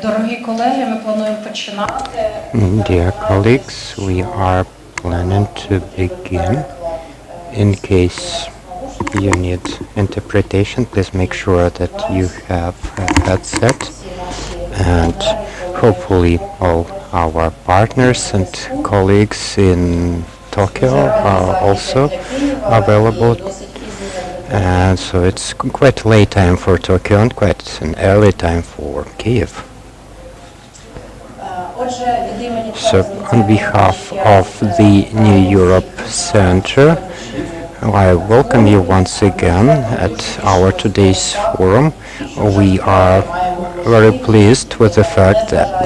Дорогі колеги, ми плануємо починати. Dear colleagues, we are planning to begin. In case you need interpretation, please make sure that you have a headset, and hopefully all our partners and colleagues in Tokyo are also available. And so it's quite late time for Tokyo and quite an early time for Kyiv. So on behalf of the New Europe Center, I welcome you once again at our today's forum. We are very pleased with the fact that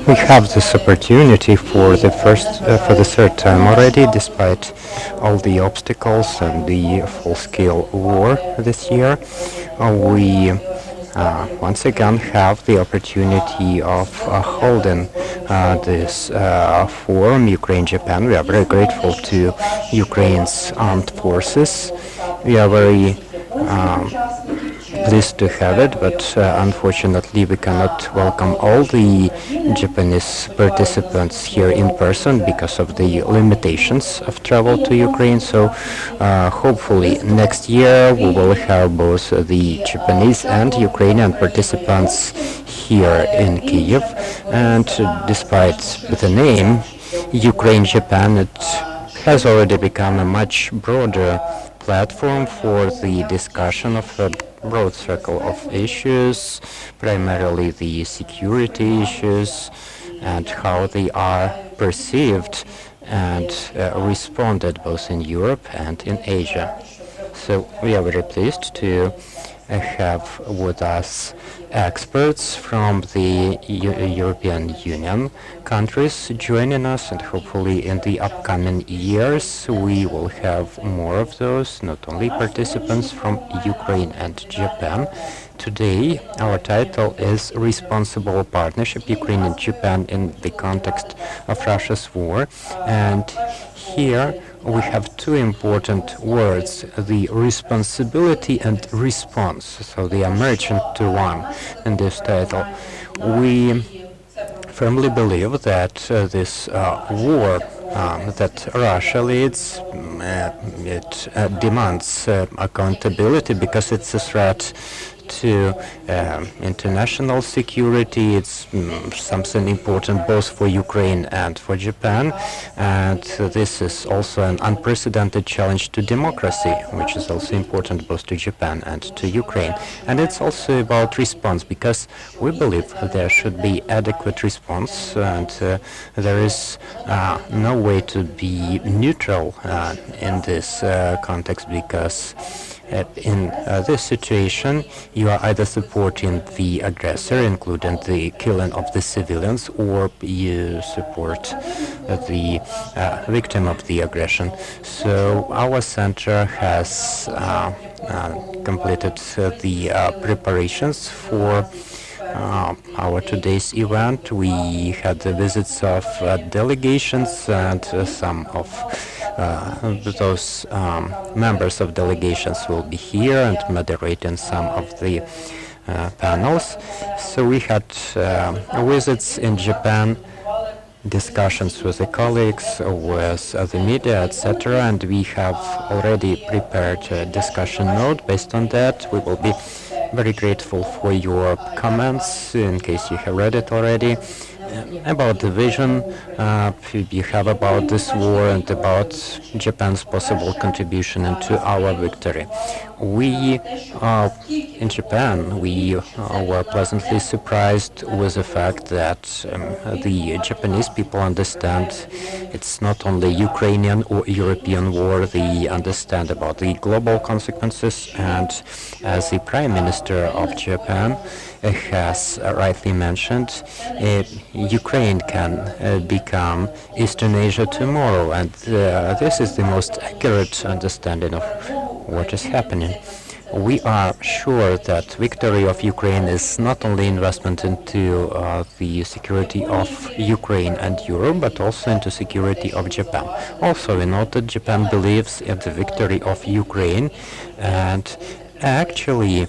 we have this opportunity for the third time already, despite all the obstacles and the full-scale war this year. We once again have the opportunity of holding this forum, Ukraine-Japan. We are very grateful to Ukraine's armed forces. We are very pleased to have it, but unfortunately we cannot welcome all the Japanese participants here in person because of the limitations of travel to Ukraine. So hopefully next year we will have both the Japanese and Ukrainian participants here in Kyiv. And despite the name Ukraine-Japan, it has already become a much broader platform for the discussion of a broad circle of issues, primarily the security issues and how they are perceived and responded both in Europe and in Asia. So we are very pleased to have with us experts from the European Union countries joining us, and hopefully in the upcoming years we will have more of those, not only participants from Ukraine and Japan. Today our title is Responsible Partnership, Ukraine and Japan in the context of Russia's war, and here we have two important words, the responsibility and response. So they are merged into one in this title. We firmly believe that this war that Russia leads, it demands accountability because it's a threat to international security. It's something important both for Ukraine and for Japan, and this is also an unprecedented challenge to democracy, which is also important both to Japan and to Ukraine. And it's also about response, because we believe there should be adequate response, and there is no way to be neutral in this context, because in this situation, you are either supporting the aggressor, including the killing of the civilians, or you support the victim of the aggression. So our center has completed the preparations for our today's event. We had the visits of delegations, and some of those members of delegations will be here and moderating some of the panels. So we had visits in Japan, discussions with the colleagues, with the media, etc. And we have already prepared a discussion note. Based on that, we will be very grateful for your comments, in case you have read it already, about the vision you have about this war and about Japan's possible contribution into our victory. We in Japan, we were pleasantly surprised with the fact that the Japanese people understand it's not only Ukrainian or European war, they understand about the global consequences, and as the Prime Minister of Japan has rightly mentioned, Ukraine can become Eastern Asia tomorrow, and this is the most accurate understanding of what is happening. we are sure that victory of Ukraine is not only investment into the security of Ukraine and Europe, but also into security of Japan. Also, we know that Japan believes in the victory of Ukraine, and actually,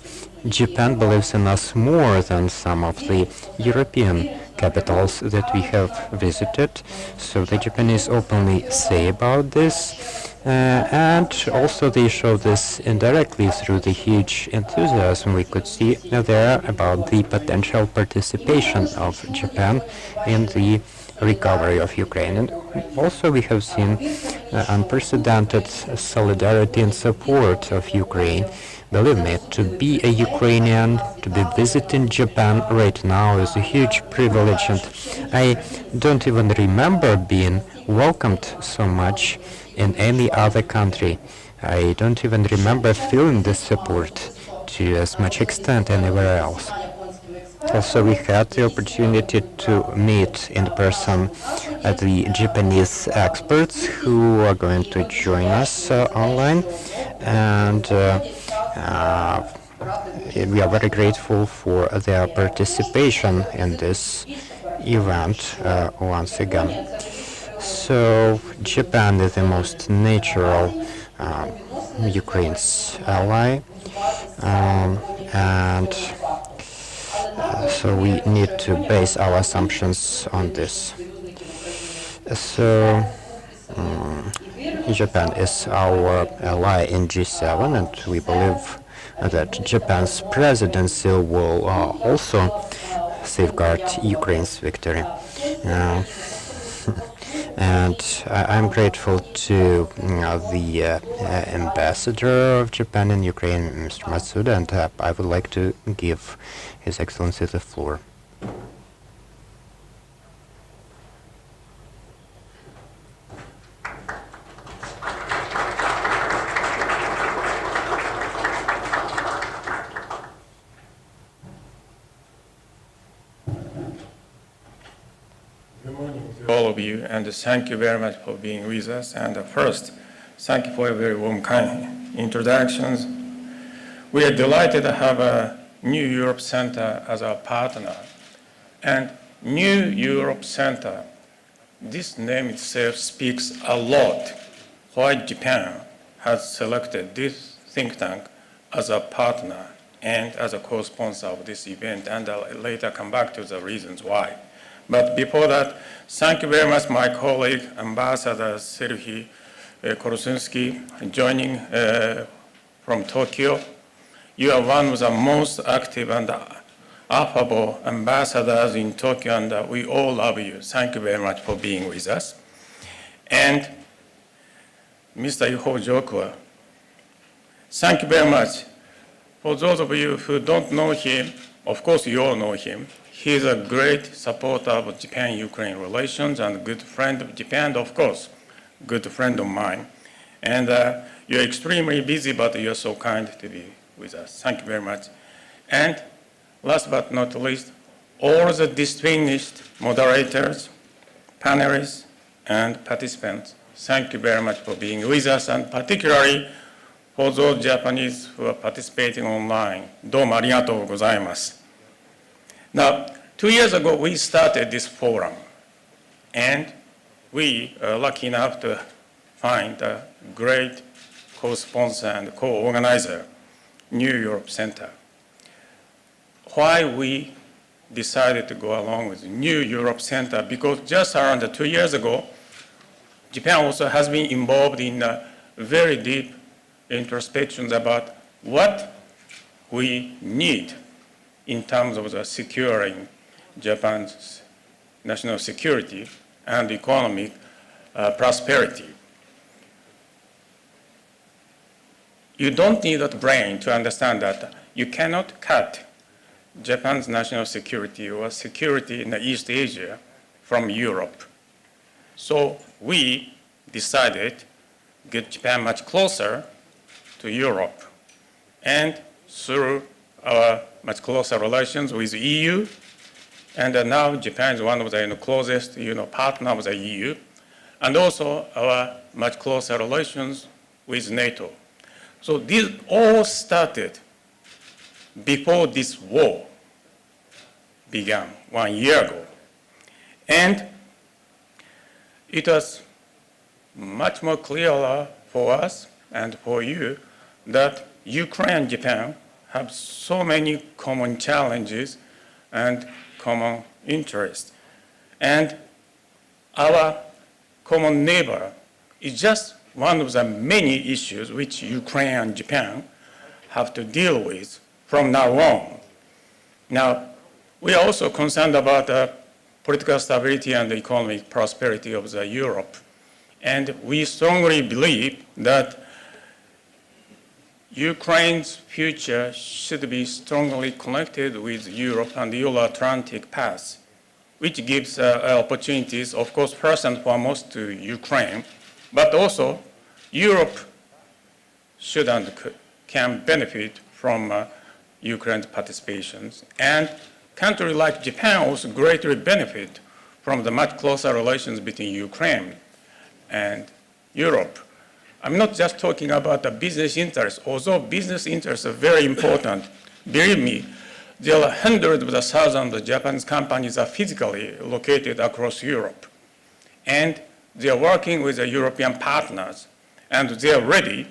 Japan believes in us more than some of the European capitals that we have visited. So the Japanese openly say about this. And also they show this indirectly through the huge enthusiasm we could see there about the potential participation of Japan in the recovery of Ukraine. And also we have seen unprecedented solidarity and support of Ukraine. Believe me, to be a Ukrainian, to be visiting Japan right now is a huge privilege, and I don't even remember being welcomed so much in any other country. I don't even remember feeling this support to as much extent anywhere else. Also, we had the opportunity to meet in person the Japanese experts who are going to join us online, and we are very grateful for their participation in this event once again. So Japan is the most natural Ukraine's ally, and so we need to base our assumptions on this. So Japan is our ally in G7, and we believe that Japan's presidency will also safeguard Ukraine's victory. And I'm grateful to the ambassador of Japan in Ukraine, Mr. Matsuda, and I would like to give His Excellency the floor. All of you, and thank you very much for being with us. And first, thank you for your very warm, kind introductions. We are delighted to have a New Europe Center as our partner. And New Europe Center, this name itself speaks a lot why Japan has selected this think tank as a partner and as a co-sponsor of this event, and I'll later come back to the reasons why. But before that, thank you very much, my colleague, Ambassador Serhiy Korsunsky, joining from Tokyo. You are one of the most active and affable ambassadors in Tokyo, and we all love you. Thank you very much for being with us. And Mr. Iho Jokua, thank you very much. For those of you who don't know him, of course you all know him. He is a great supporter of Japan-Ukraine relations and a good friend of Japan, of course, good friend of mine. And you're extremely busy, but you're so kind to be with us. Thank you very much. And last but not least, all the distinguished moderators, panelists, and participants, thank you very much for being with us, and particularly for those Japanese who are participating online. どうもありがとうございます。Now, 2 years ago, we started this forum, and we are lucky enough to find a great co-sponsor and co-organizer, New Europe Center. Why we decided to go along with New Europe Center? Because just around 2 years ago, Japan also has been involved in very deep introspections about what we need in terms of securing Japan's national security and economic prosperity. You don't need a brain to understand that you cannot cut Japan's national security or security in East Asia from Europe. So we decided to get Japan much closer to Europe, and through our much closer relations with the EU, and now Japan is one of the closest partners of the EU, and also our much closer relations with NATO. So this all started before this war began 1 year ago. And it was much more clearer for us and for you that Ukraine and Japan have so many common challenges and common interests. And our common neighbor is just one of the many issues which Ukraine and Japan have to deal with from now on. Now, we are also concerned about the political stability and the economic prosperity of Europe. And we strongly believe that Ukraine's future should be strongly connected with Europe and the Euro-Atlantic path, which gives opportunities, of course, first and foremost to Ukraine, but also Europe should and can benefit from Ukraine's participations. And countries like Japan also greatly benefit from the much closer relations between Ukraine and Europe. I'm not just talking about the business interests, although business interests are very important. Believe me, there are hundreds of thousands of Japanese companies are physically located across Europe. And they are working with the European partners, and they are ready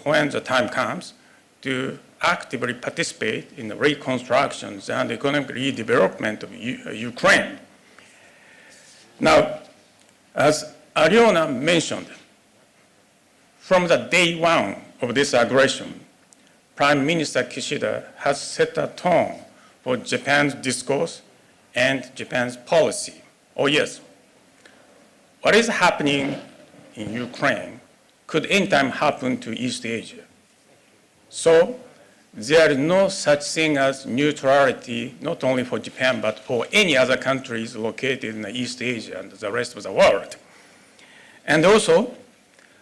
when the time comes to actively participate in the reconstructions and economic redevelopment of Ukraine. Now, as Aliona mentioned, from the day one of this aggression, Prime Minister Kishida has set a tone for Japan's discourse and Japan's policy. Oh yes, what is happening in Ukraine could anytime happen to East Asia. So there is no such thing as neutrality, not only for Japan, but for any other countries located in East Asia and the rest of the world. And also,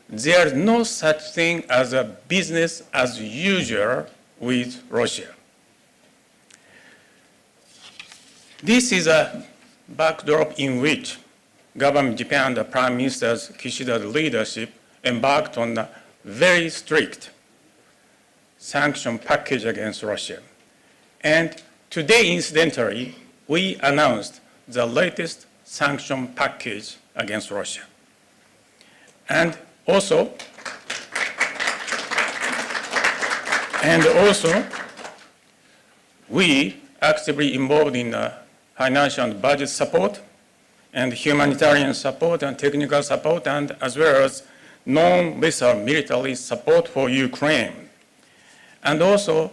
there is no such thing as a business as usual with Russia. This is a backdrop in which government Japan and the Prime Minister Kishida's leadership embarked on a very strict sanction package against Russia. And today, incidentally, we announced the latest sanction package against Russia. And also, we actively involved in financial and budget support and humanitarian support and technical support, and as well as non-lethal military support for Ukraine. And also,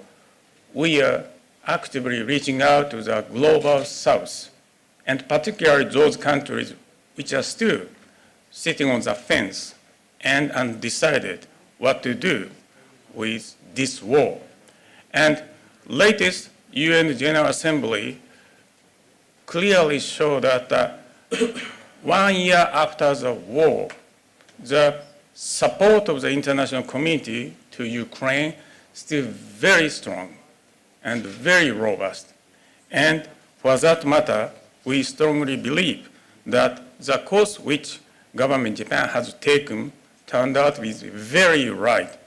we are actively reaching out to the global south, and particularly those countries which are still sitting on the fence and undecided what to do with this war. And latest UN General Assembly clearly showed that 1 year after the war, the support of the international community to Ukraine still very strong and very robust. And for that matter, we strongly believe that the course which government Japan has taken turned out to be very right.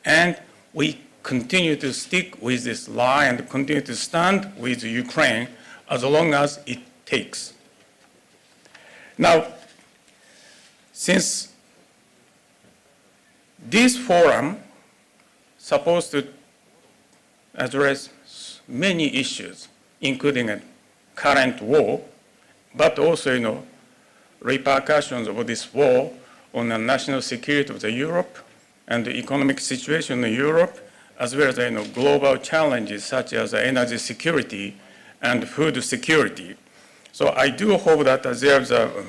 And we continue to stick with this line and continue to stand with Ukraine as long as it takes. Now, since this forum supposed to address many issues, including a current war, but also, repercussions of this war on the national security of Europe and the economic situation in Europe, as well as global challenges such as energy security and food security. So I do hope that there's a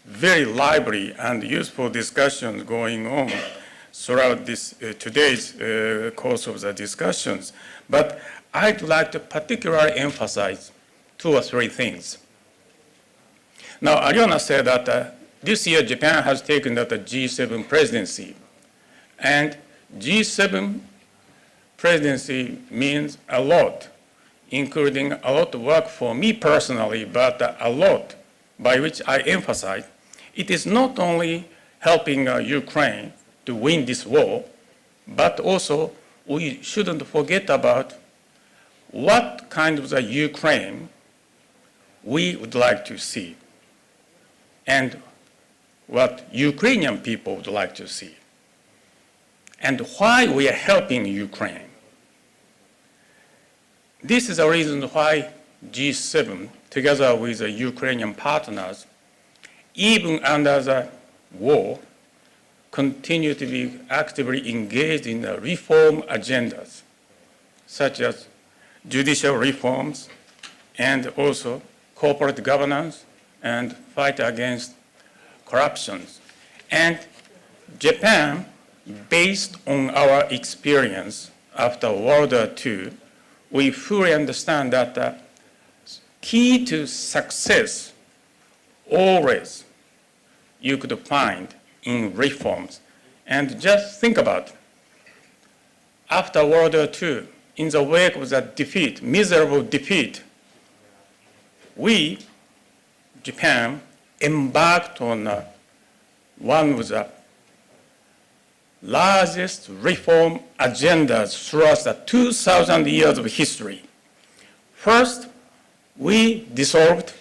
very lively and useful discussion going on throughout this today's course of the discussions. But I'd like to particularly emphasize 2 or 3 things. Now, Aliona said that this year Japan has taken the G7 presidency. And G7 presidency means a lot, including a lot of work for me personally, but a lot by which I emphasize it is not only helping Ukraine to win this war, but also we shouldn't forget about what kind of the Ukraine we would like to see and what Ukrainian people would like to see and why we are helping Ukraine. This is the reason why G7, together with the Ukrainian partners, even under the war, continue to be actively engaged in the reform agendas, such as judicial reforms and also corporate governance and fight against corruption. And Japan, based on our experience after World War II, we fully understand that the key to success always you could find in reforms. And just think about, after World War II, in the wake of that defeat, miserable defeat, we, Japan, embarked on one of the largest reform agendas throughout the 2,000 years of history. First, we dissolved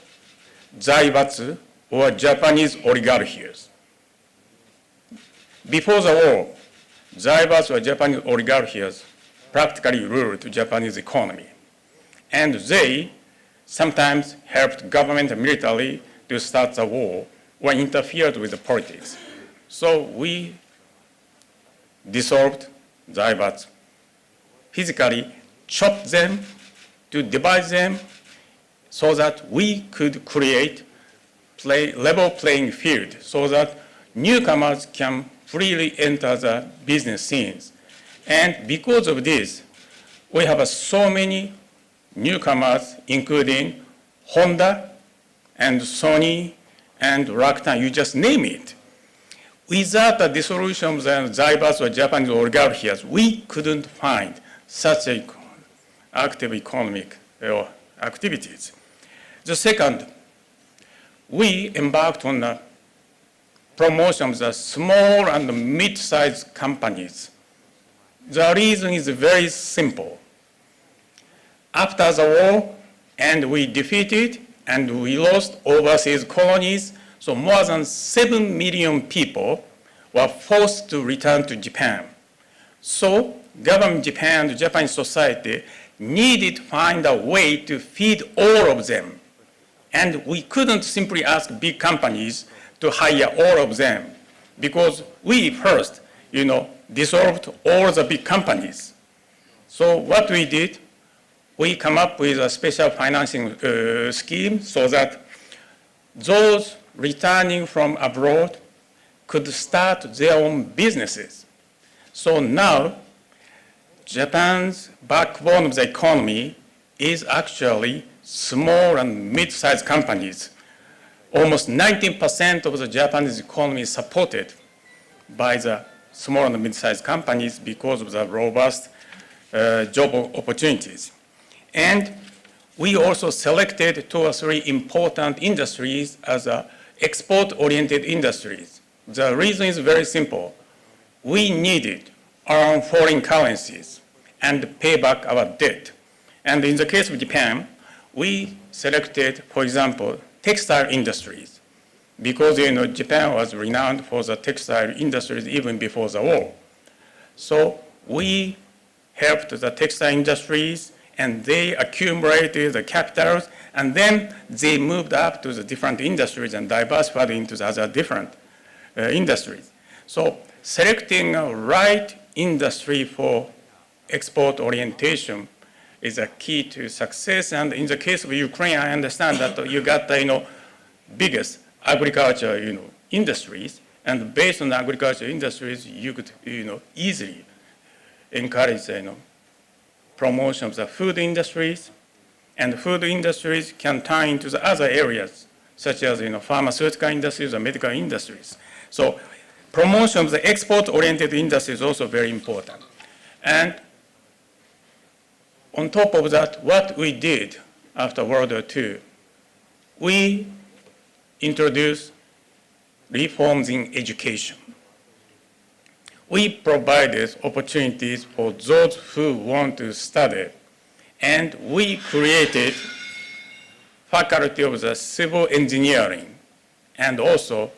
Zaibatsu, or Japanese oligarchies. Before the war, Zaibatsu or Japanese oligarchies practically ruled the Japanese economy. And they sometimes helped government militarily to start the war or interfered with the politics. So we dissolved Zaibatsu, physically chopped them to divide them so that we could create level playing field so that newcomers can freely enter the business scenes. And because of this, we have so many newcomers, including Honda and Sony and Rakuten, you just name it. Without the dissolution of the Zaibatsu or Japanese oligarchies, we couldn't find such active economic activities. The second, we embarked on the promotion of the small and mid-sized companies. The reason is very simple. After the war, and we defeated and we lost overseas colonies, so more than 7 million people were forced to return to Japan. So government Japan and Japanese society needed to find a way to feed all of them. And we couldn't simply ask big companies to hire all of them because we first, dissolved all the big companies. So what we did, we come up with a special financing scheme so that those returning from abroad could start their own businesses. So now, Japan's backbone of the economy is actually small and mid-sized companies. Almost 19% of the Japanese economy is supported by the small and mid-sized companies because of the robust job opportunities. And we also selected 2 or 3 important industries as export-oriented industries. The reason is very simple. We needed our own foreign currencies and pay back our debt. And in the case of Japan, we selected, for example, textile industries, because Japan was renowned for the textile industries even before the war. So we helped the textile industries, and they accumulated the capitals, and then they moved up to the different industries and diversified into the other different industries. So selecting a right industry for export orientation is a key to success. And in the case of Ukraine, I understand that you got the biggest agriculture industries, and based on the agriculture industries, you could easily encourage promotion of the food industries, and food industries can tie into the other areas such as pharmaceutical industries or medical industries. So promotion of the export-oriented industry is also very important. And on top of that, what we did after World War II, we introduced reforms in education. we provided opportunities for those who want to study, and we created Faculty of the Civil Engineering and also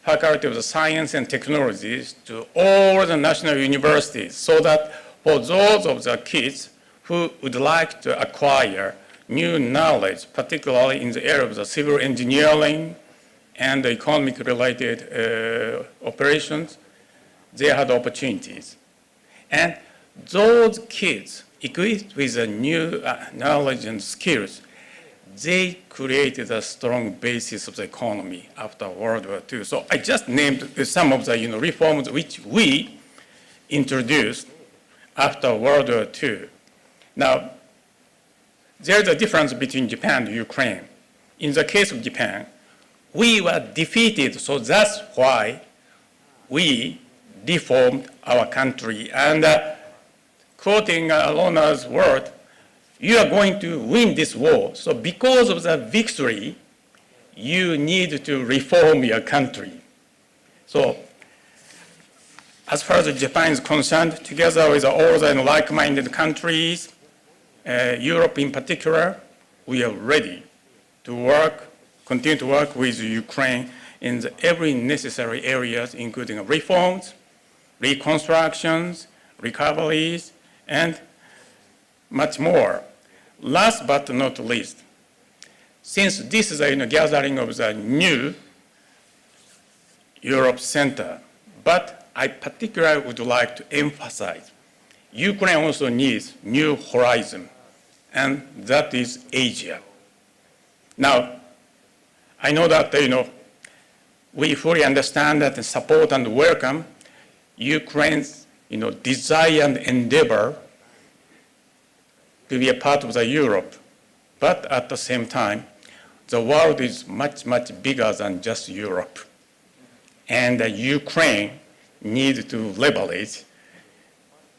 Faculty of the Science and Technologies to all the national universities, so that for those of the kids who would like to acquire new knowledge, particularly in the area of the civil engineering and the economic-related operations, they had opportunities. And those kids, equipped with the new knowledge and skills, they created a strong basis of the economy after World War II. So I just named some of the reforms which we introduced after World War II. Now, there's a difference between Japan and Ukraine. In the case of Japan, we were defeated, so that's why we reformed our country. And quoting Alona's word, you are going to win this war. So because of the victory, you need to reform your country. So as far as Japan is concerned, together with all the like-minded countries, Europe in particular, we are ready to continue to work with Ukraine in every necessary areas, including reforms, reconstructions, recoveries, and much more. Last but not least, since this is a gathering of the new Europe Center, but I particularly would like to emphasize Ukraine also needs new horizon, and that is Asia. Now, I know that we fully understand that and support and welcome Ukraine's desire and endeavor to be a part of the Europe. But at the same time, the world is much, much bigger than just Europe. And Ukraine needs to leverage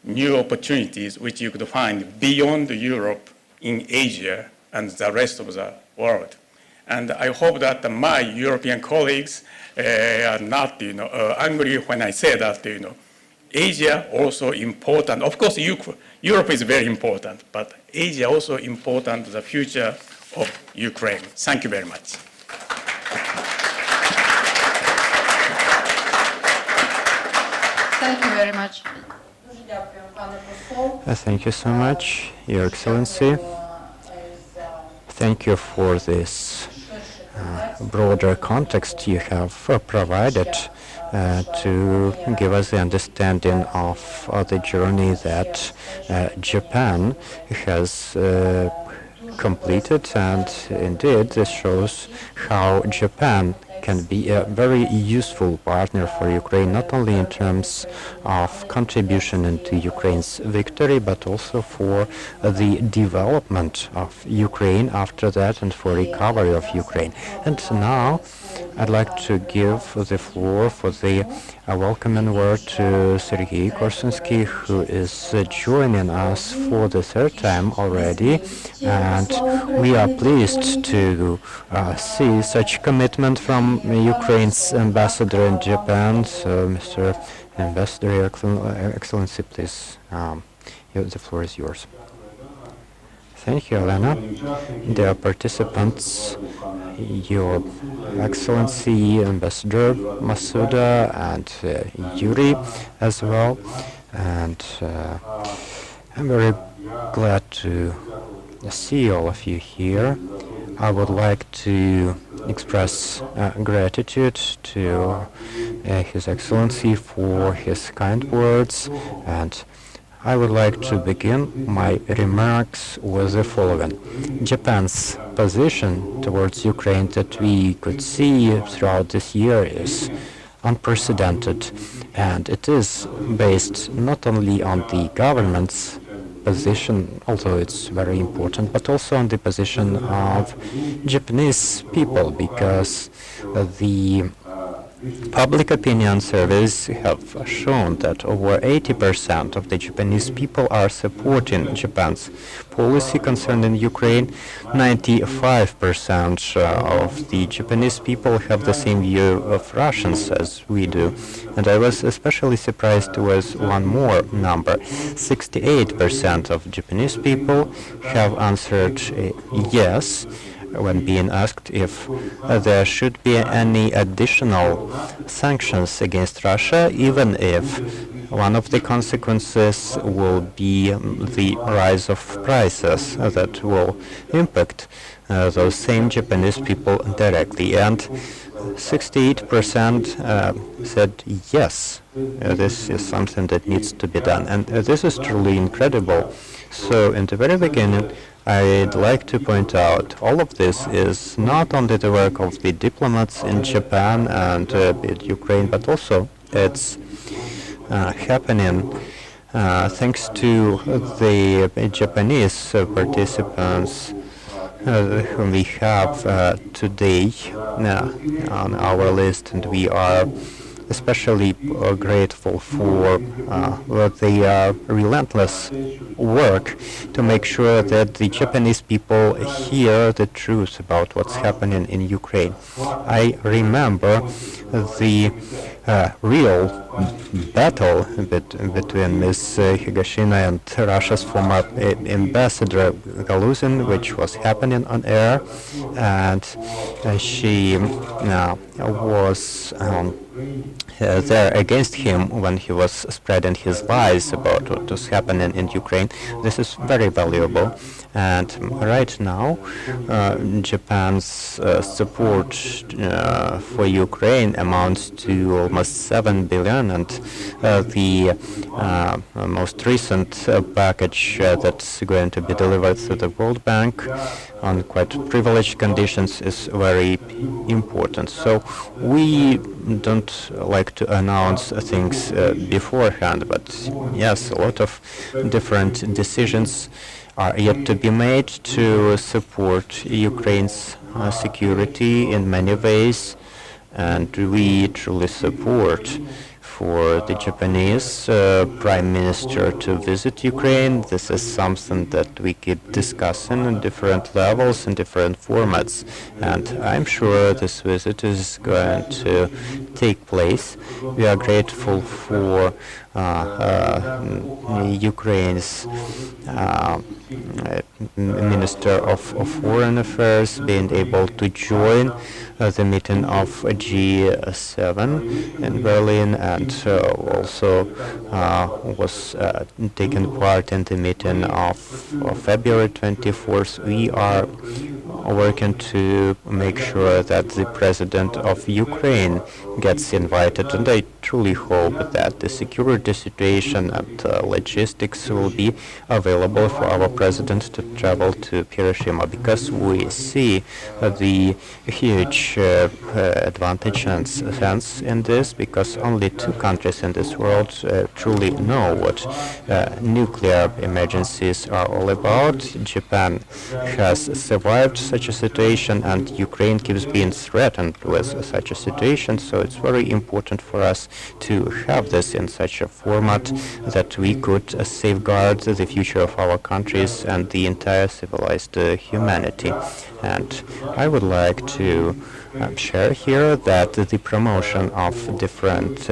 new opportunities which you could find beyond Europe in Asia and the rest of the world. And I hope that my European colleagues are not angry when I say that Asia also important. Of course, Europe is very important, but Asia also important to the future of Ukraine. Thank you very much. Thank you very much. Дуже дякую, пане посол. Thank you so much, Your Excellency. Thank you for this broader context you have provided to give us the understanding of the journey that Japan has completed, and indeed this shows how Japan can be a very useful partner for Ukraine, not only in terms of contribution into Ukraine's victory, but also for the development of Ukraine after that and for recovery of Ukraine. And now I'd like to give the floor for the welcoming word to Sergei Korsunsky, who is joining us for the third time already, and we are pleased to see such commitment from Ukraine's ambassador in Japan. So, Mr. Ambassador, Your Excellency, please, the floor is yours. Thank you, Elena. Dear participants, Your Excellency, Ambassador Masuda, and Yuri as well. And I'm very glad to see all of you here. I would like to express gratitude to His Excellency for his kind words, and I would like to begin my remarks with the following. Japan's position towards Ukraine that we could see throughout this year is unprecedented, and it is based not only on the government's position, although it's very important, but also on the position of Japanese people, because the Public opinion surveys have shown that over 80% of the Japanese people are supporting Japan's policy concerning Ukraine. 95% of the Japanese people have the same view of Russians as we do. And I was especially surprised with one more number. 68% of Japanese people have answered yes when being asked if there should be any additional sanctions against Russia, even if one of the consequences will be the rise of prices that will impact those same Japanese people directly. And 68% said yes, this is something that needs to be done. And this is truly incredible. So in the very beginning, I'd like to point out all of this is not only the work of the diplomats in Japan and in Ukraine, but also it's happening thanks to the Japanese participants whom we have today on our list, and we are especially grateful for their relentless work to make sure that the Japanese people hear the truth about what's happening in Ukraine. I remember the real battle between Ms. Higashina and Russia's former ambassador Galuzin, which was happening on air, and she was there against him when he was spreading his lies about what was happening in Ukraine. This is very valuable. And right now, Japan's support for Ukraine amounts to almost 7 billion, and the most recent package that's going to be delivered through the World Bank on quite privileged conditions is very important. So we don't like to announce things beforehand, but yes, a lot of different decisions are yet to be made to support Ukraine's security in many ways, and we truly support for the Japanese Prime Minister to visit Ukraine. This is something that we keep discussing on different levels and different formats, and I'm sure this visit is going to take place. We are grateful for Ukraine's Minister of Foreign Affairs being able to join the meeting of G7 in Berlin, and also was taking part in the meeting of February 24th. We are working to make sure that the President of Ukraine gets invited, and I truly hope that the security situation and logistics will be available for our President to travel to Hiroshima, because we see the huge advantage and sense in this, because only two countries in this world truly know what nuclear emergencies are all about. Japan has survived such a situation, and Ukraine keeps being threatened with such a situation, so it's very important for us to have this in such a format that we could safeguard the future of our countries and the entire civilized humanity. And I would like to share here that the promotion of different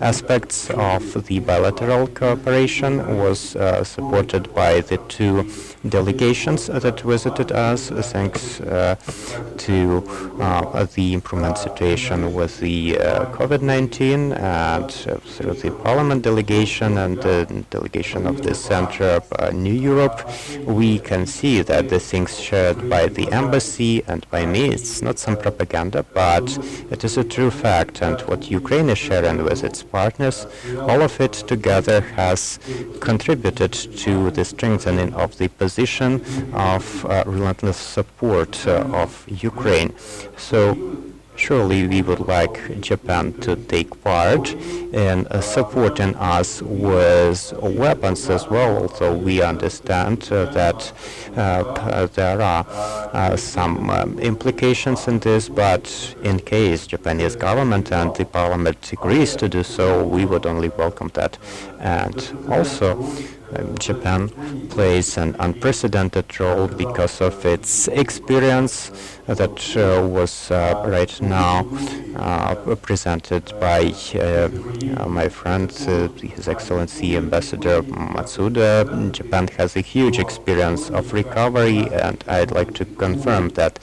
aspects of the bilateral cooperation was supported by the two delegations that visited us, thanks to the improvement situation with the COVID-19, and through the Parliament delegation and the delegation of the Center of New Europe. We can see that the things shared by the embassy and by me, it's not some propaganda, but it is a true fact, and what Ukraine is sharing with its partners, all of it together has contributed to the strengthening of the position of relentless support of Ukraine. So Surely we would like Japan to take part in supporting us with weapons as well, although we understand that there are some implications in this, but in case Japanese government and the parliament agrees to do so, we would only welcome that. And also, Japan plays an unprecedented role because of its experience that was right now presented by my friend, His Excellency Ambassador Matsuda. Japan has a huge experience of recovery, and I'd like to confirm that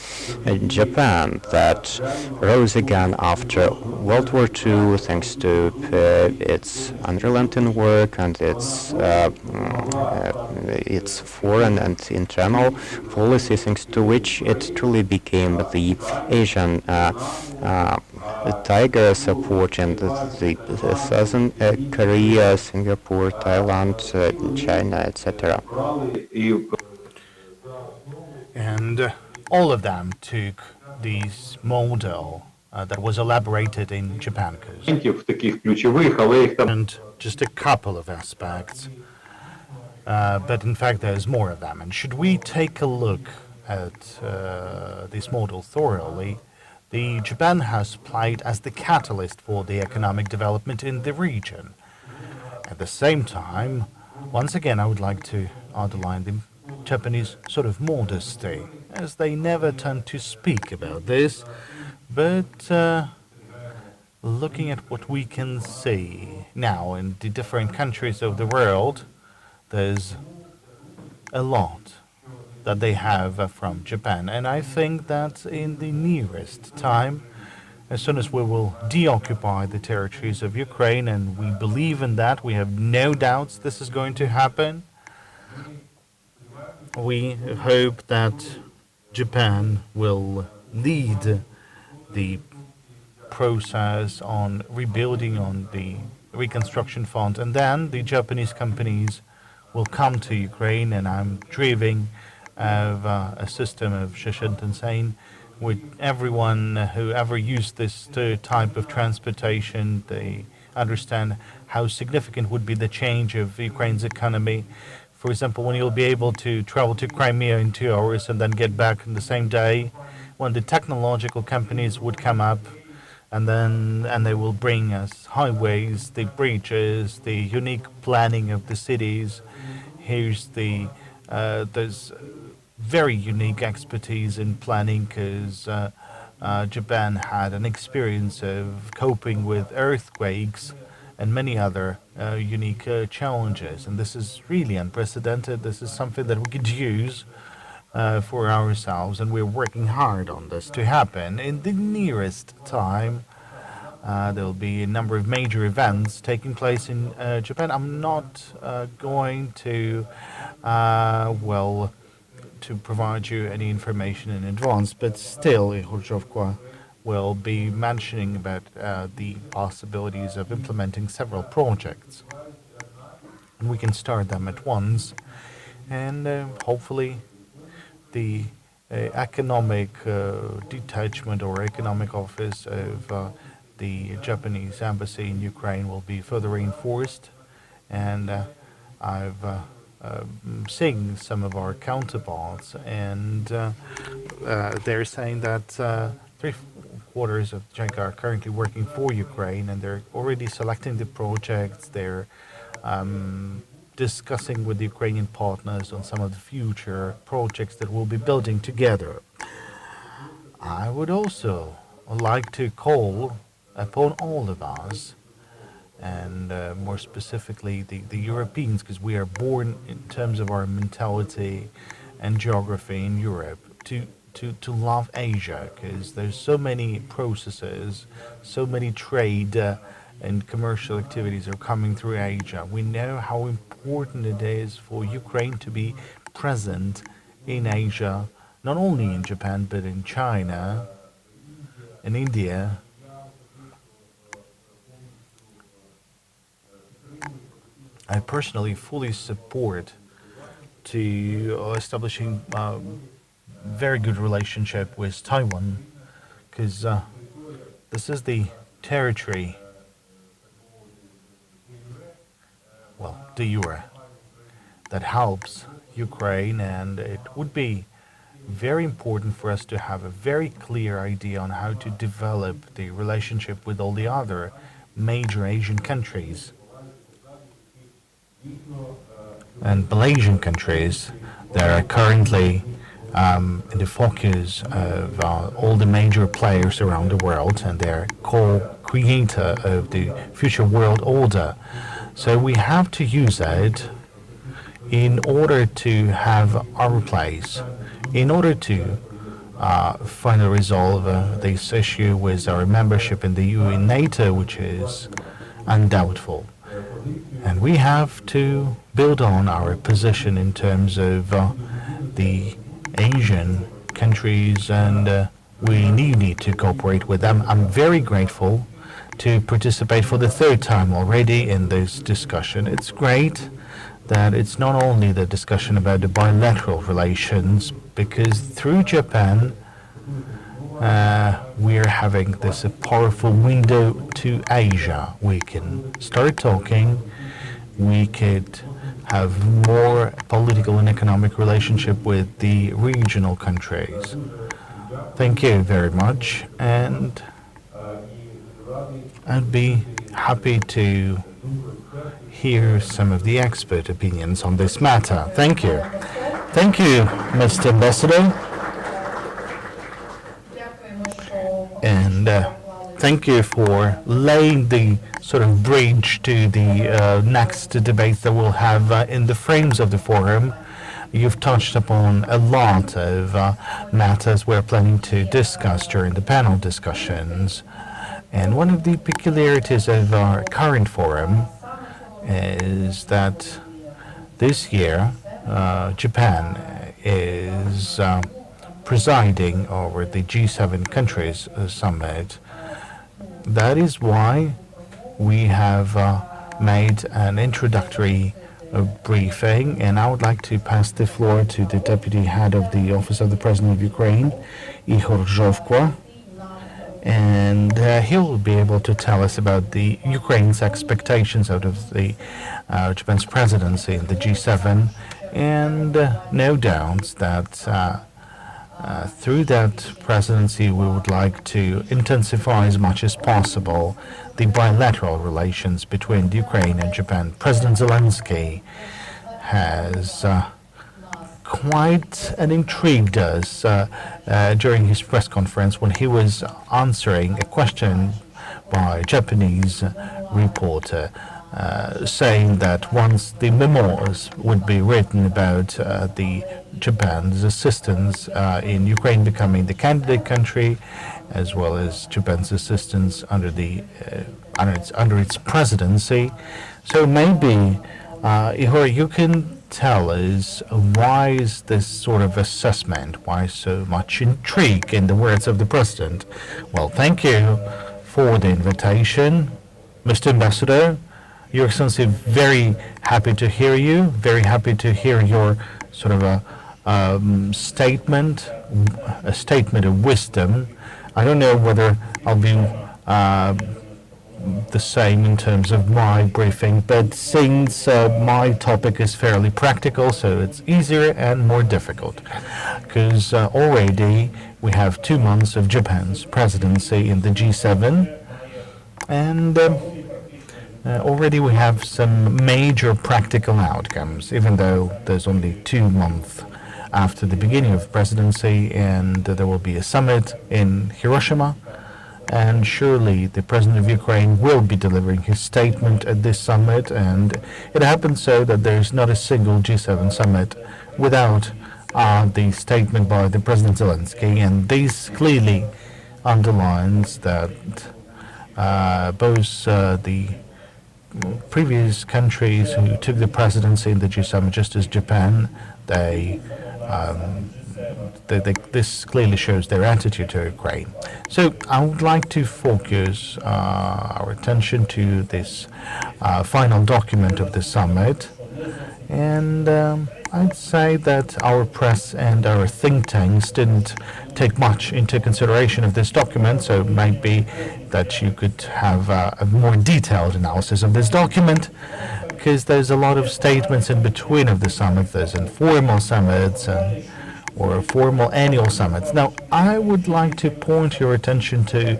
Japan, that rose again after World War II, thanks to its unrelenting work and its foreign and internal policy, thanks to which it truly became the Asian tiger, supporting the Southern Korea, Singapore, Thailand, China, etc. And all of them took this model that was elaborated in Japan. And just a couple of aspects. But in fact, there's more of them. And should we take a look at this model thoroughly, Japan has played as the catalyst for the economic development in the region. At the same time, once again, I would like to underline the Japanese sort of modesty, as they never tend to speak about this. But looking at what we can see now in the different countries of the world, there's a lot that they have from Japan. And I think that in the nearest time, as soon as we will deoccupy the territories of Ukraine, and we believe in that, we have no doubts this is going to happen, we hope that Japan will lead the process on rebuilding on the reconstruction fund, and then the Japanese companies will come to Ukraine, and I'm dreaming of a system of Shinkansen with everyone who ever used this type of transportation. They understand how significant would be the change of Ukraine's economy. For example, when you'll be able to travel to Crimea in 2 hours and then get back in the same day, when the technological companies would come up, and they will bring us highways, the bridges, the unique planning of the cities. Here's there's very unique expertise in planning, because Japan had an experience of coping with earthquakes and many other unique challenges. And this is really unprecedented. This is something that we could use for ourselves, and we're working hard on this to happen. In the nearest time, there will be a number of major events taking place in Japan. I'm not going to, to provide you any information in advance, but still, Horzhovka will be mentioning about the possibilities of implementing several projects. And we can start them at once, and hopefully the economic detachment or economic office of the Japanese embassy in Ukraine will be further reinforced. And I've seen some of our counterparts, and they're saying that 3/4 of JICA are currently working for Ukraine, and they're already selecting the projects. They're discussing with the Ukrainian partners on some of the future projects that we'll be building together. I would also like to call upon all of us, and more specifically the Europeans, because we are born in terms of our mentality and geography in Europe, to love Asia, because there's so many processes, so many trade and commercial activities are coming through Asia. We know how important it is for Ukraine to be present in Asia, not only in Japan, but in China, in India. I personally fully support to establishing a very good relationship with Taiwan, because This is the territory, well, de jure, that helps Ukraine, and it would be very important for us to have a very clear idea on how to develop the relationship with all the other major Asian countries and Malaysian countries that are currently in the focus of all the major players around the world, and they're co-creator of the future world order. So we have to use it in order to have our place, in order to finally resolve this issue with our membership in the EU and NATO, which is undoubtful. And we have to build on our position in terms of the Asian countries, and we need to cooperate with them. I'm very grateful to participate for the third time already in this discussion. It's great that it's not only the discussion about the bilateral relations, because through Japan we're having this powerful window to Asia. We can start talking, we could have more political and economic relationship with the regional countries. Thank you very much, and I'd be happy to hear some of the expert opinions on this matter. Thank you. Thank you, Mr. Ambassador. And thank you for laying the sort of bridge to the next debates that we'll have in the frames of the forum. You've touched upon a lot of matters we're planning to discuss during the panel discussions. And one of the peculiarities of our current forum is that this year Japan is presiding over the G7 countries summit. That is why we have made an introductory briefing, and I would like to pass the floor to the Deputy Head of the Office of the President of Ukraine, Ihor Zhovko, and he'll be able to tell us about the Ukraine's expectations out of the Japan's presidency in the G7, and no doubt that through that presidency we would like to intensify as much as possible the bilateral relations between Ukraine and Japan. President Zelensky has quite intrigued us during his press conference when he was answering a question by a Japanese reporter, saying that once the memoirs would be written about the Japan's assistance in Ukraine becoming the candidate country, as well as Japan's assistance under the under its presidency. So maybe, Ihor, you can tell us why is this sort of assessment, why so much intrigue in the words of the president? Well, thank you for the invitation, Mr. Ambassador. Your Excellency, very happy to hear you, very happy to hear your sort of a statement of wisdom. I don't know whether I'll be the same in terms of my briefing, but since my topic is fairly practical, so it's easier and more difficult, because already we have 2 months of Japan's presidency in the G7, and already we have some major practical outcomes, even though there's only 2 months after the beginning of presidency, and there will be a summit in Hiroshima, and surely the President of Ukraine will be delivering his statement at this summit, and it happens so that there's not a single G7 summit without the statement by the President Zelensky, and this clearly underlines that both the previous countries who took the presidency in the G7, just as Japan, this clearly shows their attitude to Ukraine. So I would like to focus our attention to this final document of the summit, and I'd say that our press and our think tanks didn't take much into consideration of this document, so it might be that you could have a more detailed analysis of this document, because there's a lot of statements in between of the summit. There's informal summits or formal annual summits. Now, I would like to point your attention to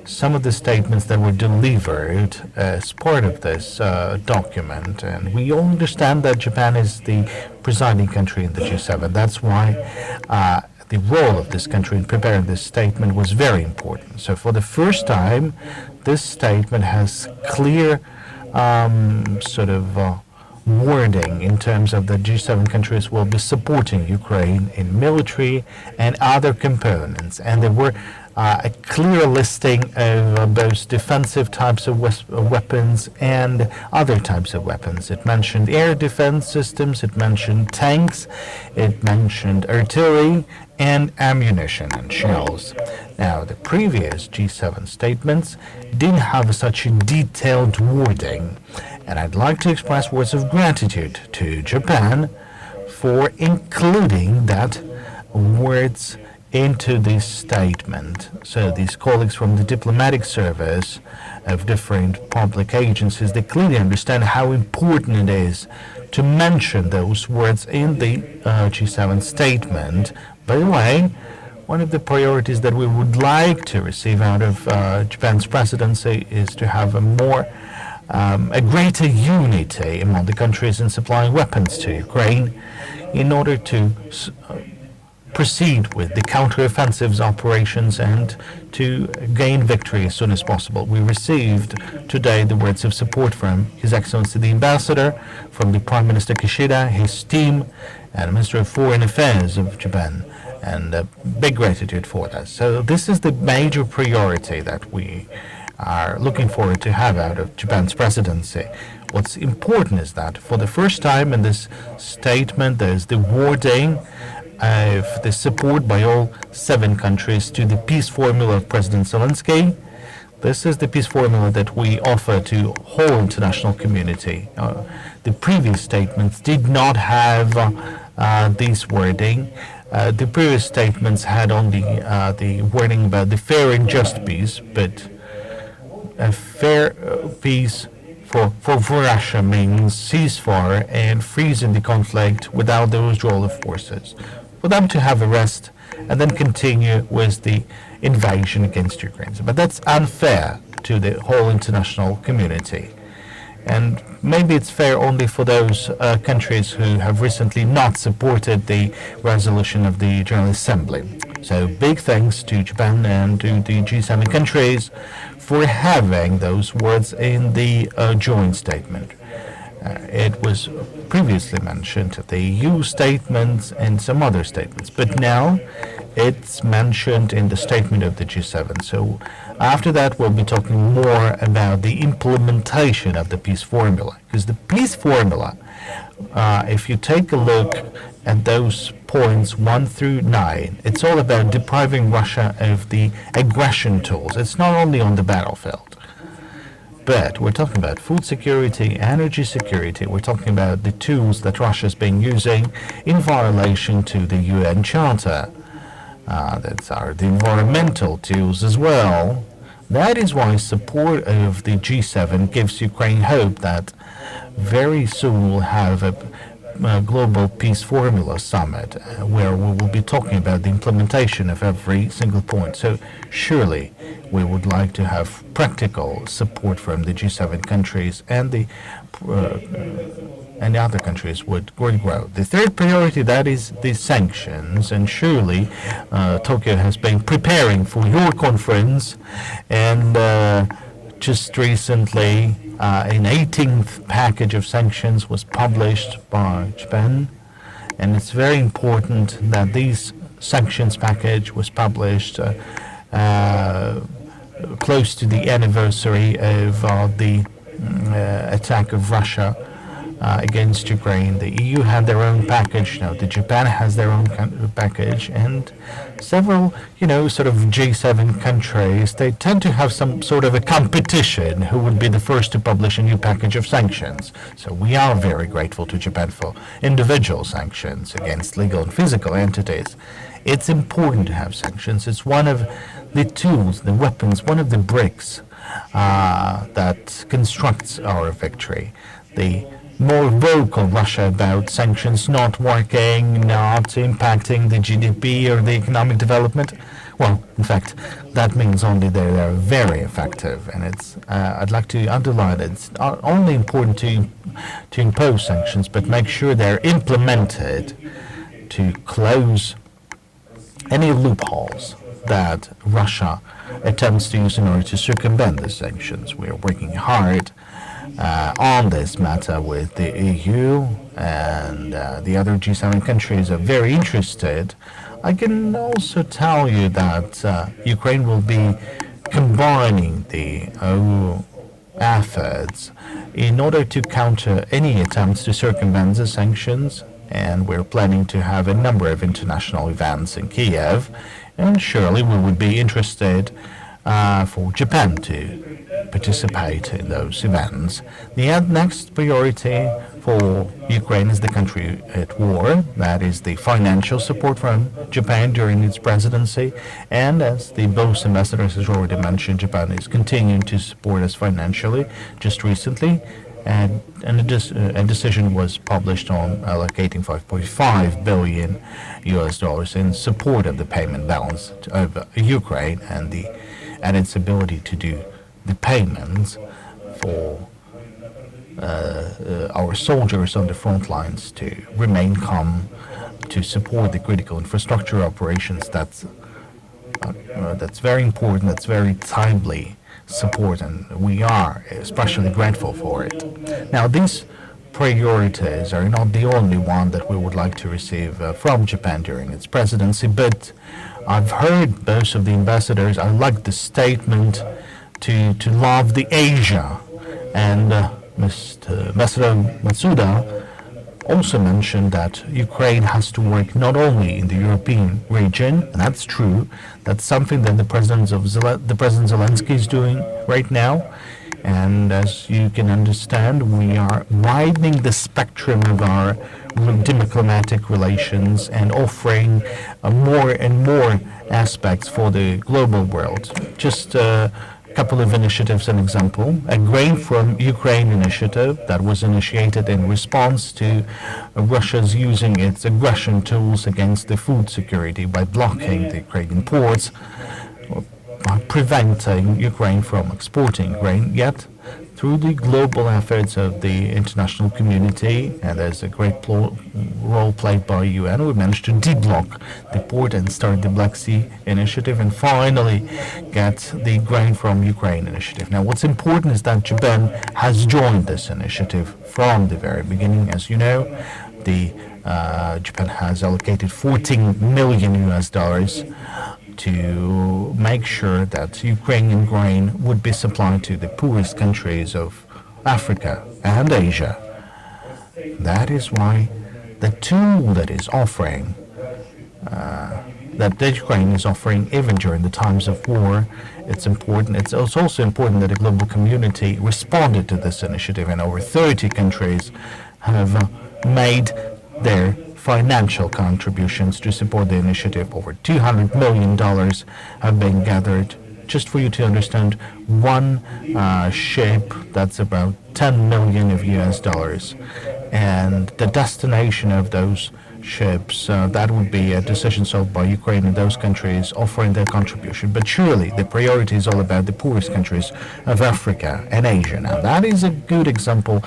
some of the statements that were delivered as part of this document. And we all understand that Japan is the presiding country in the G7. That's why the role of this country in preparing this statement was very important. So for the first time, this statement has clear wording in terms of the G7 countries will be supporting Ukraine in military and other components. And there were a clear listing of both defensive types of weapons and other types of weapons. It mentioned air defense systems, it mentioned tanks, it mentioned artillery and ammunition and shells. Now, the previous G7 statements didn't have such a detailed wording, and I'd like to express words of gratitude to Japan for including that words into this statement. So these colleagues from the diplomatic service of different public agencies, they clearly understand how important it is to mention those words in the G7 statement. By the way, one of the priorities that we would like to receive out of Japan's presidency is to have a greater unity among the countries in supplying weapons to Ukraine in order to proceed with the counteroffensive operations and to gain victory as soon as possible. We received today the words of support from His Excellency the Ambassador, from the Prime Minister Kishida, his team, and Minister of Foreign Affairs of Japan, and a big gratitude for that. So this is the major priority that we are looking forward to have out of Japan's presidency. What's important is that for the first time in this statement, there's the wording of the support by all 7 countries to the peace formula of President Zelensky. This is the peace formula that we offer to whole international community. The previous statements did not have this wording. The previous statements had only the wording about the fair and just peace, but a fair peace for Russia means ceasefire and freezing the conflict without the withdrawal of forces, for them to have a rest and then continue with the invasion against Ukraine. But that's unfair to the whole international community. And maybe it's fair only for those countries who have recently not supported the resolution of the General Assembly. So big thanks to Japan and to the G7 countries for having those words in the joint statement. It was previously mentioned, the EU statements and some other statements, but now it's mentioned in the statement of the G7. So after that, we'll be talking more about the implementation of the peace formula, because the peace formula, if you take a look at those points 1 through 9, it's all about depriving Russia of the aggression tools. It's not only on the battlefield, but we're talking about food security, energy security. We're talking about the tools that Russia's been using in violation to the UN Charter. That's the environmental tools as well. That is why support of the G7 gives Ukraine hope that very soon we'll have a global peace formula summit where we will be talking about the implementation of every single point. So surely we would like to have practical support from the G7 countries, and the other countries would grow. The third priority, that is the sanctions, and surely Tokyo has been preparing for your conference, and just recently an 18th package of sanctions was published by Japan, and it's very important that this sanctions package was published close to the anniversary of the attack of Russia against Ukraine. The EU had their own package. Now, the Japan has their own package, and several, sort of G7 countries, they tend to have some sort of a competition who would be the first to publish a new package of sanctions. So we are very grateful to Japan for individual sanctions against legal and physical entities. It's important to have sanctions. It's one of the tools, the weapons, one of the bricks that constructs our victory. The more vocal Russia about sanctions not working, not impacting the GDP or the economic development, well, in fact, that means only they're very effective. And it's I'd like to underline that it's not only important to impose sanctions, but make sure they're implemented to close any loopholes that Russia attempts to use in order to circumvent the sanctions. We are working hard on this matter with the EU, and the other G7 countries are very interested. I can also tell you that Ukraine will be combining the efforts in order to counter any attempts to circumvent the sanctions, and we're planning to have a number of international events in Kiev, and surely we would be interested for Japan to participate in those events. The next priority for Ukraine is the country at war. That is the financial support from Japan during its presidency. And as the both ambassadors has already mentioned, Japan is continuing to support us financially. Just recently, and a decision was published on allocating $5.5 billion in support of the payment balance of Ukraine and its ability to do the payments for our soldiers on the front lines to remain calm, to support the critical infrastructure operations. That's very important. That's very timely support, and we are especially grateful for it. Now, these priorities are not the only one that we would like to receive from Japan during its presidency, but I've heard both of the ambassadors. I like the statement to love the Asia, and Mr. Ambassador Matsuda also mentioned that Ukraine has to work not only in the European region, and that's true. That's something that the President Zelensky is doing right now. And as you can understand, we are widening the spectrum of our diplomatic relations and offering more and more aspects for the global world. Just a couple of initiatives, an example. A Grain from Ukraine initiative that was initiated in response to Russia's using its aggression tools against the food security by blocking the Ukrainian ports, by preventing Ukraine from exporting grain. Yet, through the global efforts of the international community, and there's a great role played by UN, we managed to deblock the port and start the Black Sea Initiative, and finally get the Grain from Ukraine initiative. Now, what's important is that Japan has joined this initiative from the very beginning. As you know, Japan has allocated $14 million to make sure that Ukrainian grain would be supplied to the poorest countries of Africa and Asia. That is why the tool that is offering, that Ukraine is offering even during the times of war, it's important. It's also important that the global community responded to this initiative, and over 30 countries have made their financial contributions to support the initiative. Over $200 million have been gathered. Just for you to understand, one ship, that's about $10 million of US, and the destination of those ships, that would be a decision solved by Ukraine and those countries offering their contribution. But surely the priority is all about the poorest countries of Africa and Asia. Now, that is a good example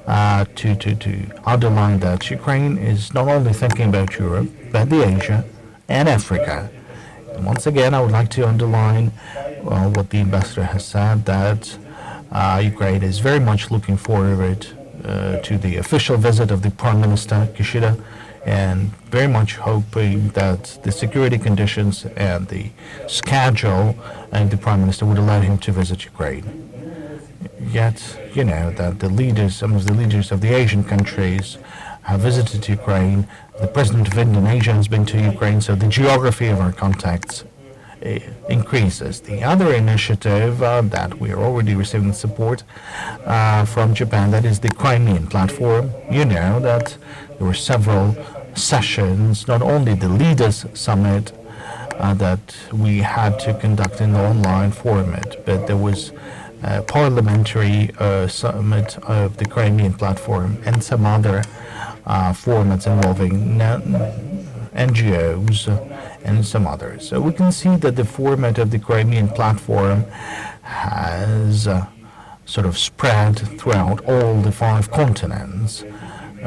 to underline that Ukraine is not only thinking about Europe, but the Asia and Africa. And once again, I would like to underline what the ambassador has said, that Ukraine is very much looking forward to the official visit of the Prime Minister Kishida, and very much hoping that the security conditions and the schedule and the Prime Minister would allow him to visit Ukraine. Yet, you know, that the leaders, some of the leaders of the Asian countries have visited Ukraine. The president of Indonesia has been to Ukraine, so the geography of our contacts increases. The other initiative that we are already receiving support from Japan, that is the Crimean platform. You know that there were several sessions, not only the leaders summit that we had to conduct in the online format, but there was a parliamentary summit of the Crimean platform and some other formats involving NGOs and some others. So we can see that the format of the Crimean platform has sort of spread throughout all the 5 continents.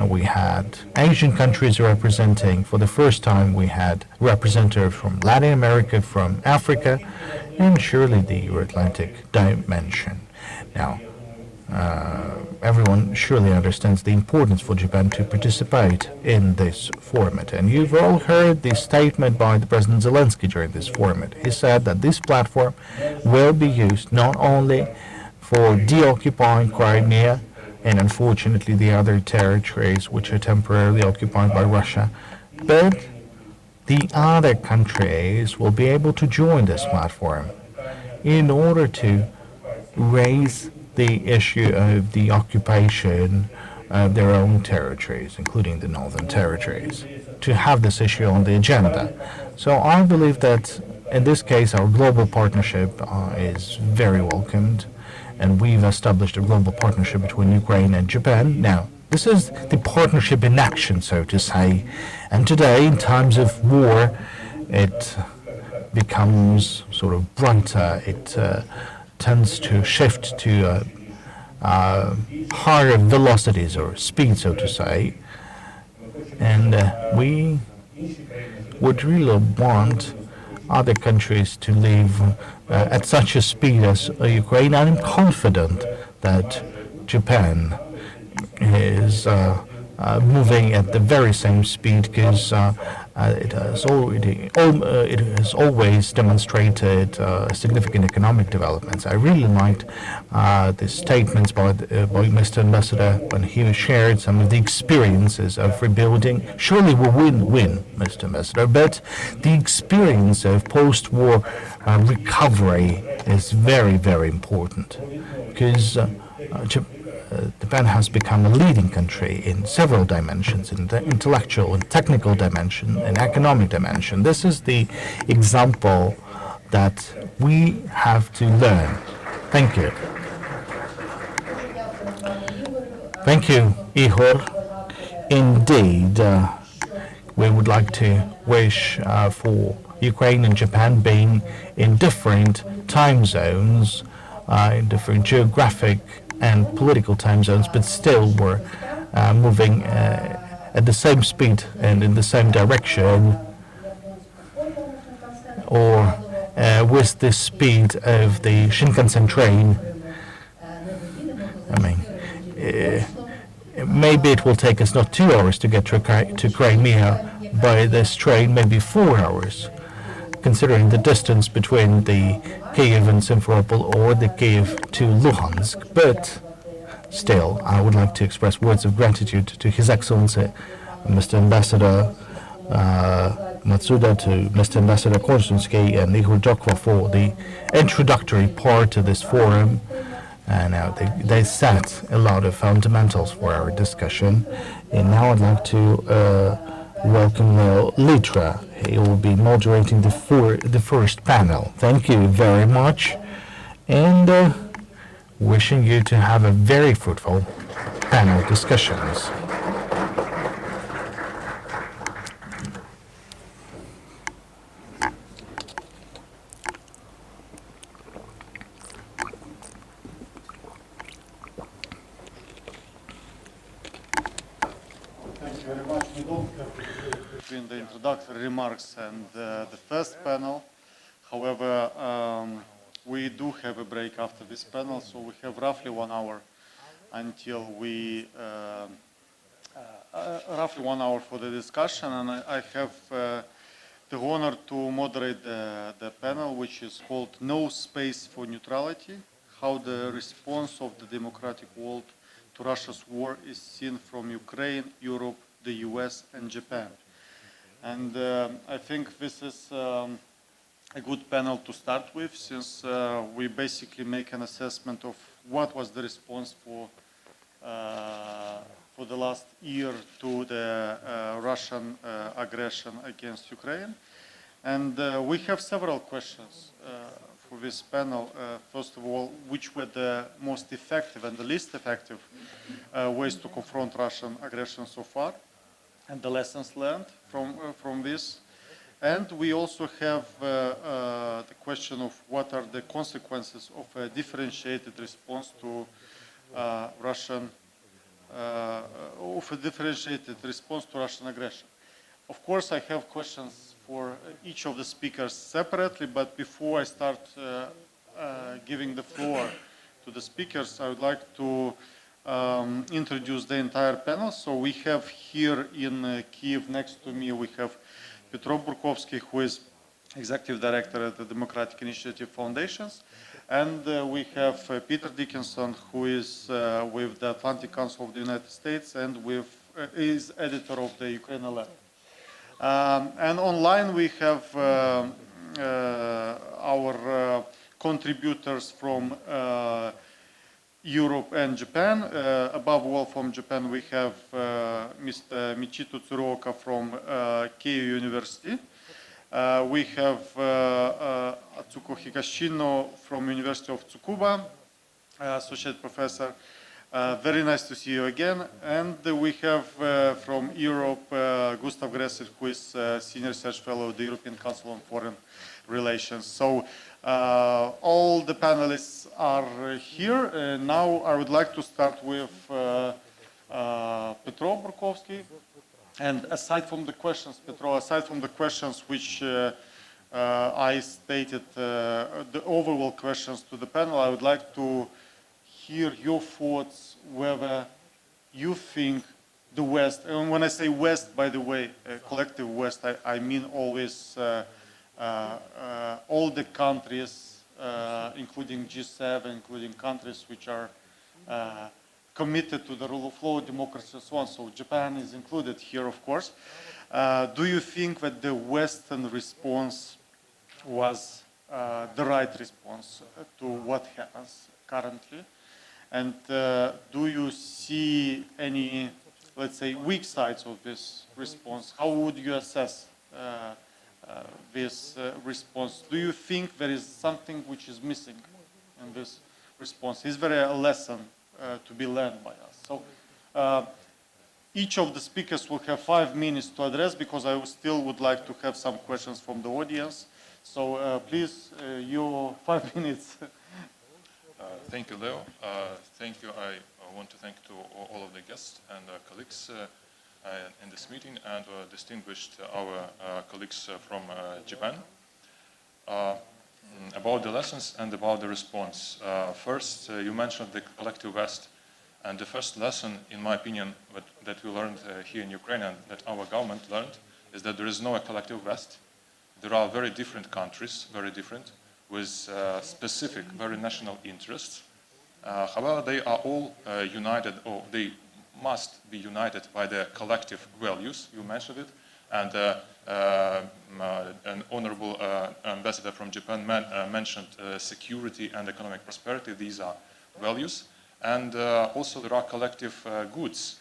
We had Asian countries representing. For the first time, we had representatives from Latin America, from Africa, and surely the Euro-Atlantic dimension. Now, everyone surely understands the importance for Japan to participate in this format. And you've all heard the statement by the President Zelensky during this format. He said that this platform will be used not only for deoccupying Crimea and unfortunately the other territories which are temporarily occupied by Russia, but the other countries will be able to join this platform in order to raise the issue of the occupation of their own territories, including the northern territories, to have this issue on the agenda. So I believe that in this case our global partnership is very welcomed, and we've established a global partnership between Ukraine and Japan. Now, this is the partnership in action, so to say, and today, in times of war, it becomes sort of blunter. It tends to shift to higher velocities or speed, so to say. And we would really want other countries to live at such a speed as Ukraine. I'm confident that Japan is moving at the very same speed because it has always demonstrated significant economic developments. I really liked the statements by Mr. Ambassador when he shared some of the experiences of rebuilding. Surely we win, Mr. Ambassador, but the experience of post-war recovery is very, very important because Japan has become a leading country in several dimensions, in the intellectual and technical dimension and economic dimension. This is the example that we have to learn. Thank you. Thank you, Ihor. Indeed, we would like to wish for Ukraine and Japan being in different time zones, in different geographic and political time zones, but still we're moving at the same speed and in the same direction, or with the speed of the Shinkansen train. I mean, maybe it will take us not 2 hours to get to Crimea by this train, maybe 4 hours, considering the distance between the Kiev and Simferopol or the Kiev to Luhansk. But still, I would like to express words of gratitude to His Excellency, Mr. Ambassador Matsuda, to Mr. Ambassador Korsunsky and Ihor Jokwa for the introductory part to this forum. And they set a lot of fundamentals for our discussion. And now I'd like to welcome Litra. He will be moderating the first panel. Thank you very much, and wishing you to have a very fruitful panel discussions. Between the introductory remarks and the first panel. However, we do have a break after this panel, so we have roughly 1 hour until we roughly 1 hour for the discussion, and I have the honor to moderate the panel, which is called "No Space for Neutrality: how the response of the democratic world to Russia's war is seen from Ukraine, Europe, the US, and Japan. And I think this is a good panel to start with, since we basically make an assessment of what was the response for the last year to the Russian aggression against Ukraine. And we have several questions for this panel. First of all, which were the most effective and the least effective ways to confront Russian aggression so far, and the lessons learned from this. And we also have the question of what are the consequences of a differentiated response to Russian aggression. Of course, I have questions for each of the speakers separately, but before I start giving the floor to the speakers, I would like to introduce the entire panel. So we have here in Kiev next to me, we have Petro Burkovsky, who is Executive Director at the Democratic Initiative Foundations. And we have Peter Dickinson, who is with the Atlantic Council of the United States and is editor of the Ukraine Alert. And online we have our contributors from Europe and Japan. Above all, from Japan, we have Mr. Michito Tsuruoka from Keio University. We have Atsuko Higashino from University of Tsukuba, Associate Professor. Very nice to see you again. And we have from Europe, Gustav Gresser, who is Senior Research Fellow of the European Council on Foreign Relations. So all the panelists are here. Now I would like to start with Petro Burkovsky. And aside from the questions, Petro, aside from the questions which I stated, the overall questions to the panel, I would like to hear your thoughts whether you think the West, and when I say West, by the way, collective West, I mean always all the countries, including G7, including countries which are committed to the rule of law, democracy, and so on. So Japan is included here, of course. Do you think that the Western response was the right response to what happens currently? And do you see any, let's say, weak sides of this response? How would you assess this response? Do you think there is something which is missing in this response? Is there a lesson to be learned by us? So each of the speakers will have 5 minutes to address, because I still would like to have some questions from the audience. So please, your 5 minutes. Thank you, Leo. Thank you. I want to thank to all of the guests and colleagues in this meeting, and distinguished our colleagues from Japan. About the lessons and about the response. First, you mentioned the collective West, and the first lesson, in my opinion, that we learned here in Ukraine and that our government learned is that there is no collective West. There are very different countries, very different, with specific, very national interests. However, they are all united, or they must be united by the collective values. You mentioned it, and an honorable ambassador from Japan mentioned security and economic prosperity. These are values. And also there are collective goods,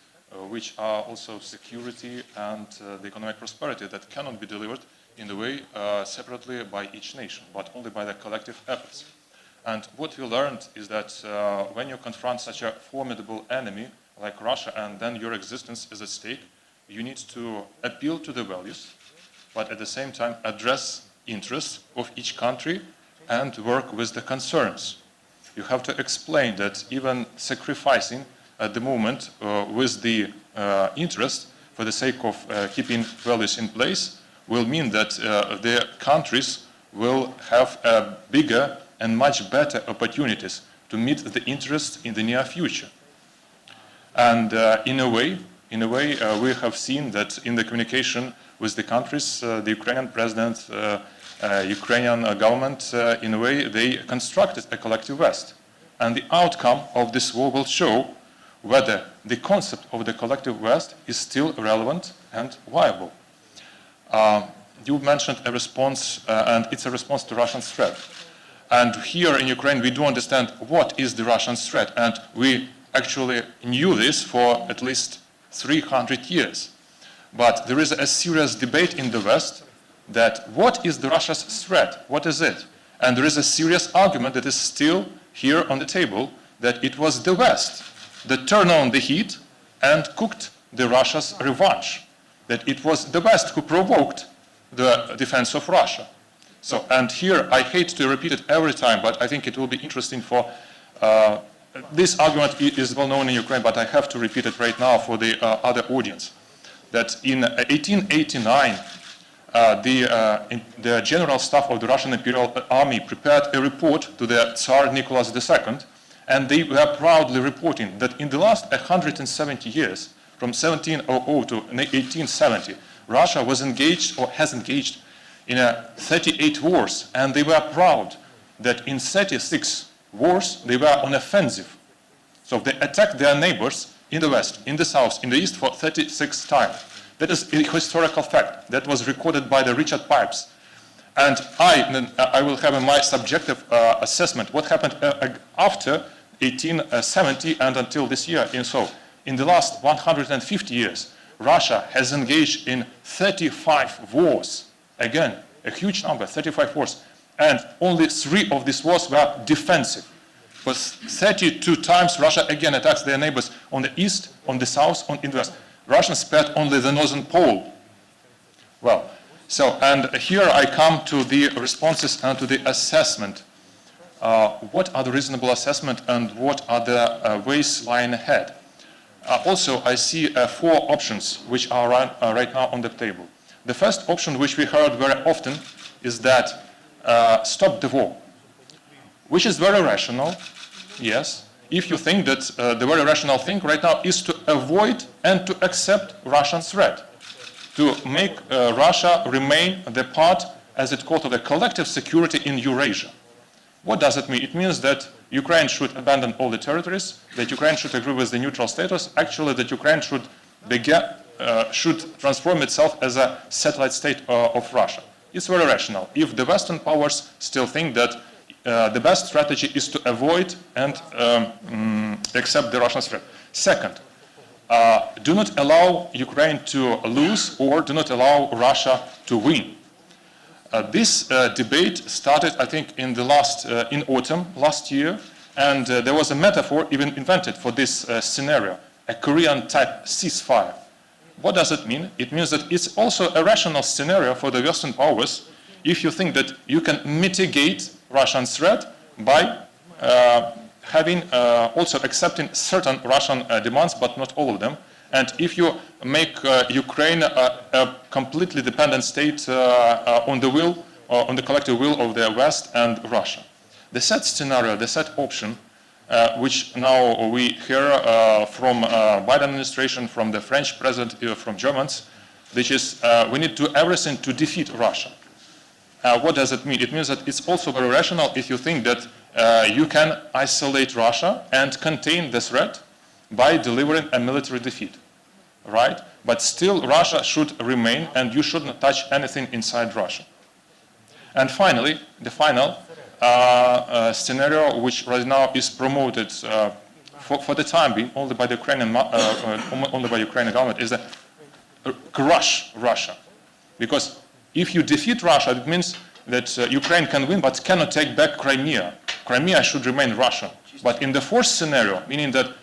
which are also security and the economic prosperity that cannot be delivered in the way separately by each nation, but only by the collective efforts. And what we learned is that when you confront such a formidable enemy like Russia, and then your existence is at stake, you need to appeal to the values, but at the same time address interests of each country and work with the concerns. You have to explain that even sacrificing at the moment with the interest for the sake of keeping values in place will mean that the countries will have bigger and much better opportunities to meet the interests in the near future. And in a way, we have seen that in the communication with the countries, the Ukrainian president, Ukrainian government, in a way, they constructed a collective West. and the outcome of this war will show whether the concept of the collective West is still relevant and viable. You mentioned a response, and it's a response to Russian threat. And here in Ukraine, we do understand what is the Russian threat, and we actually knew this for at least 300 years. But there is a serious debate in the West that what is the Russia's threat? What is it? And there is a serious argument that is still here on the table that it was the West that turned on the heat and cooked the Russia's revenge, that it was the West who provoked the defense of Russia. So, and here I hate to repeat it every time, but I think it will be interesting for, this argument is well known in Ukraine, but I have to repeat it right now for the other audience, that in 1889, the General Staff of the Russian Imperial Army prepared a report to the Tsar Nicholas II, and they were proudly reporting that in the last 170 years, from 1700 to 1870, Russia was engaged or has engaged in 38 wars, and they were proud that in 36 wars they were on offensive. So they attacked their neighbors in the west, in the south, in the east for 36 times. That is a historical fact that was recorded by the Richard Pipes. And I will have my subjective assessment what happened after 1870 and until this year. And so in the last 150 years, Russia has engaged in 35 wars. Again, a huge number, 35 wars. And only 3 of these wars were defensive. But 32 times Russia again attacks their neighbors on the east, on the south, in the west. Russians spared only the northern pole. Well, so, and here I come to the responses and to the assessment. What are the reasonable assessment and what are the ways lying ahead? Also, I see 4 options which are right now on the table. The first option, which we heard very often, is that stop the war, which is very rational, yes, if you think that the very rational thing right now is to avoid and to accept Russian threat, to make Russia remain the part, as it's called, of the collective security in Eurasia. What does it mean? It means that Ukraine should abandon all the territories, that Ukraine should agree with the neutral status, actually that Ukraine should transform itself as a satellite state of Russia. It's very rational. If the Western powers still think that the best strategy is to avoid and accept the Russian threat. Second, do not allow Ukraine to lose or do not allow Russia to win. This debate started, I think, in autumn last year, and there was a metaphor even invented for this scenario, a Korean-type ceasefire. What does it mean? It means that it's also a rational scenario for the Western powers if you think that you can mitigate Russian threat by also accepting certain Russian demands, but not all of them. And if you make Ukraine a completely dependent state on the collective will of the West and Russia. The third scenario, the third option, which now we hear from Biden administration, from the French president, from Germans, which is we need to do everything to defeat Russia. What does it mean? It means that it's also very rational if you think that you can isolate Russia and contain the threat by delivering a military defeat, right? But still Russia should remain and you shouldn't touch anything inside Russia. And finally, the final scenario, which right now is promoted for the time being only by the Ukrainian government, is that crush Russia. Because if you defeat Russia, it means that Ukraine can win but cannot take back Crimea. Crimea should remain Russian. But in the fourth scenario, meaning that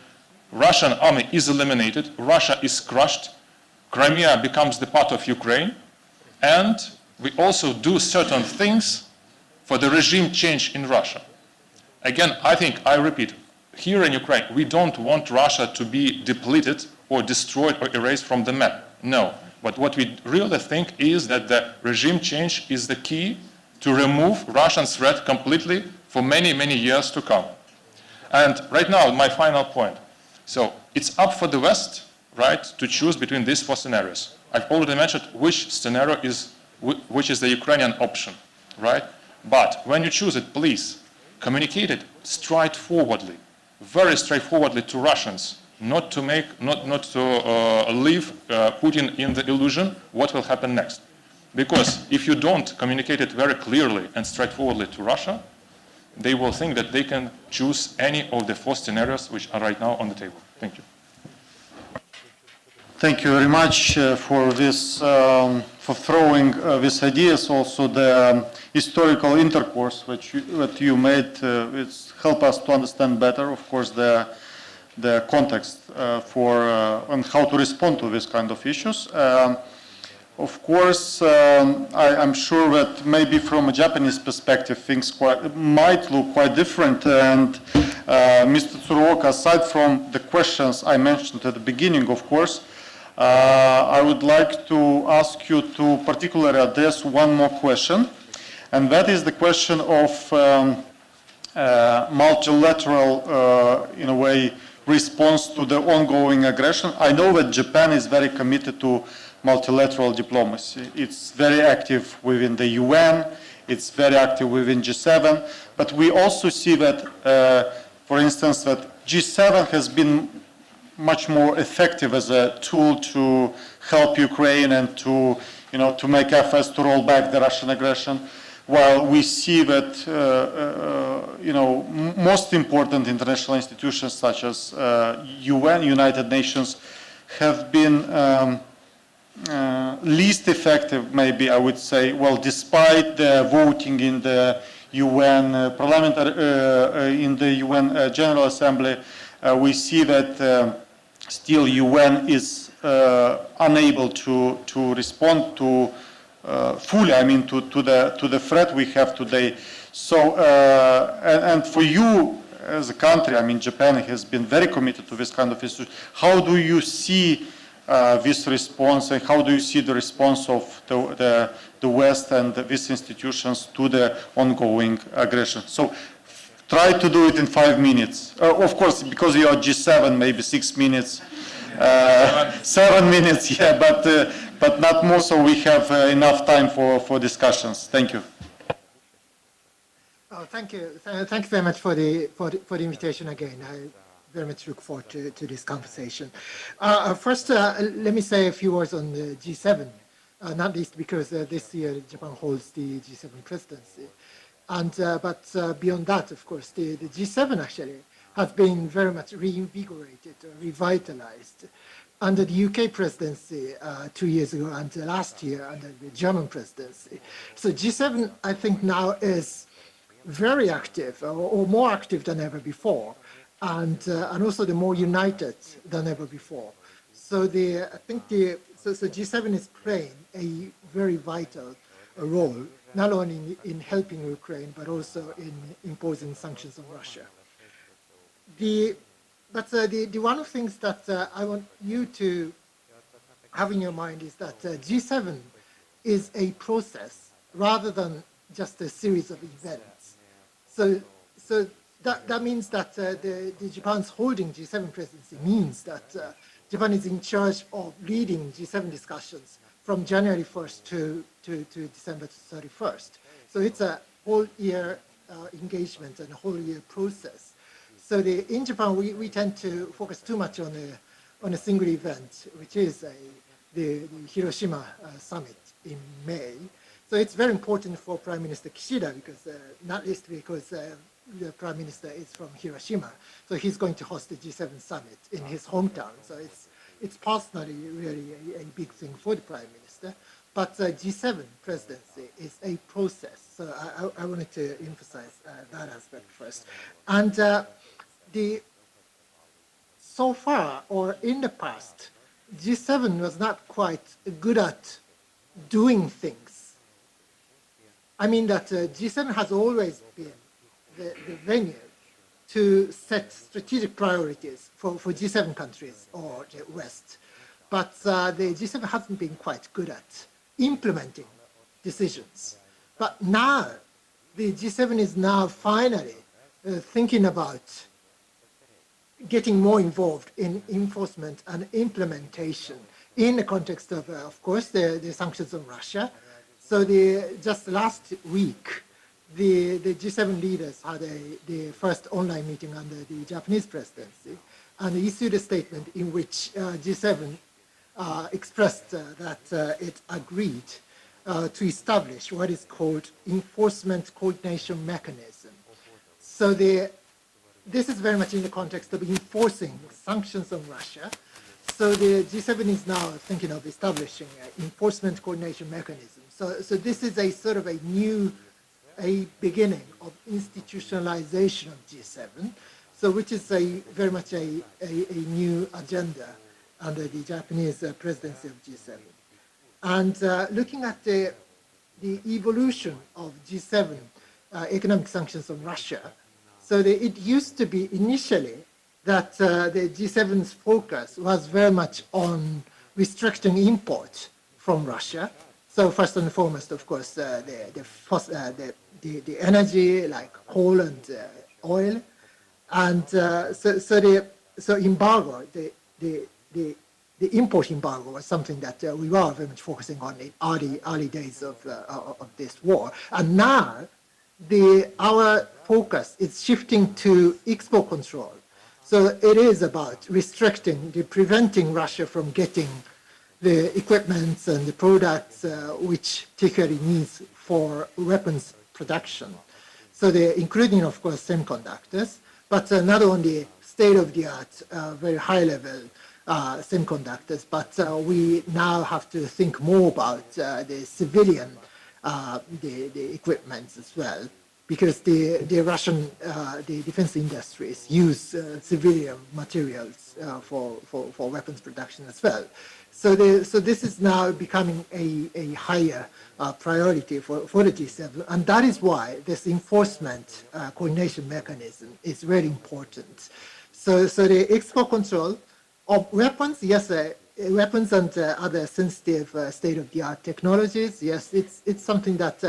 Russian army is eliminated, Russia is crushed, Crimea becomes the part of Ukraine, and we also do certain things for the regime change in Russia. Again, I repeat, here in Ukraine, we don't want Russia to be depleted or destroyed or erased from the map. No. But what we really think is that the regime change is the key to remove Russian threat completely for many, many years to come. And right now, my final point. So it's up for the West, right, to choose between these 4 scenarios. I've already mentioned which scenario is the Ukrainian option, right? But when you choose it, please communicated straightforwardly, very straightforwardly to Russians, not to leave Putin in the illusion what will happen next. Because if you don't communicate it very clearly and straightforwardly to Russia, they will think that they can choose any of the 4 scenarios which are right now on the table. Thank you. Thank you very much for this, for throwing these ideas. Also, the historical intercourse that you made, it's help us to understand better, of course, the context for and how to respond to this kind of issues. Of course, I'm sure that maybe from a Japanese perspective, things might look quite different. And Mr. Tsuruoka, aside from the questions I mentioned at the beginning, of course, I would like to ask you to particularly address one more question, and that is the question of multilateral, in a way, response to the ongoing aggression. I know that Japan is very committed to multilateral diplomacy. It's very active within the UN, it's very active within G7, but we also see that, for instance, that G7 has been much more effective as a tool to help Ukraine and to, to make efforts to roll back the Russian aggression, while we see that, most important international institutions such as UN, United Nations, have been least effective, maybe I would say, well, despite the voting in the UN in the UN General Assembly, we see that still UN is unable to respond to fully, to the threat we have today. So, and for you as a country, Japan has been very committed to this kind of issue. How do you see this response, and how do you see the response of the West and these institutions to the ongoing aggression? So try to do it in 5 minutes. Of course, because you are G7, maybe 6 minutes, 7 minutes, yeah, but not more, so we have enough time for discussions. Thank you. Oh, thank you. Thank you very much for the invitation again. I very much look forward to this conversation. First, let me say a few words on the G7, not least because this year Japan holds the G7 presidency. And, but beyond that, of course, the G7 actually has been very much reinvigorated, revitalized under the UK presidency 2 years ago and last year under the German presidency. So G7, I think now is very active or more active than ever before. And also the more united than ever before. So I think so G7 is playing a very vital role, not only in helping Ukraine, but also in imposing sanctions on Russia. But the one of the things that I want you to have in your mind is that G7 is a process rather than just a series of events. So that means that the Japan's holding G7 presidency means that Japan is in charge of leading G7 discussions from January 1st to December 31st. So it's a whole year engagement and a whole year process. So in Japan, we tend to focus too much on a single event, which is the Hiroshima summit in May. So it's very important for Prime Minister Kishida, because not least because the Prime Minister is from Hiroshima, so he's going to host the G7 summit in his hometown. So it's personally really a big thing for the Prime Minister. But G7 presidency is a process. So I wanted to emphasize that aspect first. And so far, or in the past, G7 was not quite good at doing things. I mean that G7 has always been the venue to set strategic priorities for G7 countries or the West. But the G7 hasn't been quite good at implementing decisions. But now, the G7 is now finally thinking about getting more involved in enforcement and implementation in the context of course, the sanctions on Russia. So just last week, the G7 leaders had the first online meeting under the Japanese presidency and issued a statement in which G7 expressed that it agreed to establish what is called enforcement coordination mechanism. So this is very much in the context of enforcing sanctions on Russia. So the G7 is now thinking of establishing an enforcement coordination mechanism. So this is a sort of a beginning of institutionalization of G7, so which is very much a new agenda under the Japanese presidency of G7. And looking at the evolution of G7 economic sanctions on Russia, so it used to be initially that the G7's focus was very much on restricting imports from Russia. So first and foremost, of course, the energy like coal and oil, and so embargo, the import embargo was something that we were very much focusing on in early days of this war, and now our focus is shifting to export control. So it is about preventing Russia from getting the equipment and the products which particularly needs for weapons production. So including, of course, semiconductors, but not only state-of-the-art, very high-level semiconductors, but we now have to think more about the civilian the equipment as well, because the Russian the defense industries use civilian materials for weapons production as well. So this is now becoming a higher priority for the G7, and that is why this enforcement coordination mechanism is very important. So the export control of weapons, yes, weapons and other sensitive state-of-the-art technologies, yes, it's something that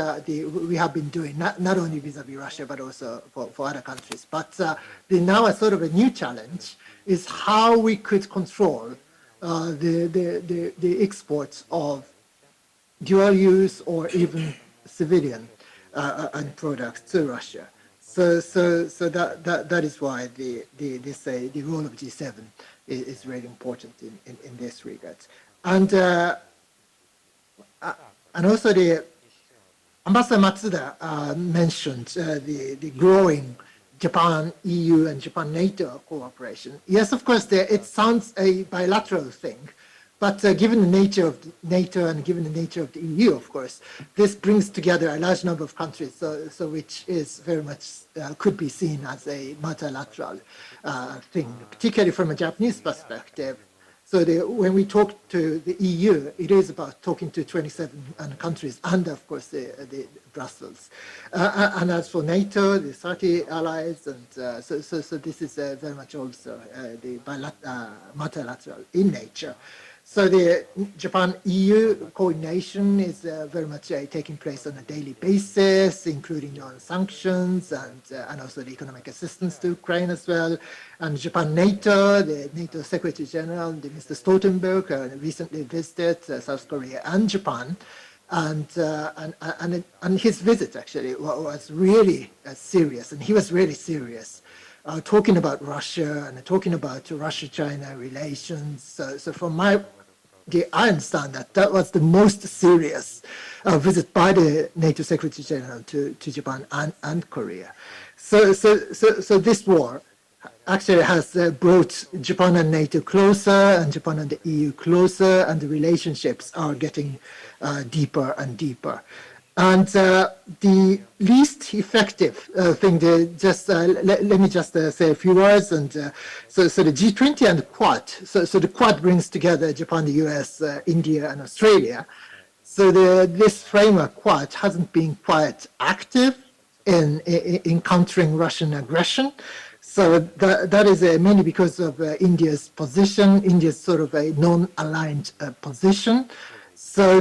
we have been doing, not only vis-a-vis Russia, but also for other countries. But now a sort of a new challenge is how we could control the exports of dual use or even civilian and products to Russia. So that is why the role of G7 is very important in this regard. And also the Ambassador Matsuda mentioned the growing Japan, EU, and Japan-NATO cooperation. Yes, of course, it sounds a bilateral thing, but given the nature of NATO and given the nature of the EU, of course, this brings together a large number of countries, so which is very much could be seen as a multilateral thing, particularly from a Japanese perspective. So when we talk to the EU, it is about talking to 27 countries and, of course, the Brussels. And as for NATO, the 30 allies, and so this is very much also the multilateral in nature. So the Japan-EU coordination is very much taking place on a daily basis, including on sanctions and also the economic assistance to Ukraine as well. And Japan-NATO, the NATO Secretary General, Mr. Stoltenberg, recently visited South Korea and Japan. And his visit actually was really serious, and he was really serious. Talking about Russia and talking about Russia-China relations. So from I understand that was the most serious visit by the NATO Secretary General to Japan and Korea. So this war actually has brought Japan and NATO closer, and Japan and the EU closer, and the relationships are getting deeper and deeper. And the least effective thing, let me just say a few words. And so the G20 and the Quad. So the Quad brings together Japan, the US, India, and Australia. So this framework Quad hasn't been quite active in countering Russian aggression. So that is mainly because of India's position, India's sort of a non-aligned position. So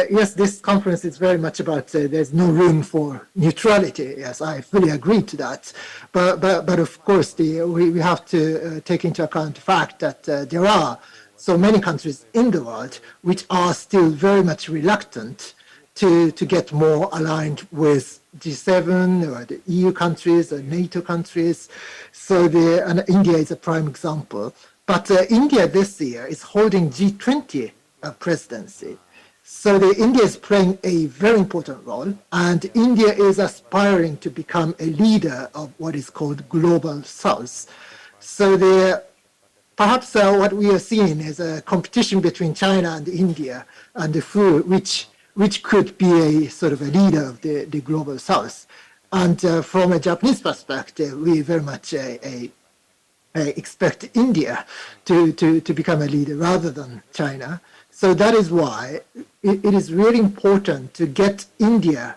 yes, this conference is very much about there's no room for neutrality. Yes, I fully agree to that. But of course, we have to take into account the fact that there are so many countries in the world which are still very much reluctant to get more aligned with G7 or the EU countries or NATO countries. So and India is a prime example. But India this year is holding G20 presidency. So India is playing a very important role, and India is aspiring to become a leader of what is called Global South. So perhaps what we are seeing is a competition between China and India, and which could be a sort of a leader of the Global South. And from a Japanese perspective, we very much expect India to become a leader rather than China. So that is why it is really important to get India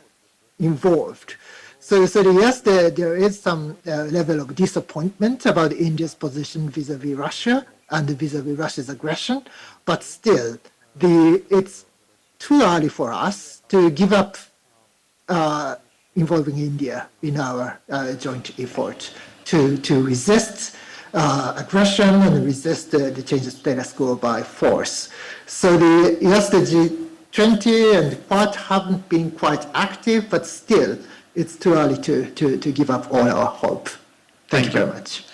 involved. So yes, there is some level of disappointment about India's position vis-à-vis Russia and vis-à-vis Russia's aggression, but still, it's too early for us to give up involving India in our joint effort to resist aggression and resist the change of status quo by force. So the G20 and the Quad haven't been quite active, but still, it's too early to give up all our hope. Thank you very much.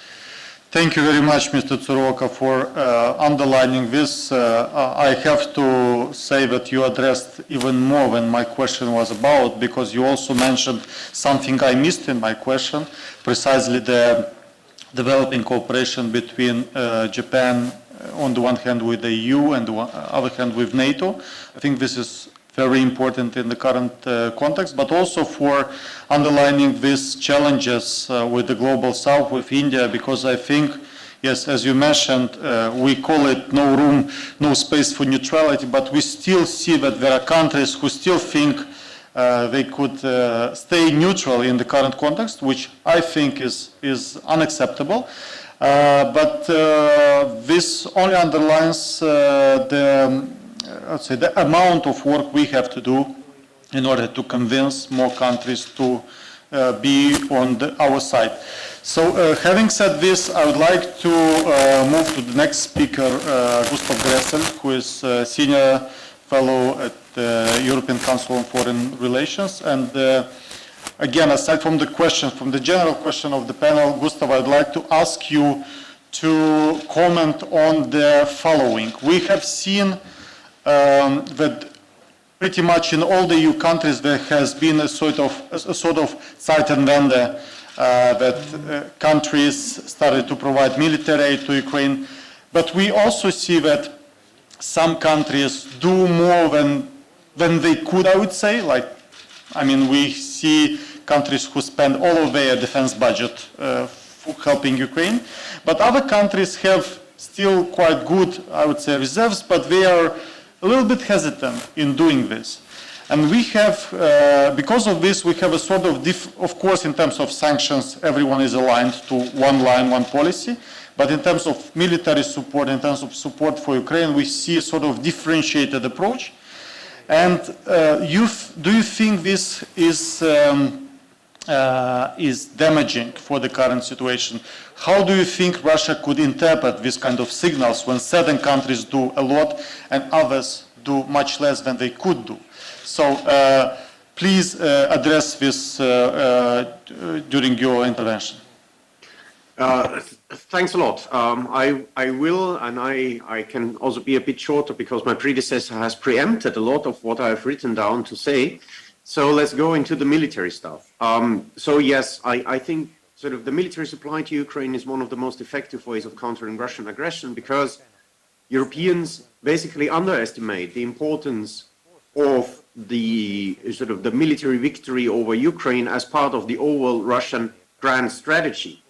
Thank you very much, Mr. Tsuruoka, for underlining this. I have to say that you addressed even more than my question was about, because you also mentioned something I missed in my question, precisely the developing cooperation between Japan on the one hand with the EU and on the other hand with NATO. I think this is very important in the current context, but also for underlining these challenges with the Global South, with India, because I think, yes, as you mentioned, we call it no room, no space for neutrality, but we still see that there are countries who still think they could stay neutral in the current context, which I think is unacceptable. But this only underlines the amount of work we have to do in order to convince more countries to be on our side. So having said this, I would like to move to the next speaker, Gustav Gressel, who is Senior Fellow at the European Council on Foreign Relations. And again, aside from the question, from the general question of the panel, Gustav, I'd like to ask you to comment on the following. We have seen that pretty much in all the EU countries there has been a sort of Zeitenwende, that countries started to provide military aid to Ukraine. But we also see that some countries do more than they could, I would say. We see countries who spend all of their defense budget helping Ukraine. But other countries have still quite good, I would say, reserves, but they are a little bit hesitant in doing this. And we have, because of this, we have a sort of course, in terms of sanctions, everyone is aligned to one line, one policy. But in terms of military support, in terms of support for Ukraine, we see a sort of differentiated approach. And do you think this is damaging for the current situation? How do you think Russia could interpret this kind of signals when certain countries do a lot and others do much less than they could do? So please address this during your intervention. Thanks a lot. I will, and I can also be a bit shorter because my predecessor has preempted a lot of what I've written down to say. So let's go into the military stuff. So yes, I think sort of the military supply to Ukraine is one of the most effective ways of countering Russian aggression, because Europeans basically underestimate the importance of the sort of the military victory over Ukraine as part of the overall Russian grand strategy.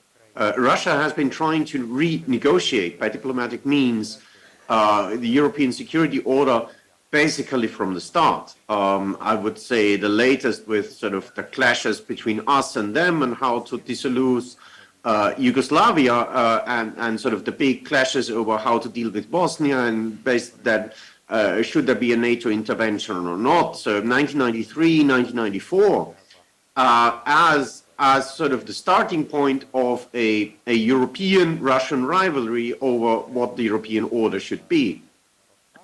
Russia has been trying to renegotiate by diplomatic means the European security order basically from the start. I would say the latest with sort of the clashes between us and them and how to dissolve Yugoslavia and sort of the big clashes over how to deal with Bosnia and based that should there be a NATO intervention or not. So 1993, 1994 as sort of the starting point of a European-Russian rivalry over what the European order should be.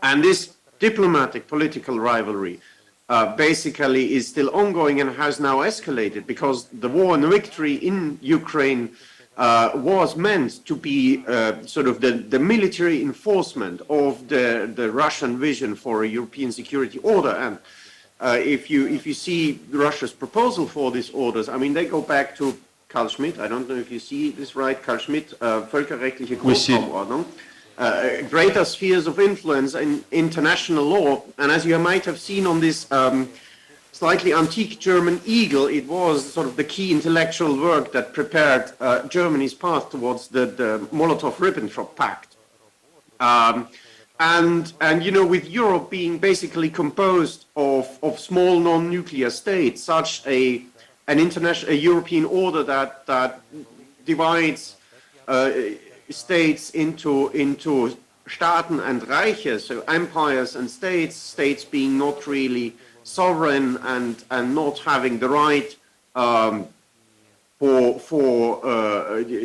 And this diplomatic political rivalry basically is still ongoing and has now escalated because the war and the victory in Ukraine was meant to be sort of the military enforcement of the Russian vision for a European security order. And if you see Russia's proposal for these orders, I mean, they go back to Carl Schmitt. I don't know if you see this right, Carl Schmitt, völkerrechtliche Großraumordnung. Greater spheres of influence in international law. And as you might have seen on this slightly antique German eagle, it was sort of the key intellectual work that prepared Germany's path towards the Molotov-Ribbentrop Pact. And you know, with Europe being basically composed of small non-nuclear states, such an international European order that divides states into Staaten and Reiche, so empires and states being not really sovereign and not having the right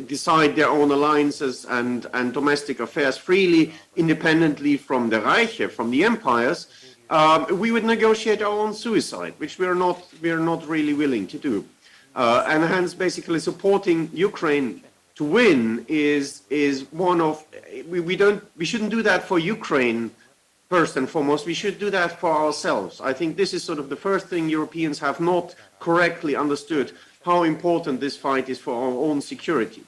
decide their own alliances and domestic affairs freely, independently from the Reiche, from the empires, we would negotiate our own suicide, which we are not really willing to do, and hence basically supporting Ukraine to win is one of we shouldn't do that for Ukraine first and foremost. We should do that for ourselves. I think this is sort of the first thing Europeans have not correctly understood, how important this fight is for our own security.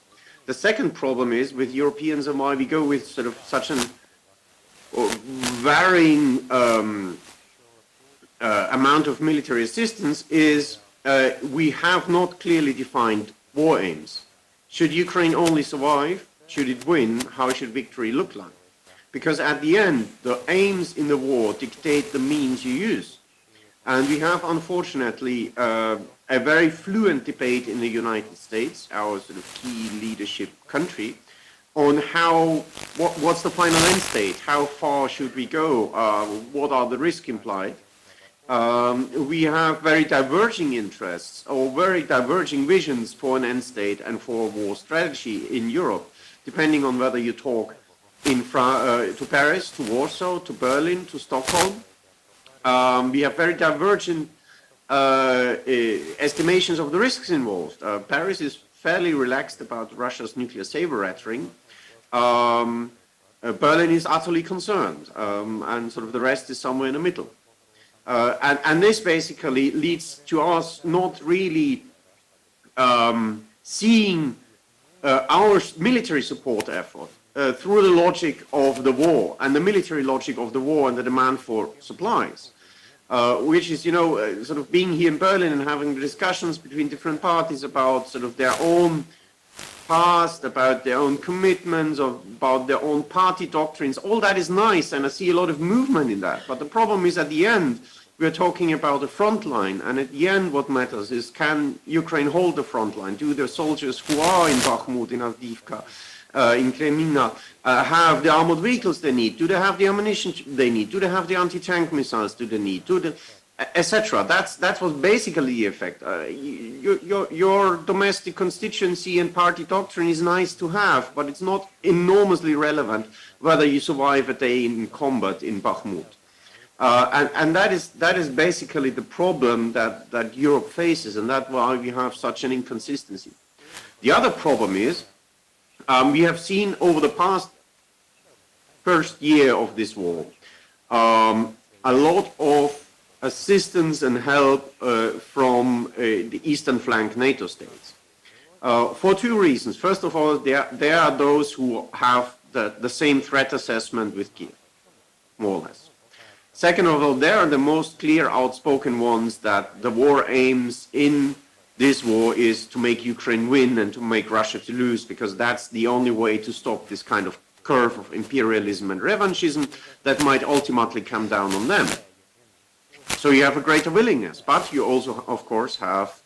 The second problem is with Europeans and why we go with sort of such an varying amount of military assistance is we have not clearly defined war aims. Should Ukraine only survive? Should it win? How should victory look like? Because at the end, the aims in the war dictate the means you use. And we have, unfortunately, a very fluent debate in the United States, our sort of key leadership country, on what's the final end state? How far should we go? What are the risks implied? We have very diverging interests or very diverging visions for an end state and for a war strategy in Europe, depending on whether you talk to Paris, to Warsaw, to Berlin, to Stockholm. We have very divergent estimations of the risks involved. Paris is fairly relaxed about Russia's nuclear saber-rattling. Berlin is utterly concerned, and sort of the rest is somewhere in the middle. And this basically leads to us not really seeing our military support effort through the logic of the war and the military logic of the war and the demand for supplies, which is, you know, sort of being here in Berlin and having discussions between different parties about sort of their own past, about their own commitments, about their own party doctrines. All that is nice, and I see a lot of movement in that. But the problem is, at the end, we're talking about the front line, and at the end what matters is, can Ukraine hold the front line? Do the soldiers who are in Bakhmut, in Avdiivka, in Kremina, have the armored vehicles they need? Do they have the ammunition they need? Do they have the anti-tank missiles do they need? Etc. That was basically the effect. Your domestic constituency and party doctrine is nice to have, but it's not enormously relevant whether you survive a day in combat in Bakhmut. And that is basically the problem that Europe faces, and that's why we have such an inconsistency. The other problem is we have seen over the past first year of this war a lot of assistance and help from the eastern flank NATO states for two reasons. First of all, there are those who have the same threat assessment with Kiev, more or less. Second of all, there are the most clear outspoken ones that the war aims in this war is to make Ukraine win and to make Russia to lose, because that's the only way to stop this kind of curve of imperialism and revanchism that might ultimately come down on them. So you have a greater willingness, but you also, of course, have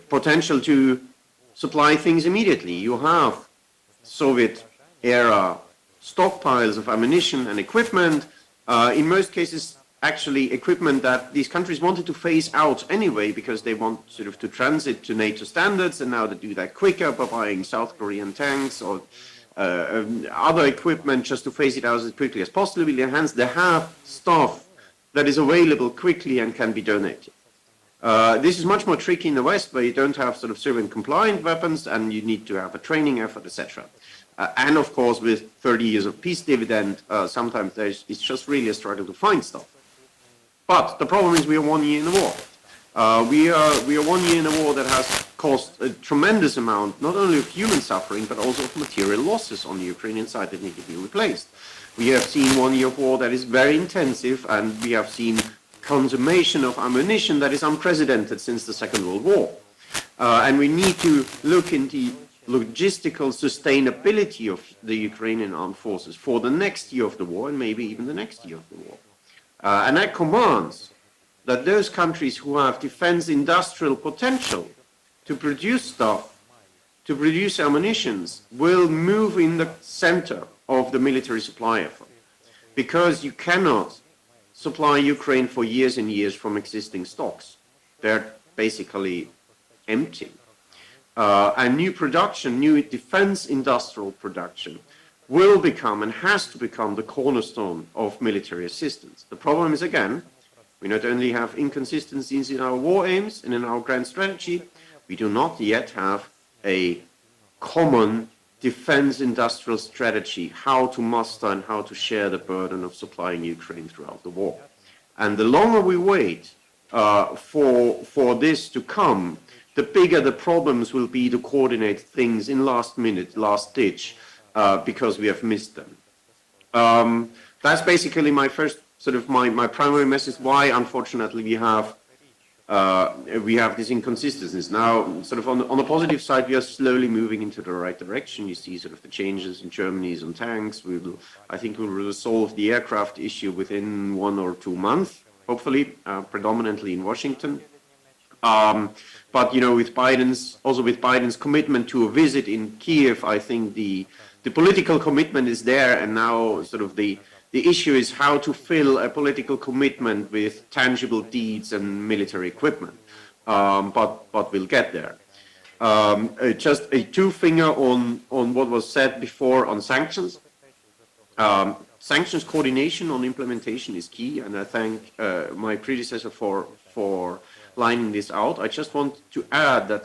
potential to supply things immediately. You have Soviet-era stockpiles of ammunition and equipment, in most cases actually equipment that these countries wanted to phase out anyway because they want sort of to transit to NATO standards, and now they do that quicker by buying South Korean tanks or other equipment just to phase it out as quickly as possible. Hence they have stuff that is available quickly and can be donated. This is much more tricky in the West, where you don't have sort of civilian-compliant weapons, and you need to have a training effort, etc. And of course, with 30 years of peace dividend, sometimes it's just really a struggle to find stuff. But the problem is we are 1 year in the war. We are 1 year in a war that has caused a tremendous amount, not only of human suffering, but also of material losses on the Ukrainian side that need to be replaced. We have seen 1 year of war that is very intensive, and we have seen consummation of ammunition that is unprecedented since the Second World War. And we need to look into logistical sustainability of the Ukrainian armed forces for the next year of the war, and maybe even the next year of the war. And that commands that those countries who have defense industrial potential to produce stuff, to produce ammunitions, will move in the center of the military supply effort. Because you cannot supply Ukraine for years and years from existing stocks. They're basically empty. And new production, new defense industrial production will become and has to become the cornerstone of military assistance. The problem is, again, we not only have inconsistencies in our war aims and in our grand strategy, we do not yet have a common defense industrial strategy, how to muster and how to share the burden of supplying Ukraine throughout the war. And the longer we wait for this to come, the bigger the problems will be to coordinate things in last minute, last ditch, because we have missed them. That's basically my first sort of my primary message, why unfortunately we have these inconsistencies. Now, sort of on the positive side, we are slowly moving into the right direction. You see sort of the changes in Germany on tanks. I think we will resolve the aircraft issue within 1 or 2 months, hopefully, predominantly in Washington. But you know, with Biden's commitment to a visit in Kiev, I think the political commitment is there, and now sort of the issue is how to fill a political commitment with tangible deeds and military equipment. But we'll get there. Just a two-finger on what was said before on sanctions. Sanctions coordination on implementation is key, and I thank my predecessor for lining this out. I just want to add that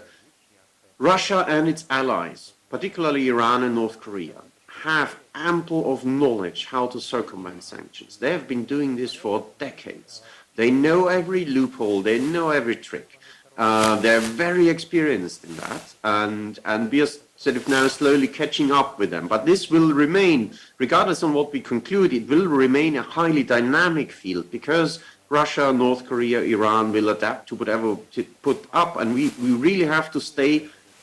Russia and its allies, particularly Iran and North Korea, have ample of knowledge how to circumvent sanctions. They have been doing this for decades. They know every loophole, they know every trick. They're very experienced in that, and we are sort of now slowly catching up with them. But this will remain, regardless of what we conclude, it will remain a highly dynamic field, because Russia, North Korea, Iran will adapt to whatever to put up, and we really have to stay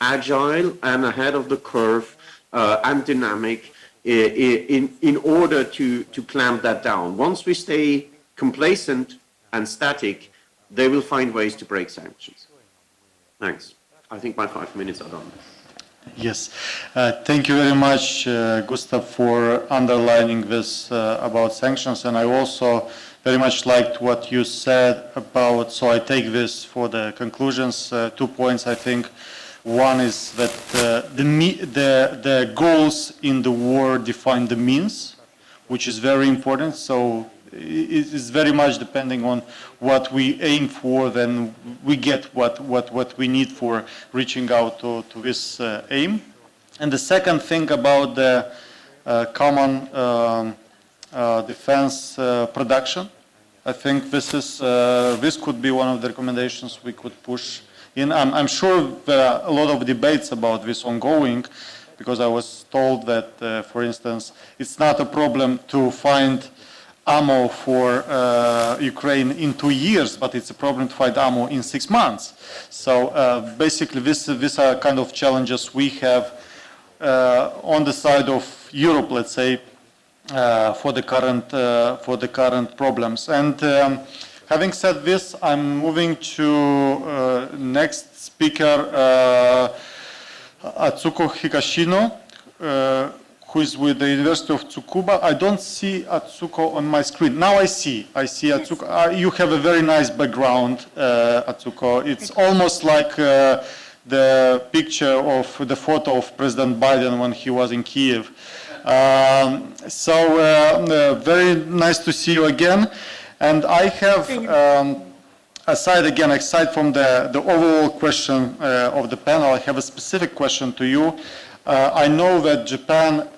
agile and ahead of the curve and dynamic in order to clamp that down. Once we stay complacent and static, they will find ways to break sanctions. Thanks. I think my 5 minutes are done. Yes, thank you very much, Gustav, for underlining this about sanctions, and I also very much liked what you said about, so I take this for the conclusions, 2 points I think. One is that the goals in the war define the means, which is very important, so it is very much depending on what we aim for, then we get what we need for reaching out to this aim. And the second thing about the common defense production, I think this could be one of the recommendations we could push in. I'm sure there are a lot of debates about this ongoing, because I was told that, for instance, it's not a problem to find ammo for Ukraine in 2 years, but it's a problem to find ammo in 6 months. So basically, these are kind of challenges we have on the side of Europe, let's say, for the current problems. And having said this, I'm moving to next speaker, Atsuko Higashino, who is with the University of Tsukuba. I don't see Atsuko on my screen. Now I see Atsuko. You have a very nice background, Atsuko. It's almost like the picture of the photo of President Biden when he was in Kiev. So very nice to see you again. And I have, aside from the overall question of the panel, I have a specific question to you. I know that Japan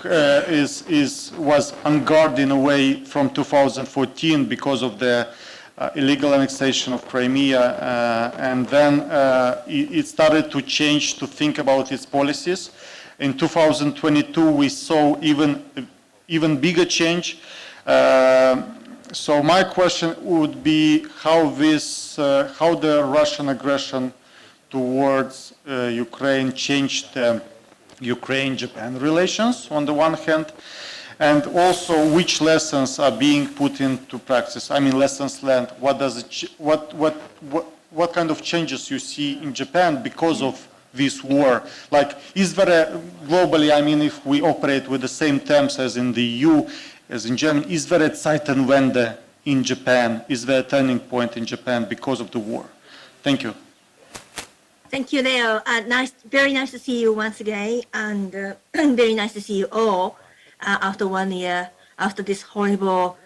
was on guard in a way from 2014 because of the illegal annexation of Crimea, and then it started to change, to think about its policies. In 2022, we saw even bigger change. So my question would be how the Russian aggression towards Ukraine changed Ukraine-Japan relations on the one hand, and also which lessons are being put into practice. I mean, lessons learned. What kind of changes you see in Japan because of this war? Like, is there globally, I mean, if we operate with the same terms as in the EU, as in Germany, is there a Zeitenwende in Japan? Is there a turning point in Japan because of the war? Thank you. Thank you, Leo. Very nice to see you once again, and very nice to see you all after 1 year, after this horrible,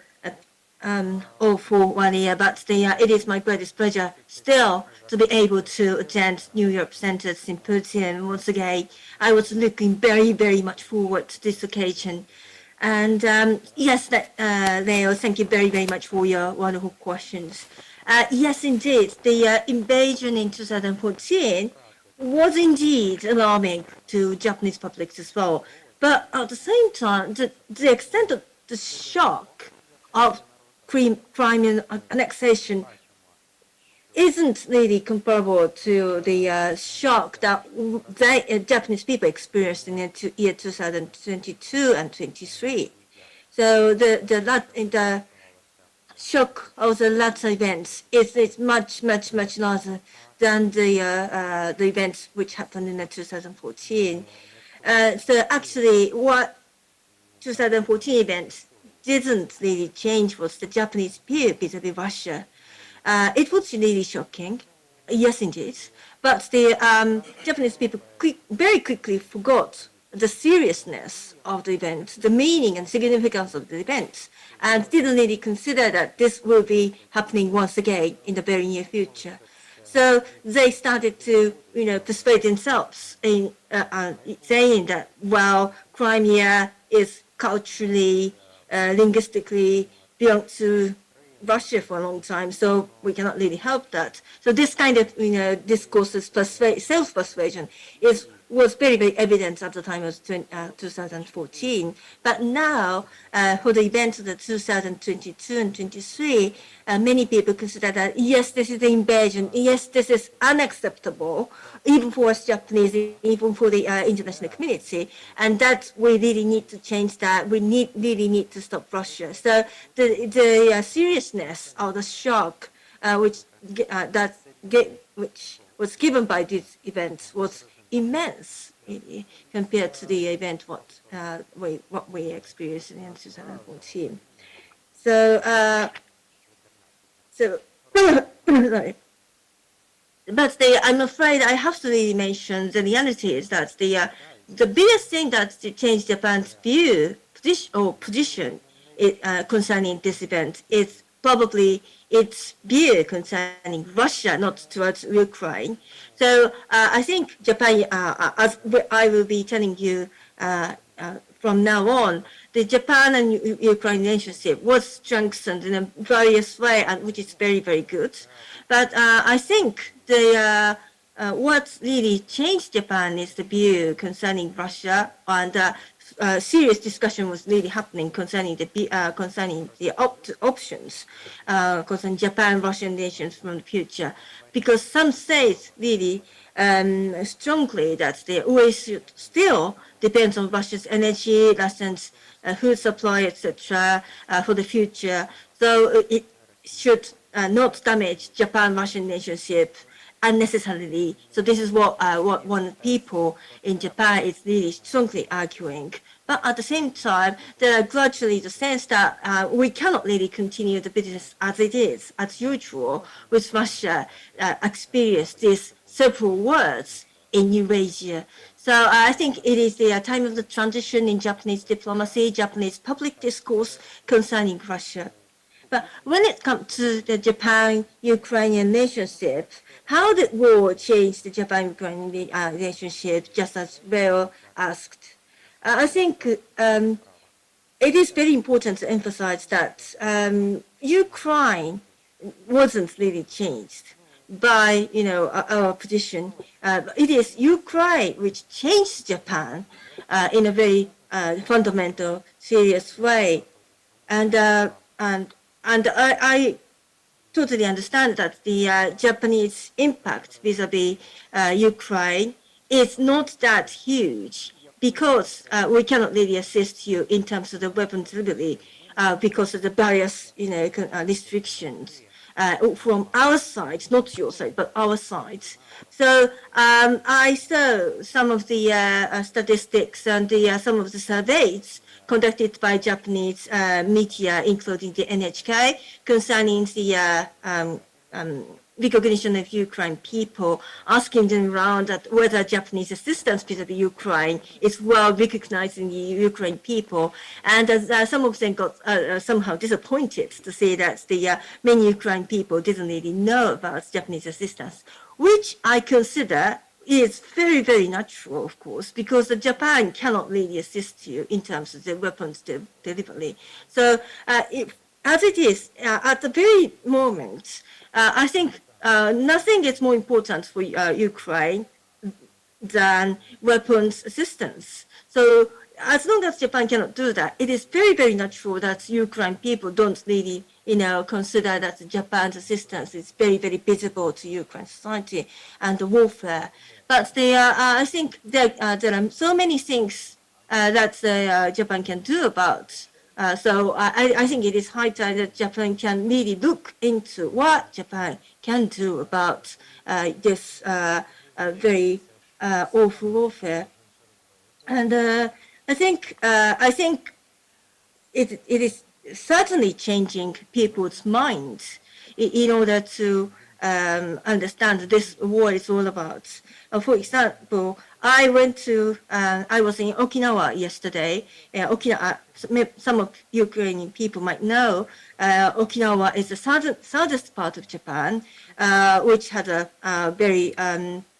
awful 1 year. But it is my greatest pleasure still to be able to attend New York Center's symposium once again. I was looking very, very much forward to this occasion. And yes, Leo, thank you very, very much for your wonderful questions. Yes, indeed, the invasion in 2014 was indeed alarming to Japanese public as well. But at the same time, the extent of the shock of Crimean annexation isn't really comparable to the shock that Japanese people experienced in the year 2022 and 23. So the shock of the latter events is much, much, much larger than the events which happened in 2014. So actually, what 2014 events didn't really change was the Japanese view vis-a-vis Russia. It was really shocking, yes, indeed. But the Japanese people very quickly forgot the seriousness of the event, the meaning and significance of the event, and didn't really consider that this will be happening once again in the very near future. So they started to, persuade themselves in saying that, well, Crimea is culturally, linguistically belonged to Russia for a long time, so we cannot really help that. So this kind of, discourses, self-persuasion was very, very evident at the time of 2014. But now, for the events of the 2022 and 23, many people consider that, yes, this is the invasion, yes, this is unacceptable, even for us Japanese, even for the international community, and that we really need to change that. We really need to stop Russia. So the seriousness of the shock which was given by these events was immense, really, compared to the event what we experienced in 2014. So sorry. But I'm afraid I have to really mention the reality is that the biggest thing that changed Japan's view position concerning this event is probably its view concerning Russia, not towards Ukraine. So I think Japan, as I will be telling you from now on, the Japan and Ukraine relationship was strengthened in a various way, which is very, very good. But I think what really changed Japan is the view concerning Russia, and serious discussion was really happening concerning the options concerning Japan-Russian relations from the future, because some say really strongly that the US still depends on Russia's energy, Russia's food supply, etc. For the future. So it should not damage Japan-Russian relationship unnecessarily. So this is what one people in Japan is really strongly arguing. But at the same time, there are gradually the sense that we cannot really continue the business as it is, as usual, with Russia experience these several wars in Eurasia. So I think it is the time of the transition in Japanese diplomacy, Japanese public discourse concerning Russia. But when it comes to the Japan-Ukrainian relationship, how did war change the Japan-Ukrainian relationship, just as Leo asked? I think it is very important to emphasize that Ukraine wasn't really changed by, our position. It is Ukraine which changed Japan in a very fundamental, serious way. And I totally understand that the Japanese impact vis-a-vis Ukraine is not that huge because we cannot really assist you in terms of the weapons delivery because of the various, restrictions from our side, not your side, but our side. So I saw some of the statistics and some of the surveys conducted by Japanese media, including the NHK, concerning the recognition of Ukraine people, asking them around that whether Japanese assistance vis-a-vis Ukraine is well recognized in the Ukraine people. And some of them got somehow disappointed to see that the many Ukraine people didn't really know about Japanese assistance, which I consider is very, very natural, of course, because Japan cannot really assist you in terms of the weapons delivery. So as it is, at the very moment, I think nothing is more important for Ukraine than weapons assistance. So as long as Japan cannot do that, it is very, very natural that Ukraine people don't really, consider that Japan's assistance is very, very visible to Ukraine society and the warfare. But I think there are so many things that Japan can do about. So I think it is high time that Japan can really look into what Japan can do about this very awful warfare. And I think it is certainly changing people's minds in order to understand this war is all about. For example, I was in Okinawa yesterday. Okinawa, some of Ukrainian people might know, Okinawa is the southern part of Japan, which has a very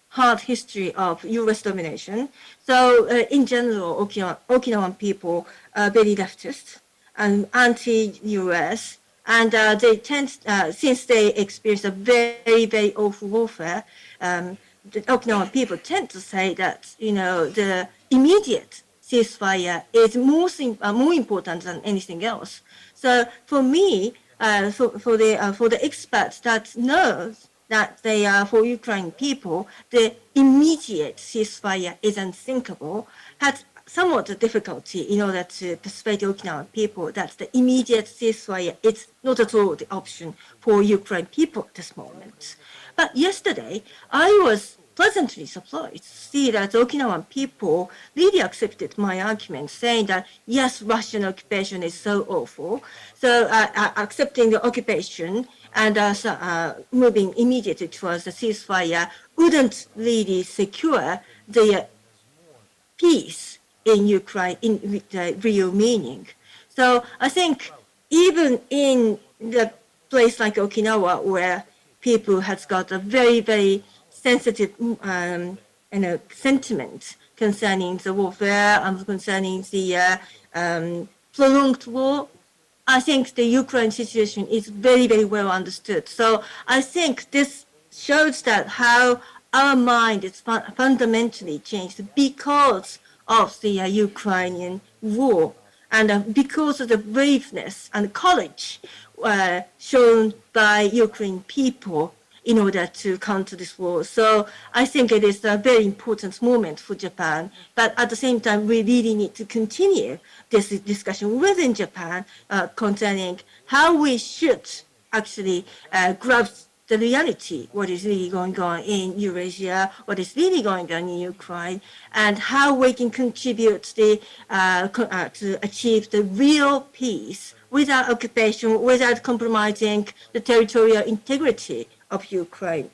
hard history of U.S. domination. So in general, Okinawan people are very leftist and anti-U.S. And they tend, since they experience a very, very awful warfare, the Okinawan people tend to say that, the immediate ceasefire is more important than anything else. So for me, for the experts that knows that they are for Ukraine people, the immediate ceasefire is unthinkable, had somewhat a difficulty in order to persuade Okinawan people that the immediate ceasefire is not at all the option for Ukraine people at this moment. But yesterday, I was pleasantly surprised to see that Okinawan people really accepted my argument, saying that, yes, Russian occupation is so awful. So accepting the occupation and moving immediately towards the ceasefire wouldn't really secure the peace in Ukraine in the real meaning. So I think even in the place like Okinawa, where people has got a very, very sensitive sentiment concerning the warfare and concerning the prolonged war, I think the Ukraine situation is very, very well understood. So I think this shows that how our mind is fundamentally changed because of the Ukrainian war and because of the braveness and courage shown by Ukrainian people in order to counter this war. So I think it is a very important moment for Japan, but at the same time, we really need to continue this discussion within Japan concerning how we should actually grasp the reality, what is really going on in Eurasia, what is really going on in Ukraine, and how we can contribute to achieve the real peace without occupation, without compromising the territorial integrity of Ukraine.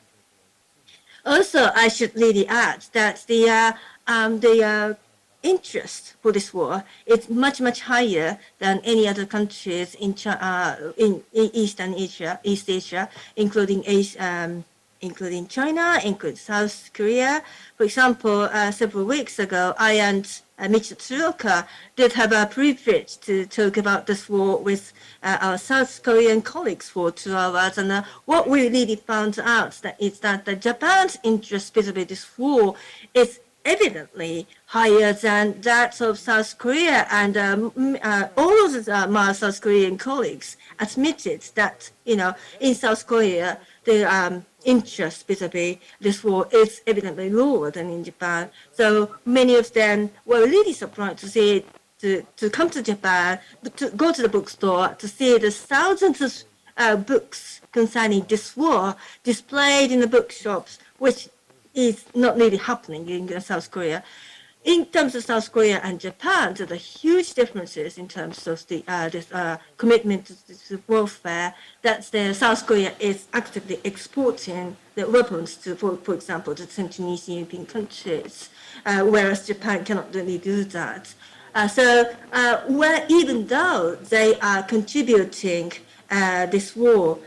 Also, I should really add that interest for this war is much, much higher than any other countries in East Asia, including China, including South Korea. For example, several weeks ago, I and Michio Tsuoka did have a privilege to talk about this war with our South Korean colleagues for 2 hours. And what we really found out is that Japan's interest vis-a-vis this war is evidently higher than that of South Korea, and all of my South Korean colleagues admitted that, in South Korea, the interest vis-a-vis this war is evidently lower than in Japan. So many of them were really surprised to see to come to Japan, to go to the bookstore, to see the thousands of books concerning this war displayed in the bookshops, which is not really happening in South Korea. In terms of South Korea and Japan, there are huge differences in terms of the commitment to warfare. That South Korea is actively exporting the weapons to, for example, the Central and Eastern European countries, whereas Japan cannot really do that. Even though they are contributing this war,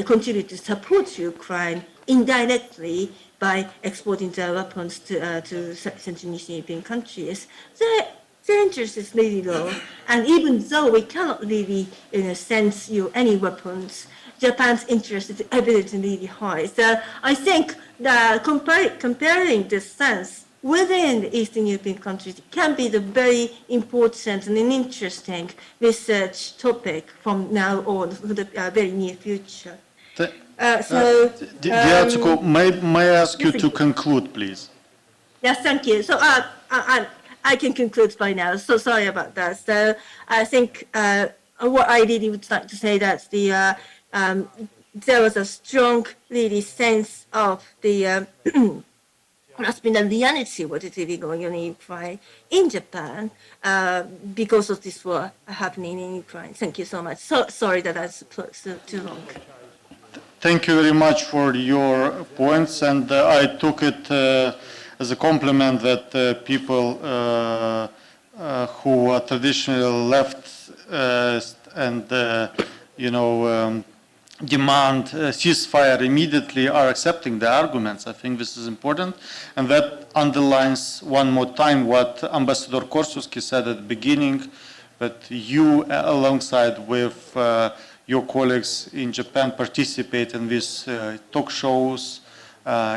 contribute to support Ukraine indirectly by exporting their weapons to Central and Eastern European countries, their interest is really low. And even though we cannot really, send you any weapons, Japan's interest is evidently really high. So I think that comparing this sense within the Eastern European countries can be the very important and an interesting research topic from now on for the very near future. Dear Atsuko, may I ask you to conclude, please? Yes, thank you. So I can conclude by now. So sorry about that. So I think what I really would like to say that there was a strong really sense of the has been a reality what is really going on in Ukraine, in Japan, because of this war happening in Ukraine. Thank you so much. So sorry that I spoke too long. Thank you very much for your points, and I took it as a compliment that people who are traditionally left and demand ceasefire immediately are accepting the arguments. I think this is important, and that underlines one more time what Ambassador Korsuski said at the beginning, that you, alongside with your colleagues in Japan, participate in these talk shows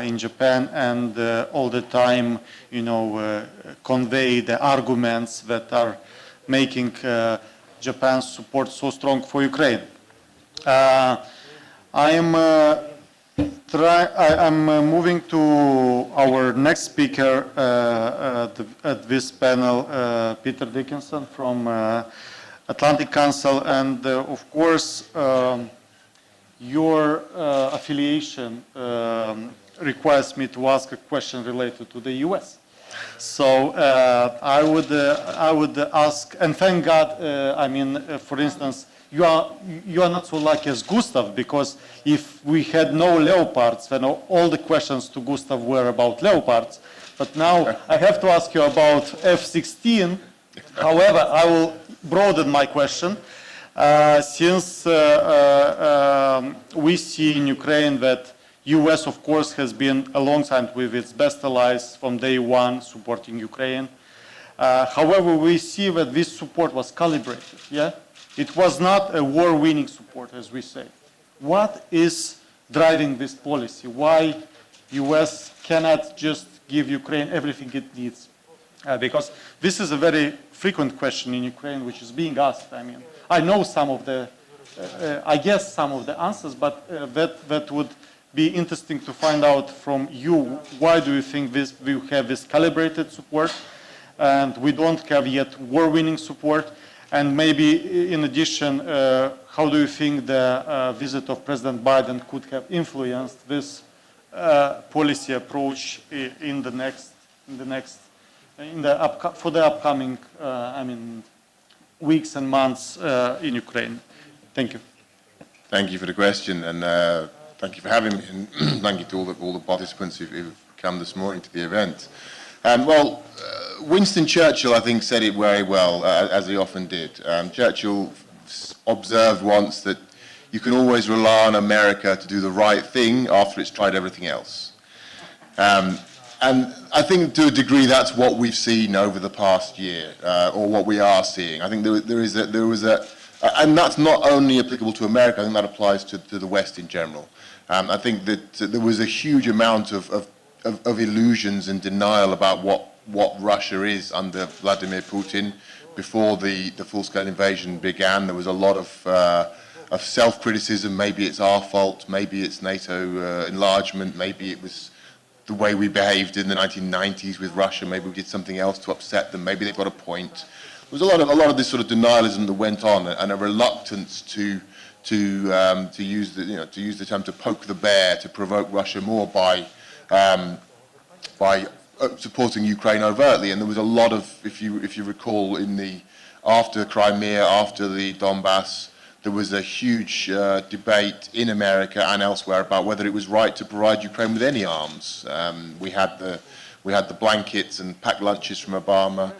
in Japan, and all the time, convey the arguments that are making Japan's support so strong for Ukraine. I'm moving to our next speaker at this panel, Peter Dickinson from Atlantic Council, and of course your affiliation requires me to ask a question related to the US. So I would ask, and thank God, for instance, you are not so lucky as Gustav, because if we had no Leopards, then all the questions to Gustav were about Leopards. But now I have to ask you about F-16. However, I will broaden my question. Since we see in Ukraine that US, of course, has been alongside with its best allies from day one supporting Ukraine. However, we see that this support was calibrated. Yeah, it was not a war-winning support, as we say. What is driving this policy? Why US cannot just give Ukraine everything it needs? Because this is a very frequent question in Ukraine, which is being asked. I mean, I know some of the, I guess some of the answers, but that would be interesting to find out from you. Why do you think we have this calibrated support, and we don't have yet war-winning support? And maybe in addition, how do you think the visit of President Biden could have influenced this policy approach for the upcoming, weeks and months in Ukraine? Thank you. Thank you for the question, and thank you for having me, and thank you to all the participants who've come this morning to the event. Winston Churchill, I think, said it very well, as he often did. Churchill observed once that you can always rely on America to do the right thing after it's tried everything else. And I think to a degree that's what we've seen over the past year, or what we are seeing. I think and that's not only applicable to America, I think that applies to the West in general. I think that there was a huge amount of illusions and denial about what Russia is under Vladimir Putin. Before the full-scale invasion began, there was a lot of self-criticism. Maybe it's our fault, maybe it's NATO enlargement, maybe it was the way we behaved in the 1990s with Russia, maybe we did something else to upset them, maybe they've got a point. There was a lot of this sort of denialism that went on, and a reluctance to use the term to poke the bear, to provoke Russia more by supporting Ukraine overtly. And there was a lot of, if you recall, after Crimea, after the Donbass, there was a huge debate in America and elsewhere about whether it was right to provide Ukraine with any arms. We had the blankets and packed lunches from Obama.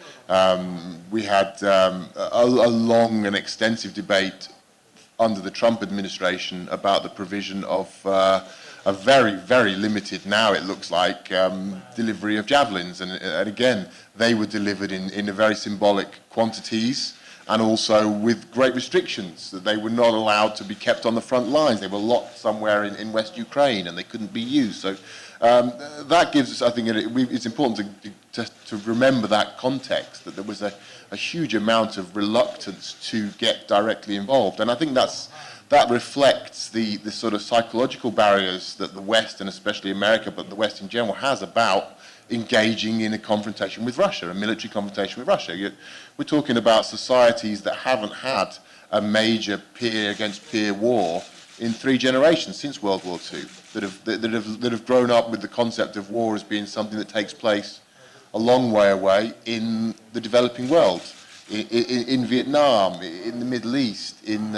We had a long and extensive debate under the Trump administration about the provision of a very, very limited, now it looks like, delivery of javelins. And again, they were delivered in very symbolic quantities, and also with great restrictions, that they were not allowed to be kept on the front lines. They were locked somewhere in West Ukraine, and they couldn't be used. So that gives us, I think, it's important to remember that context, that there was a huge amount of reluctance to get directly involved. And I think that reflects the sort of psychological barriers that the West, and especially America, but the West in general, has about engaging in a confrontation with Russia, a military confrontation with Russia. We're talking about societies that haven't had a major peer against peer war in 3 generations since World War II, that have grown up with the concept of war as being something that takes place a long way away in the developing world, in Vietnam, in the Middle East, in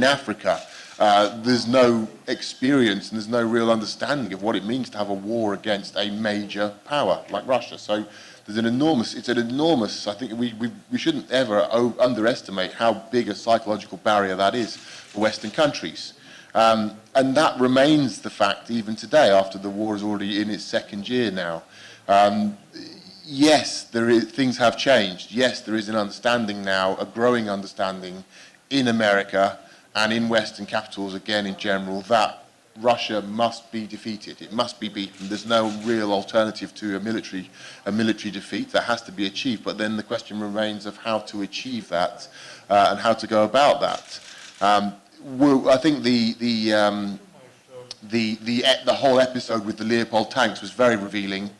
Africa. There's no experience and there's no real understanding of what it means to have a war against a major power like Russia. So there's it's an enormous, I think we shouldn't ever underestimate how big a psychological barrier that is for Western countries. And that remains the fact even today, after the war is already in its 2nd year now. Yes, things have changed. Yes, there is an understanding now, a growing understanding in America and in Western capitals, again in general, that Russia must be defeated. It must be beaten. There's no real alternative to a military defeat. That has to be achieved. But then the question remains of how to achieve that and how to go about that. I think the whole episode with the Leopard tanks was very revealing,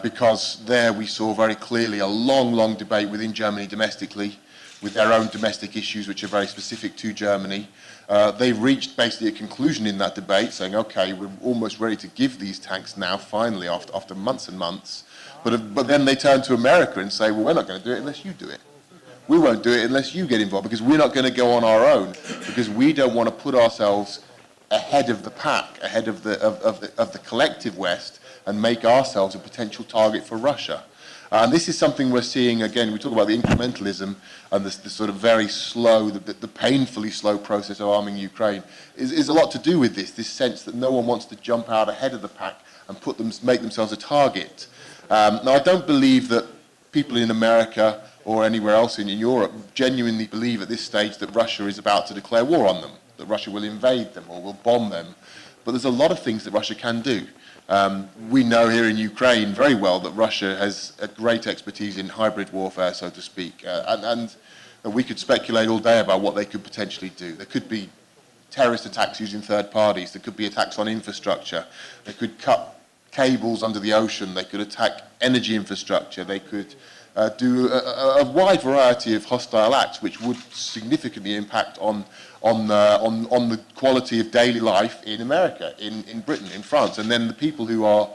because there we saw very clearly a long debate within Germany domestically, with their own domestic issues, which are very specific to Germany. They reached basically a conclusion in that debate, saying, okay, we're almost ready to give these tanks now, finally, after months and months. But then they turn to America and say, well, we're not going to do it unless you do it. We won't do it unless you get involved, because we're not going to go on our own, because we don't want to put ourselves ahead of the pack, ahead of the collective West, and make ourselves a potential target for Russia. And this is something we're seeing, again, we talk about the incrementalism and the sort of very slow, the painfully slow process of arming Ukraine, is a lot to do with this sense that no one wants to jump out ahead of the pack and make themselves a target. Now, I don't believe that people in America or anywhere else in Europe genuinely believe at this stage that Russia is about to declare war on them, that Russia will invade them or will bomb them. But there's a lot of things that Russia can do. We know here in Ukraine very well that Russia has a great expertise in hybrid warfare, so to speak, and we could speculate all day about what they could potentially do. There could be terrorist attacks using third parties. There could be attacks on infrastructure. They could cut cables under the ocean. They could attack energy infrastructure. They could do a wide variety of hostile acts, which would significantly impact on the quality of daily life in America, in Britain, in France. And then the people who are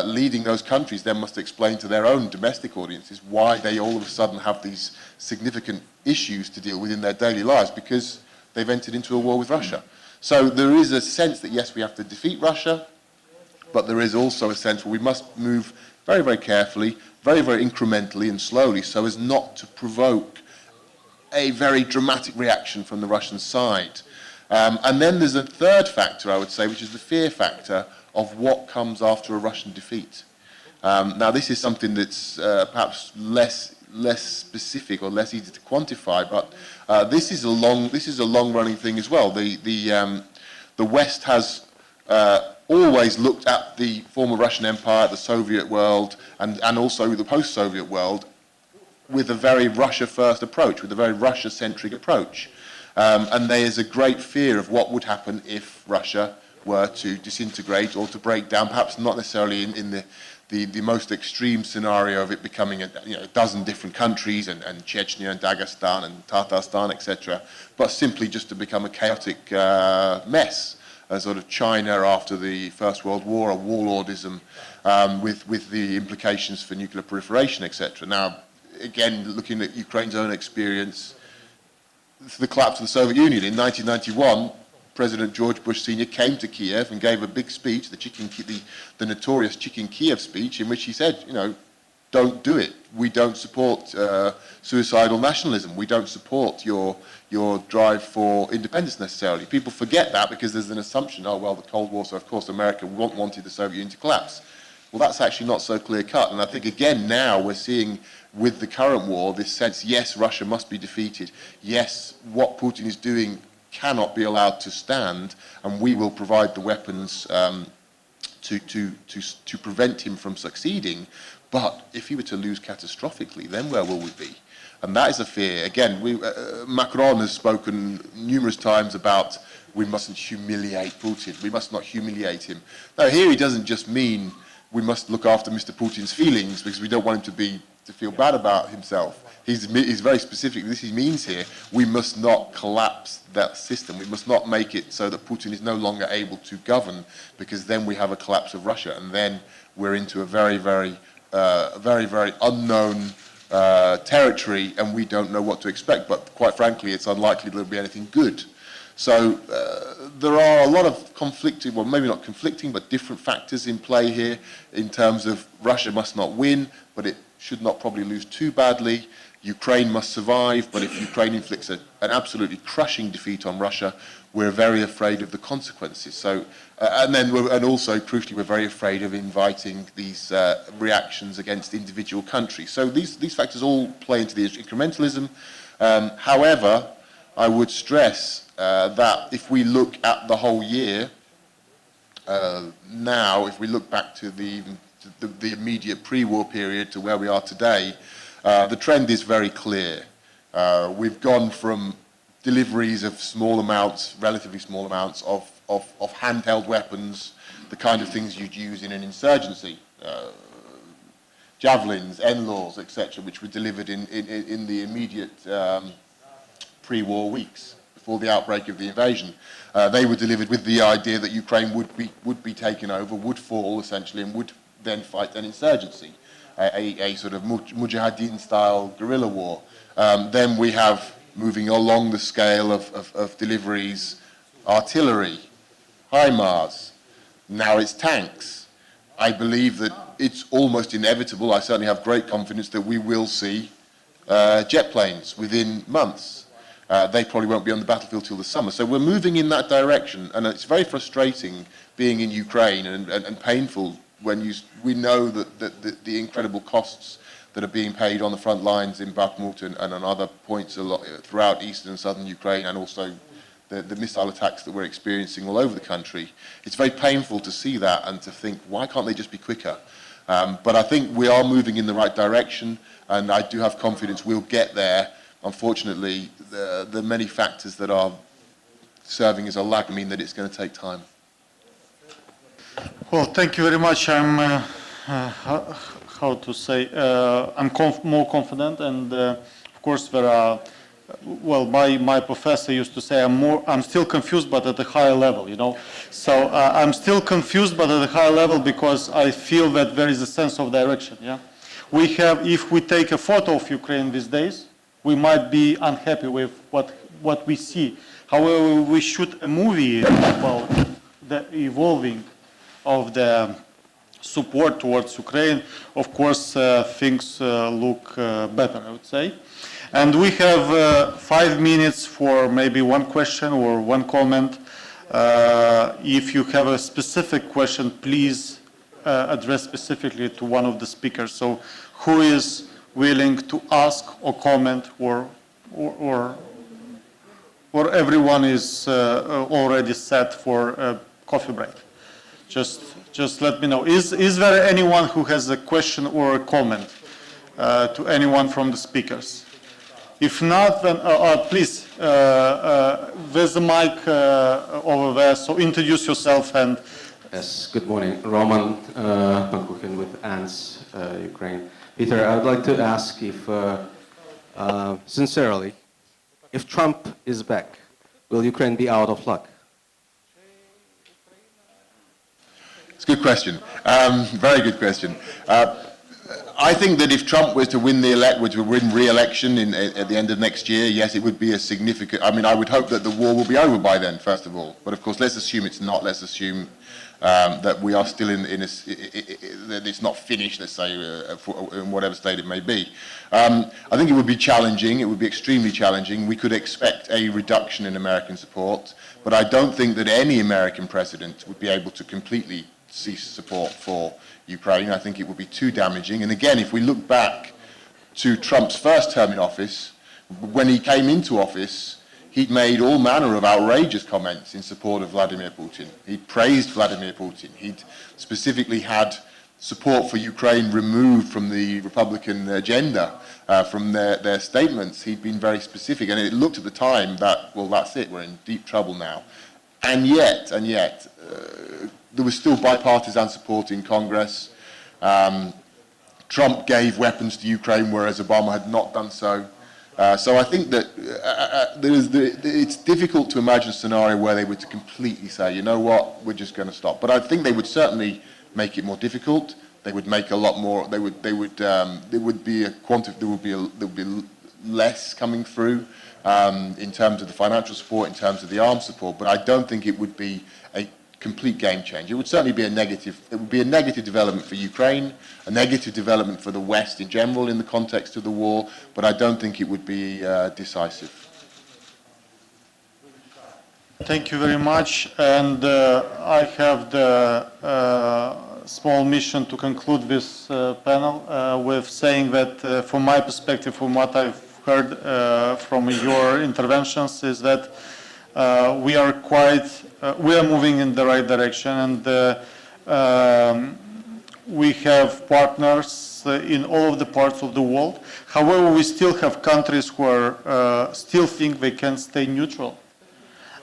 leading those countries then must explain to their own domestic audiences why they all of a sudden have these significant issues to deal with in their daily lives, because they've entered into a war with Russia. So there is a sense that, yes, we have to defeat Russia, but there is also a sense where we must move very, very carefully, very, very incrementally and slowly so as not to provoke a very dramatic reaction from the Russian side. And then there's a third factor, I would say, which is the fear factor of what comes after a Russian defeat. Now, this is something that's perhaps less specific or less easy to quantify, but this is a long-running thing as well. The West has always looked at the former Russian Empire, the Soviet world, and also the post-Soviet world with a very Russia-first approach, with a very Russia-centric approach. And there is a great fear of what would happen if Russia were to disintegrate or to break down, perhaps not necessarily in the most extreme scenario of it becoming a dozen different countries and Chechnya and Dagestan and Tatarstan, etc., but simply just to become a chaotic mess, a sort of China after the First World War, a warlordism with the implications for nuclear proliferation, etc. Now, again, looking at Ukraine's own experience, the collapse of the Soviet Union in 1991, President George Bush Sr. came to Kiev and gave a big speech, the notorious Chicken Kiev speech, in which he said, don't do it. We don't support suicidal nationalism. We don't support your drive for independence necessarily. People forget that because there's an assumption, oh, well, the Cold War, so of course America wanted the Soviet Union to collapse. Well, that's actually not so clear-cut. And I think, again, now we're seeing with the current war this sense, yes, Russia must be defeated. Yes, what Putin is doing cannot be allowed to stand, and we will provide the weapons to prevent him from succeeding. But if he were to lose catastrophically, then where will we be? And that is a fear. Again, Macron has spoken numerous times about we mustn't humiliate Putin. We must not humiliate him. Now, here he doesn't just mean we must look after Mr. Putin's feelings because we don't want him to feel bad about himself. He's very specific. This he means here. We must not collapse that system. We must not make it so that Putin is no longer able to govern, because then we have a collapse of Russia, and then we're into a very, very unknown territory, and we don't know what to expect. But quite frankly, it's unlikely there'll be anything good. So there are a lot of conflicting, well, maybe not conflicting, but different factors in play here in terms of Russia must not win, but it should not probably lose too badly. Ukraine must survive, but if Ukraine inflicts an absolutely crushing defeat on Russia, we're very afraid of the consequences. So, and also, crucially, we're very afraid of inviting these reactions against individual countries. So these factors all play into the incrementalism. However, I would stress that if we look at the whole year, now, if we look back to the immediate pre-war period to where we are today, the trend is very clear. We've gone from deliveries of small amounts, relatively small amounts, of handheld weapons, the kind of things you'd use in an insurgency, javelins, NLAWs, etc., which were delivered in the immediate pre-war weeks before the outbreak of the invasion. They were delivered with the idea that Ukraine would be taken over, would fall essentially, and would then fight an insurgency, a sort of Mujahideen-style guerrilla war. Then we have, moving along the scale of deliveries, artillery, HIMARS, now it's tanks. I believe that it's almost inevitable, I certainly have great confidence that we will see jet planes within months. They probably won't be on the battlefield till the summer. So we're moving in that direction, and it's very frustrating being in Ukraine and painful when we know that the incredible costs that are being paid on the front lines in Bakhmut and on other points throughout eastern and southern Ukraine, and also the missile attacks that we're experiencing all over the country. It's very painful to see that and to think, why can't they just be quicker? But I think we are moving in the right direction, and I do have confidence we'll get there. Unfortunately, the many factors that are serving as a lag mean that it's going to take time. Well, thank you very much. I'm, how to say, I'm more confident, and of course there are, well, my professor used to say I'm still confused, but at a higher level, you know. So I'm still confused, but at a higher level, because I feel that there is a sense of direction, yeah. We have, if we take a photo of Ukraine these days, we might be unhappy with what we see. However, we shoot a movie about the evolving of the support towards Ukraine, of course, things look better, I would say. And we have 5 minutes for maybe one question or one comment. If you have a specific question, please address specifically to one of the speakers. So who is willing to ask or comment, or everyone is already set for a coffee break? Just let me know. Is there anyone who has a question or a comment to anyone from the speakers? If not, then please, there's a mic over there, so introduce yourself and... Yes, good morning. Roman Pankuchin with ANS, Ukraine. Peter, I would like to ask if, sincerely, if Trump is back, will Ukraine be out of luck? It's a good question. Very good question. I think that if Trump was to win re-election at the end of next year, yes, it would be a significant. I mean, I would hope that the war will be over by then, first of all. But of course, let's assume it's not. Let's assume that we are still that it's not finished, let's say, in whatever state it may be. I think it would be challenging. It would be extremely challenging. We could expect a reduction in American support, but I don't think that any American president would be able to completely cease support for Ukraine. I think it would be too damaging. And again, if we look back to Trump's first term in office, when he came into office, he'd made all manner of outrageous comments in support of Vladimir Putin. He praised Vladimir Putin. He'd specifically had support for Ukraine removed from the Republican agenda, from their statements. He'd been very specific, and it looked at the time that, well, that's it, we're in deep trouble now. And yet, there was still bipartisan support in Congress. Trump gave weapons to Ukraine, whereas Obama had not done so. So I think that it's difficult to imagine a scenario where they were to completely say, you know what, we're just going to stop. But I think they would certainly make it more difficult. They would make a lot more. There would be less coming through in terms of the financial support, in terms of the arms support. But I don't think it would be a complete game changer. It would certainly be a negative. It would be a negative development for Ukraine, a negative development for the West in general in the context of the war, but I don't think it would be decisive. Thank you very much. And I have the small mission to conclude this panel with saying that from my perspective, from what I've heard from your interventions, is that we are moving in the right direction, and we have partners in all of the parts of the world. However, we still have countries who still think they can stay neutral.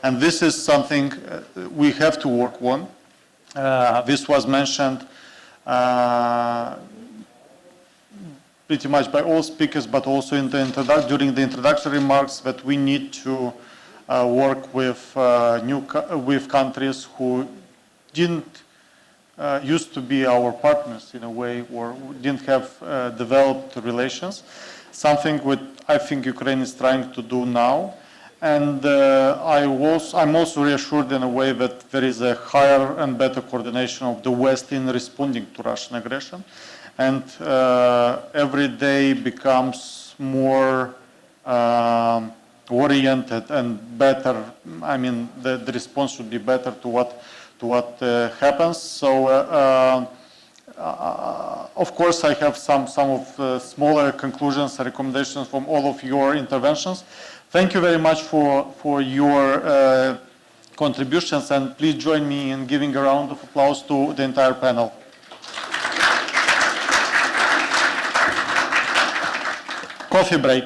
And this is something we have to work on. This was mentioned pretty much by all speakers, but also in the during the introductory remarks, that we need to work with with countries who didn't used to be our partners in a way, or didn't have developed relations. Something which I think Ukraine is trying to do now. And I'm also reassured in a way that there is a higher and better coordination of the West in responding to Russian aggression. And every day becomes more oriented and better. I mean, the response should be better to what happens. So, of course, I have some of smaller conclusions and recommendations from all of your interventions. Thank you very much for your contributions, and please join me in giving a round of applause to the entire panel. Coffee break.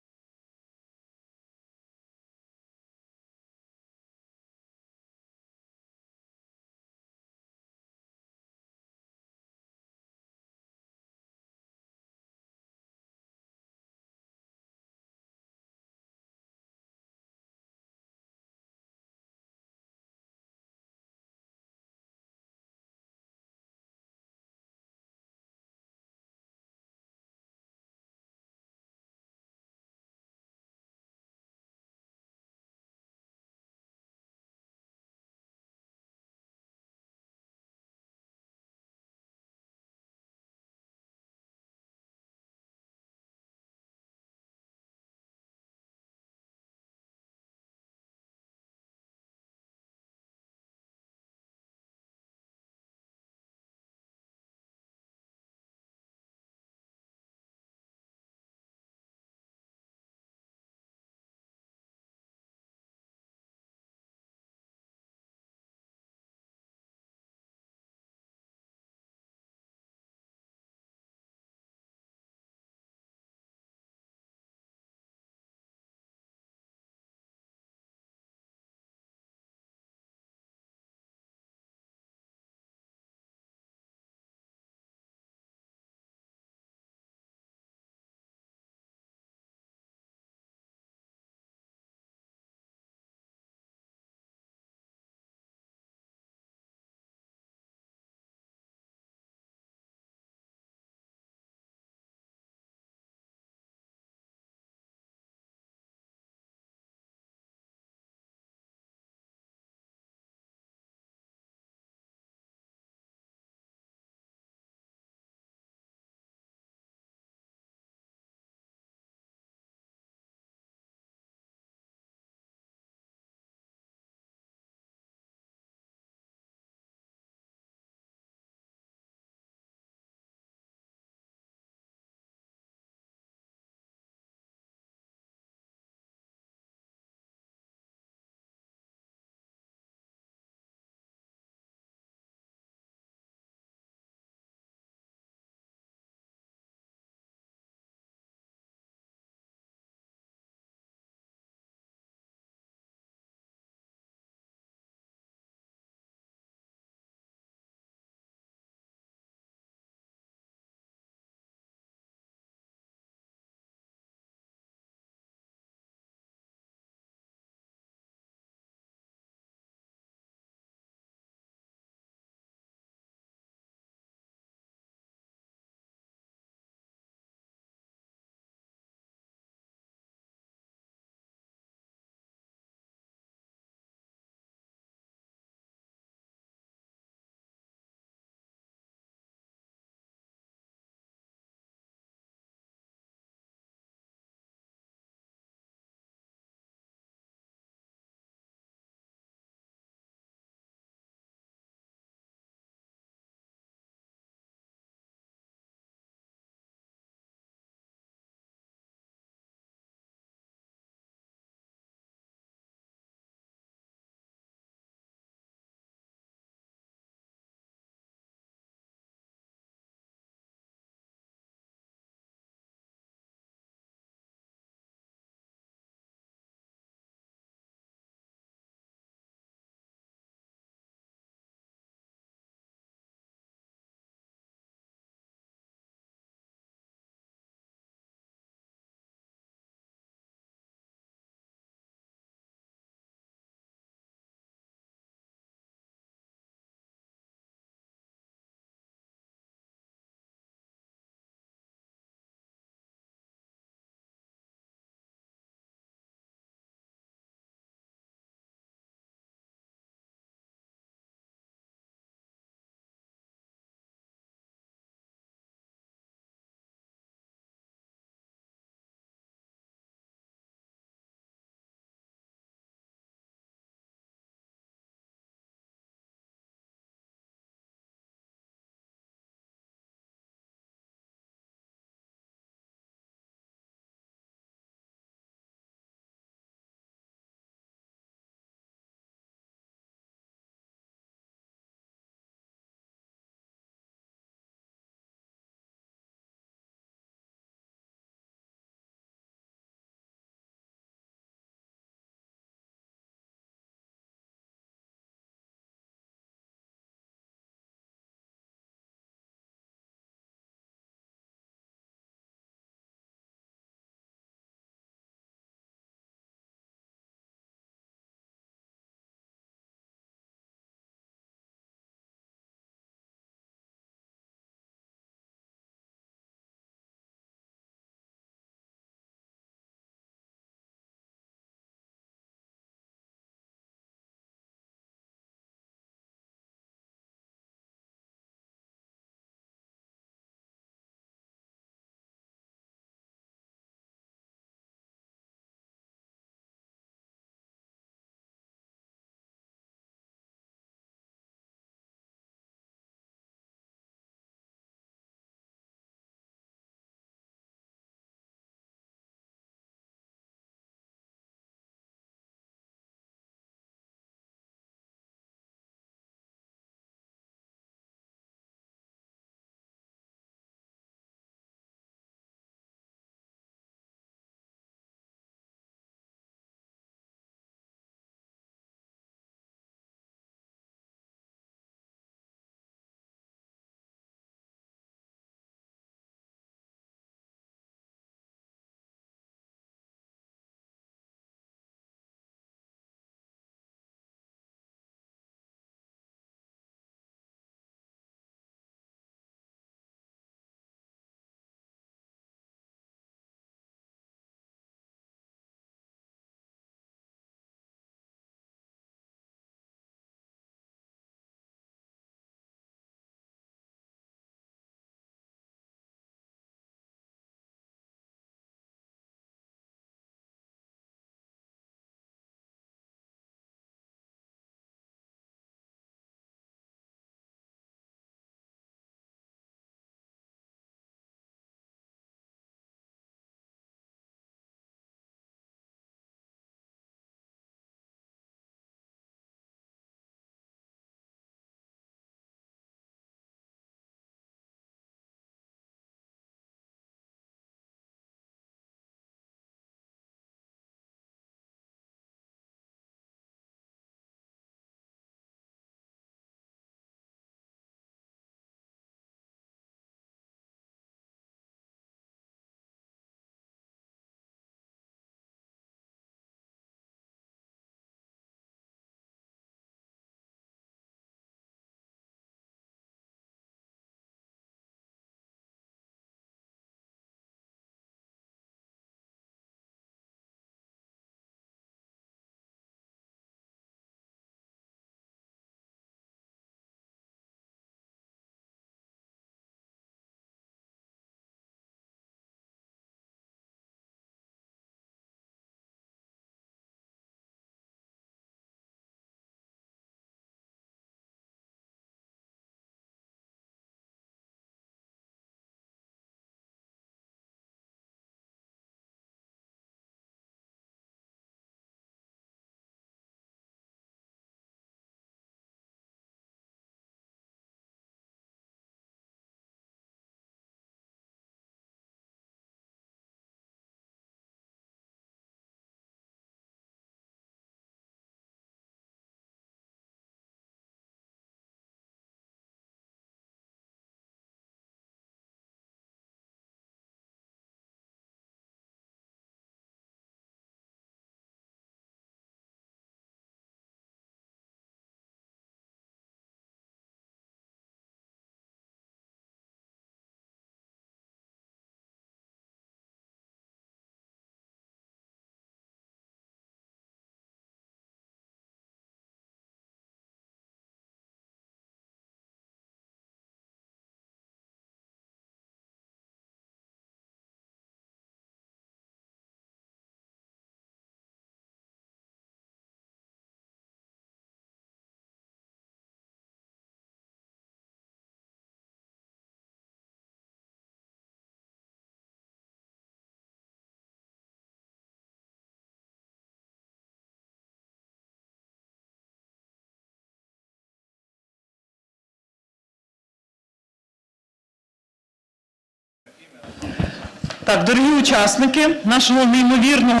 Так, дорогі учасники нашого неймовірного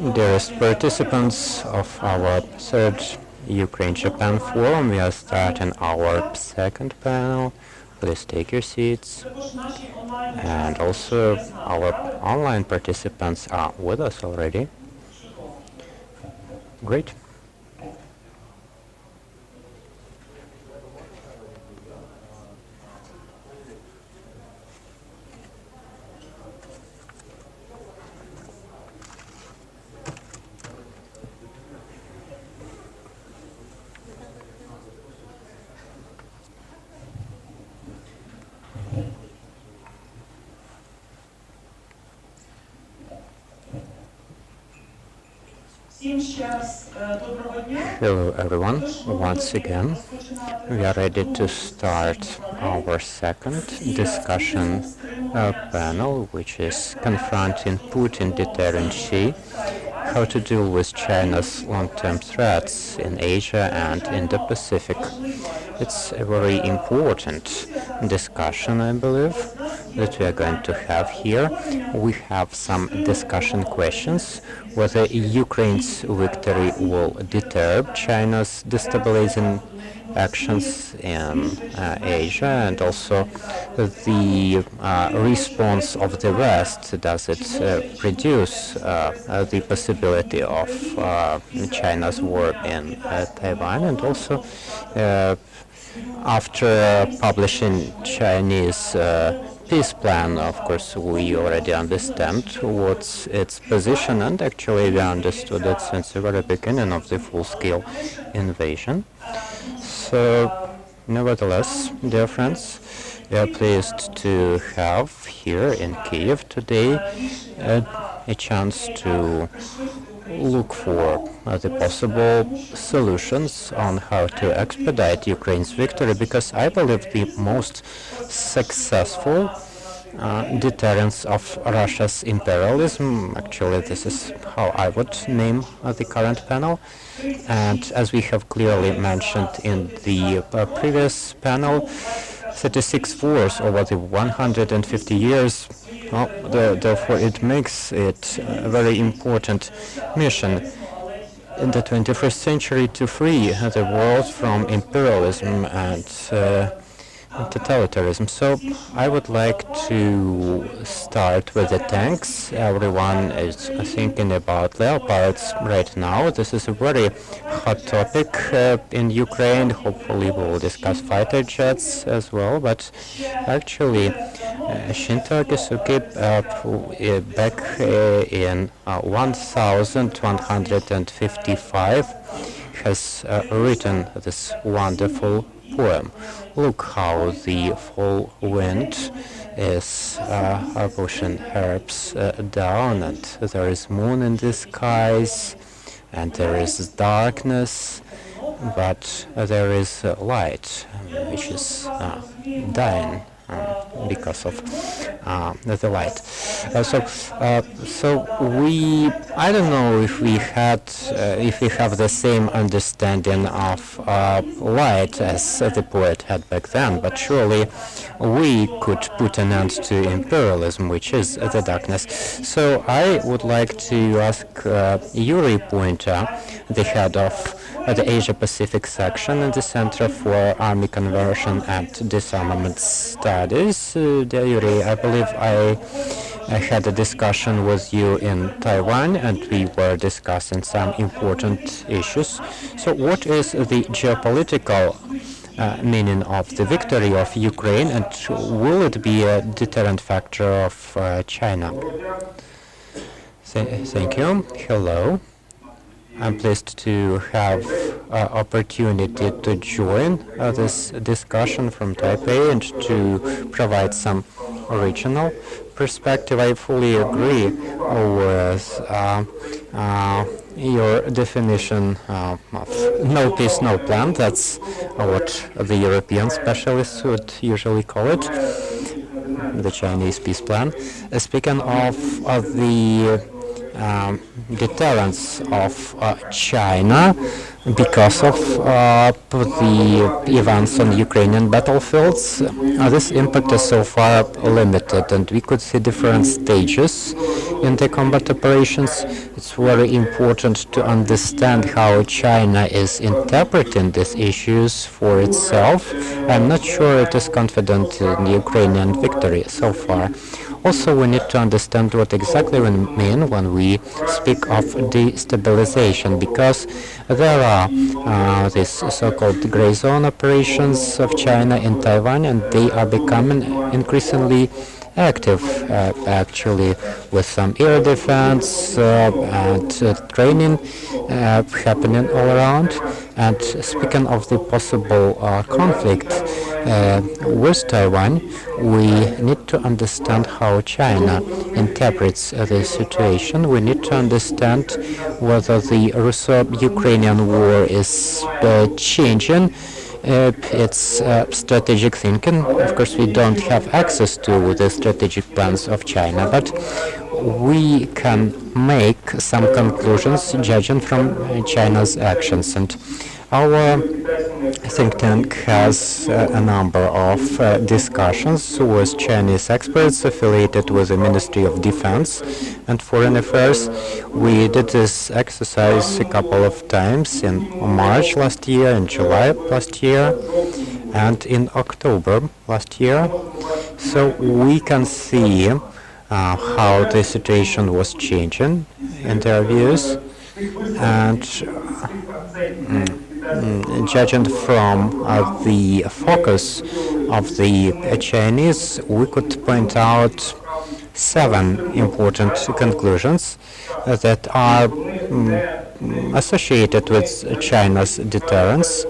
Dearest participants of our third Ukraine-Japan forum, we are starting our second panel. Please take your seats. And also our online participants are with us already. Great. Hello everyone, once again we are ready to start our second discussion panel, which is confronting Putin deterrency, how to deal with China's long-term threats in Asia and in the Pacific. It's a very important discussion, I believe, that we are going to have here. We have some discussion questions, whether Ukraine's victory will deter China's destabilizing actions in Asia, and also the response of the West. Does it produce the possibility of China's war in Taiwan? And also, after publishing Chinese peace plan, of course, we already understand what's its position, and actually we understood it since the very beginning of the full-scale invasion. So, nevertheless, dear friends, we are pleased to have here in Kiev today a chance to look for the possible solutions on how to expedite Ukraine's victory, because I believe the most successful deterrence of Russia's imperialism, actually this is how I would name the current panel, and as we have clearly mentioned in the previous panel, 36 wars over the 150 years, well, therefore it makes it a very important mission in the 21st century to free the world from imperialism and totalitarianism. So I would like to start with the tanks. Everyone is thinking about Leopards right now. This is a very hot topic in Ukraine. Hopefully we will discuss fighter jets as well, but actually Shinta Kisuke back in 1155 has written this wonderful poem. Look how the fall wind is pushing herbs down, and there is moon in the skies, and there is darkness, but there is light, which is dying because of the light. So we, I don't know if we have the same understanding of light as the poet had back then, but surely we could put an end to imperialism, which is the darkness. So I would like to ask Yuri Pointer, the head of the Asia-Pacific section in the Center for Army Conversion and Disarmament Studies. Dear Yuri, I believe I had a discussion with you in Taiwan, and we were discussing some important issues. So what is the geopolitical meaning of the victory of Ukraine, and will it be a deterrent factor of China? Thank you. Hello. I'm pleased to have opportunity to join this discussion from Taipei and to provide some original perspective. I fully agree with your definition of no peace, no plan. That's what the European specialists would usually call it, the Chinese peace plan. Speaking of the deterrence of China because of the events on Ukrainian battlefields. This impact is so far limited, and we could see different stages in the combat operations. It's very important to understand how China is interpreting these issues for itself. I'm not sure it is confident in Ukrainian victory so far. Also, we need to understand what exactly we mean when we speak of destabilization, because there are these so-called gray zone operations of China in Taiwan, and they are becoming increasingly active, actually, with some air defense and training happening all around. And speaking of the possible conflict with Taiwan, we need to understand how China interprets the situation. We need to understand whether the Russo-Ukrainian war is changing its strategic thinking. Of course, we don't have access to the strategic plans of China, but we can make some conclusions judging from China's actions. And our think tank has a number of discussions with Chinese experts affiliated with the Ministry of Defense and Foreign Affairs. We did this exercise a couple of times in March last year, in July last year, and in October last year. So we can see how the situation was changing in their views, and judging from the focus of the Chinese, we could point out 7 important conclusions that are associated with China's deterrence.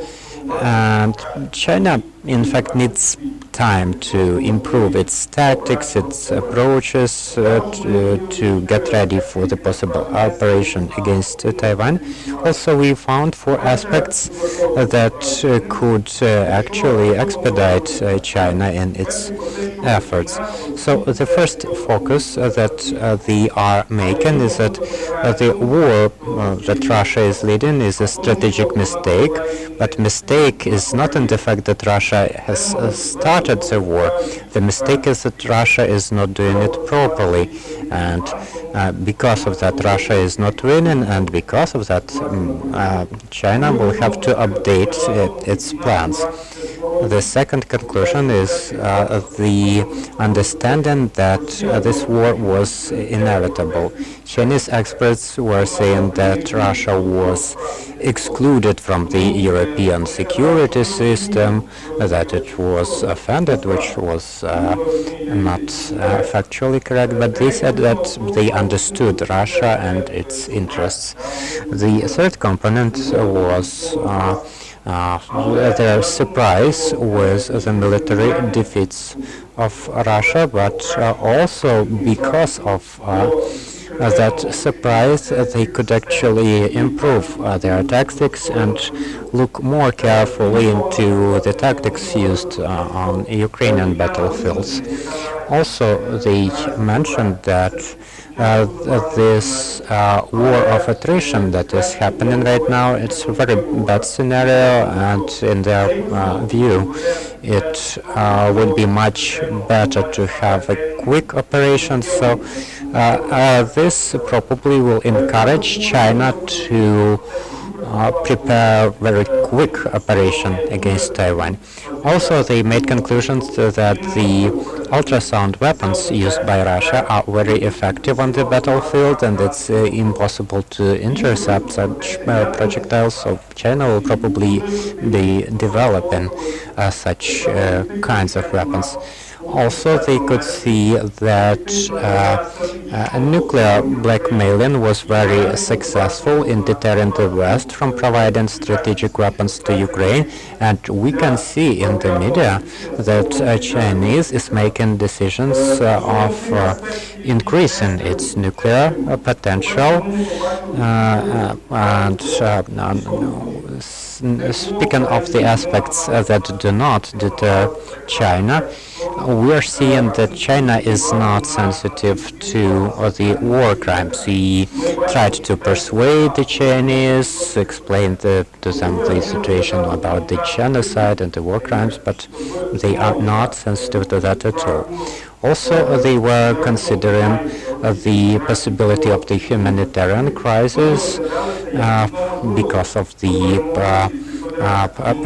And China, in fact, needs time to improve its tactics, its approaches, to get ready for the possible operation against Taiwan. Also, we found 4 aspects that could actually expedite China in its efforts. So the first focus that they are making is that the war that Russia is leading is a strategic mistake, but mistake is not in the fact that Russia has started the war. The mistake is that Russia is not doing it properly, and because of that Russia is not winning, and because of that China will have to update its plans. The second conclusion is the understanding that this war was inevitable. Chinese experts were saying that Russia was excluded from the European security system, that it was offended, which was not factually correct, but they said that they understood Russia and its interests. The third component was their surprise with the military defeats of Russia, but also because of that surprise, they could actually improve their tactics and look more carefully into the tactics used on Ukrainian battlefields. Also, they mentioned that this war of attrition that is happening right now, it's a very bad scenario, and in their view, it would be much better to have a quick operation. So this probably will encourage China to prepare very quick operation against Taiwan. Also, they made conclusions that the ultrasound weapons used by Russia are very effective on the battlefield, and it's impossible to intercept such projectiles, so China will probably be developing such kinds of weapons. Also, they could see that nuclear blackmailing was very successful in deterring the West from providing strategic weapons to Ukraine, and we can see in the media that Chinese is making decisions of increasing its nuclear potential, and speaking of the aspects that do not deter China, we are seeing that China is not sensitive to the war crimes. We tried to persuade the Chinese, explain to them the situation about the genocide and the war crimes, but they are not sensitive to that at all. Also, they were considering the possibility of the humanitarian crisis because of the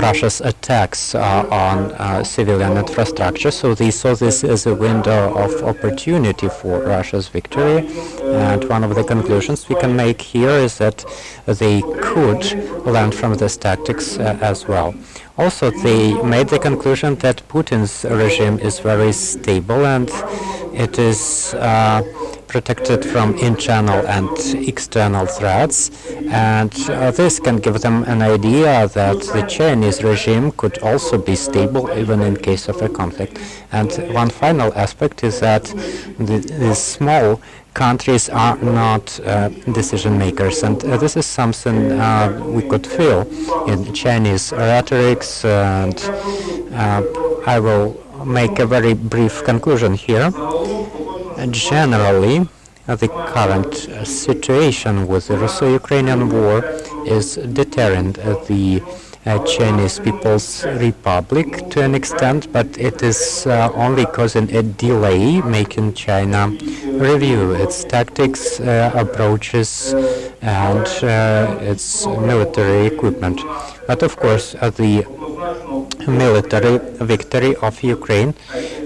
Russia's attacks on civilian infrastructure. So they saw this as a window of opportunity for Russia's victory. And one of the conclusions we can make here is that they could learn from these tactics as well. Also, they made the conclusion that Putin's regime is very stable and it is protected from internal and external threats, and this can give them an idea that the Chinese regime could also be stable even in case of a conflict. And one final aspect is that the small countries are not decision makers, and this is something we could feel in Chinese rhetorics, and I will make a very brief conclusion here. Generally, the current situation with the Russo-Ukrainian war is deterring the Chinese People's Republic to an extent, but it is only causing a delay, making China review its tactics, approaches, and its military equipment. But of course, the military victory of Ukraine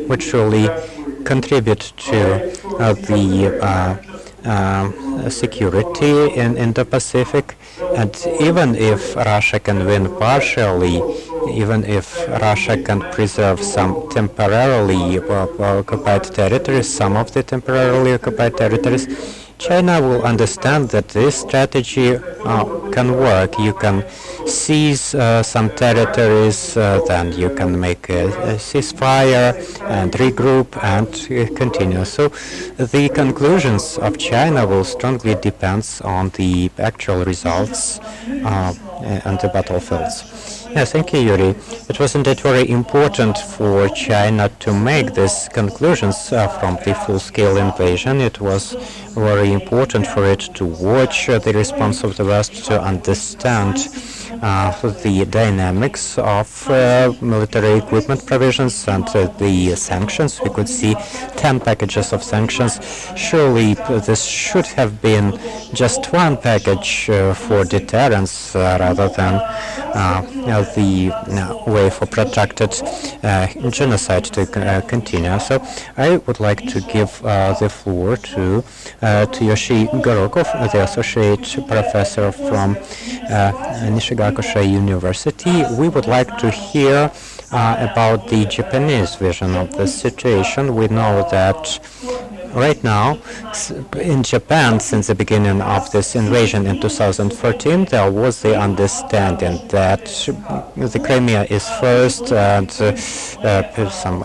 would surely contribute to the security in Indo-Pacific, and even if Russia can win partially, even if Russia can preserve some temporarily occupied territories, some of the temporarily occupied territories, China will understand that this strategy can work. You can seize some territories, then you can make a ceasefire and regroup and continue. So the conclusions of China will strongly depend on the actual results on the battlefields. Yeah, thank you, Yuri. It was indeed very important for China to make these conclusions from the full-scale invasion. It was very important for it to watch the response of the West, to understand the dynamics of military equipment provisions and the sanctions. We could see 10 packages of sanctions. Surely this should have been just one package for deterrence rather than the way for protracted genocide to continue. So I would like to give the floor to Yoshi Gorokov, the associate professor from Nishigakusha University. We would like to hear about the Japanese vision of the situation. We know that right now, in Japan, since the beginning of this invasion in 2014, there was the understanding that the Crimea is first and some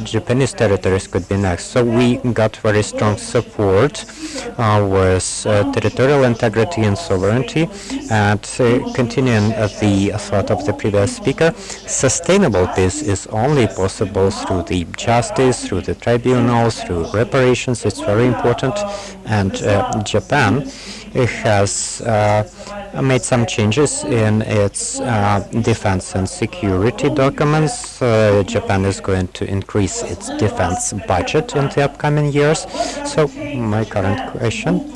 Japanese territories could be next. So we got very strong support with territorial integrity and sovereignty, and continuing the thought of the previous speaker, sustainable peace is only possible through the justice, through the tribunals, through reparations. It's very important, and Japan has made some changes in its defense and security documents. Japan is going to increase its defense budget in the upcoming years. So my current question.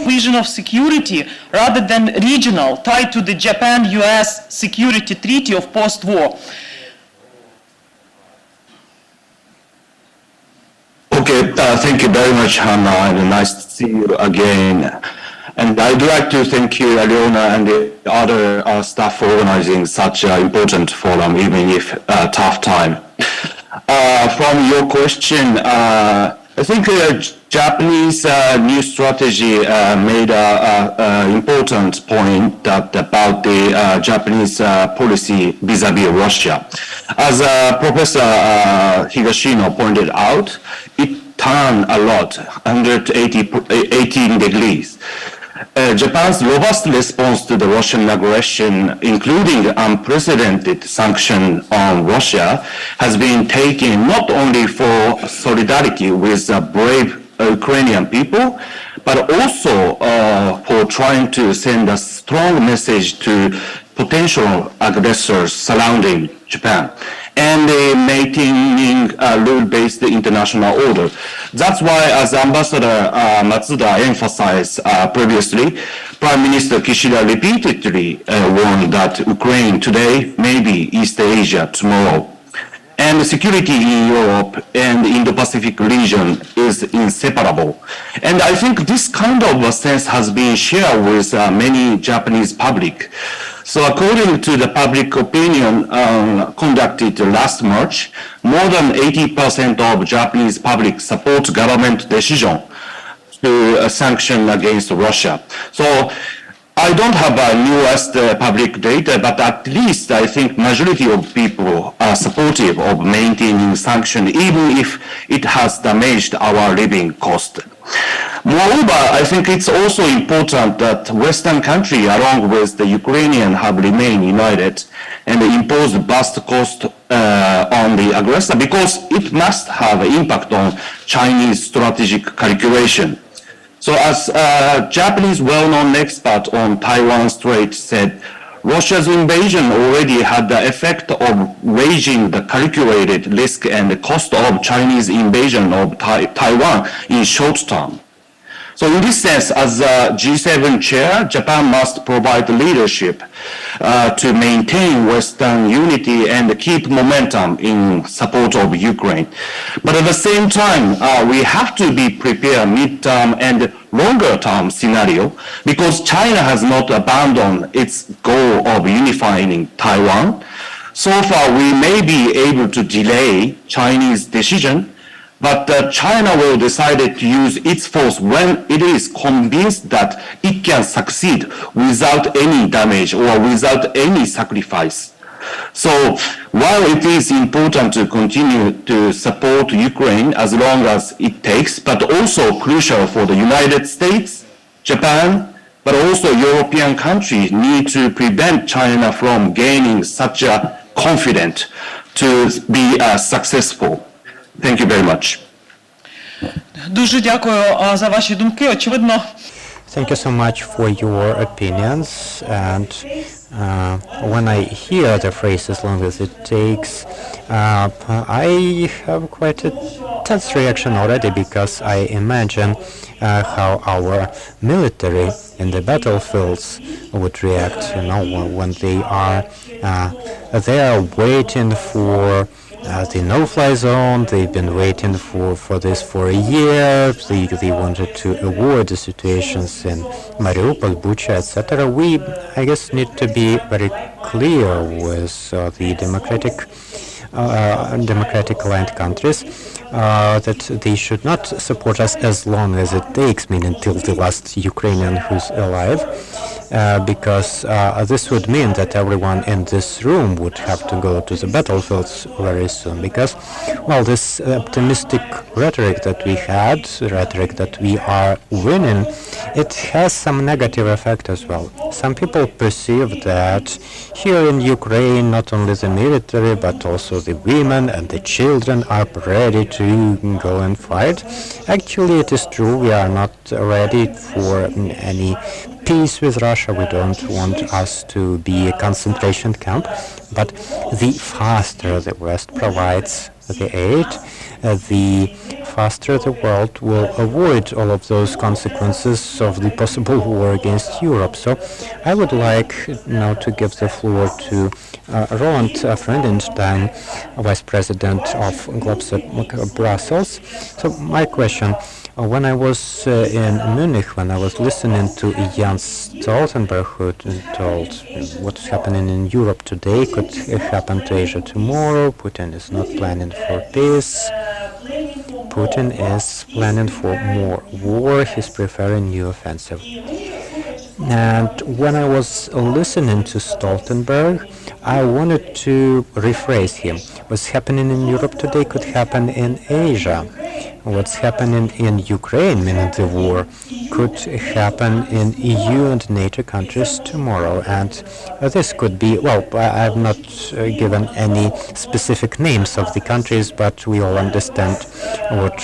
Vision of security rather than regional, tied to the Japan-US security treaty of post-war. Okay, thank you very much, Hanna, and nice to see you again. And I'd like to thank you, Aliona, and the other staff for organizing such an important forum, even if tough time. From your question, I think the Japanese new strategy made an important point about the Japanese policy vis-a-vis Russia. As Professor Higashino pointed out, it turned a lot, 118 degrees. Japan's robust response to the Russian aggression, including unprecedented sanction on Russia, has been taken not only for solidarity with the brave Ukrainian people, but also for trying to send a strong message to potential aggressors surrounding Japan and maintaining a rule-based international order. That's why, as Ambassador Matsuda emphasized previously, Prime Minister Kishida repeatedly warned that Ukraine today may be East Asia tomorrow. And security in Europe and in the Pacific region is inseparable. And I think this kind of a sense has been shared with many Japanese public. So according to the public opinion conducted last March, more than 80% of Japanese public support government decision to sanction against Russia. So I don't have newest public data, but at least I think majority of people are supportive of maintaining sanction, even if it has damaged our living cost. Moreover, I think it's also important that Western countries, along with the Ukrainian, have remained united and imposed vast cost on the aggressor, because it must have an impact on Chinese strategic calculation. So as a Japanese well-known expert on Taiwan Strait said, Russia's invasion already had the effect of raising the calculated risk and the cost of Chinese invasion of Taiwan in short term. So in this sense, as a G7 chair, Japan must provide leadership to maintain Western unity and keep momentum in support of Ukraine. But at the same time, we have to be prepared mid-term and longer-term scenario, because China has not abandoned its goal of unifying Taiwan. So far, we may be able to delay Chinese decision, but China will decide to use its force when it is convinced that it can succeed without any damage or without any sacrifice. So while it is important to continue to support Ukraine as long as it takes, but also crucial for the United States, Japan, but also European countries need to prevent China from gaining such a confidence to be successful. Thank you very much. Дуже дякую за ваші думки. Очевидно. Thank you so much for your opinions. And when I hear the phrase "as long as it takes," I have quite a tense reaction already, because I imagine how our military in the battlefields would react. You know, when they are waiting for the no-fly zone. They've been waiting for this for a year. They wanted to avoid the situations in Mariupol, Bucha, etc. We, I guess, need to be very clear with the democratic-aligned countries that they should not support us as long as it takes, meaning till the last Ukrainian who's alive, because this would mean that everyone in this room would have to go to the battlefields very soon, because, well, this optimistic rhetoric that we had, rhetoric that we are winning, it has some negative effect as well. Some people perceive that here in Ukraine, not only the military, but also the women and the children are ready to go and fight. Actually, it is true, we are not ready for any peace with Russia. We don't want us to be a concentration camp, but the faster the West provides the aid, the faster the world will avoid all of those consequences of the possible war against Europe. So I would like now to give the floor to Roland Freudenstein, Vice President of GLOBSEP Brussels. So my question, when I was in Munich, when I was listening to Jens Stoltenberg, who told what's happening in Europe today could happen to Asia tomorrow, Putin is not planning for peace, Putin is planning for more war, he's preferring new offensive. And when I was listening to Stoltenberg, I wanted to rephrase him. What's happening in Europe today could happen in Asia. what's happening in Ukraine, meaning the war, could happen in EU and NATO countries tomorrow. And this could be, well, I've not given any specific names of the countries, but we all understand what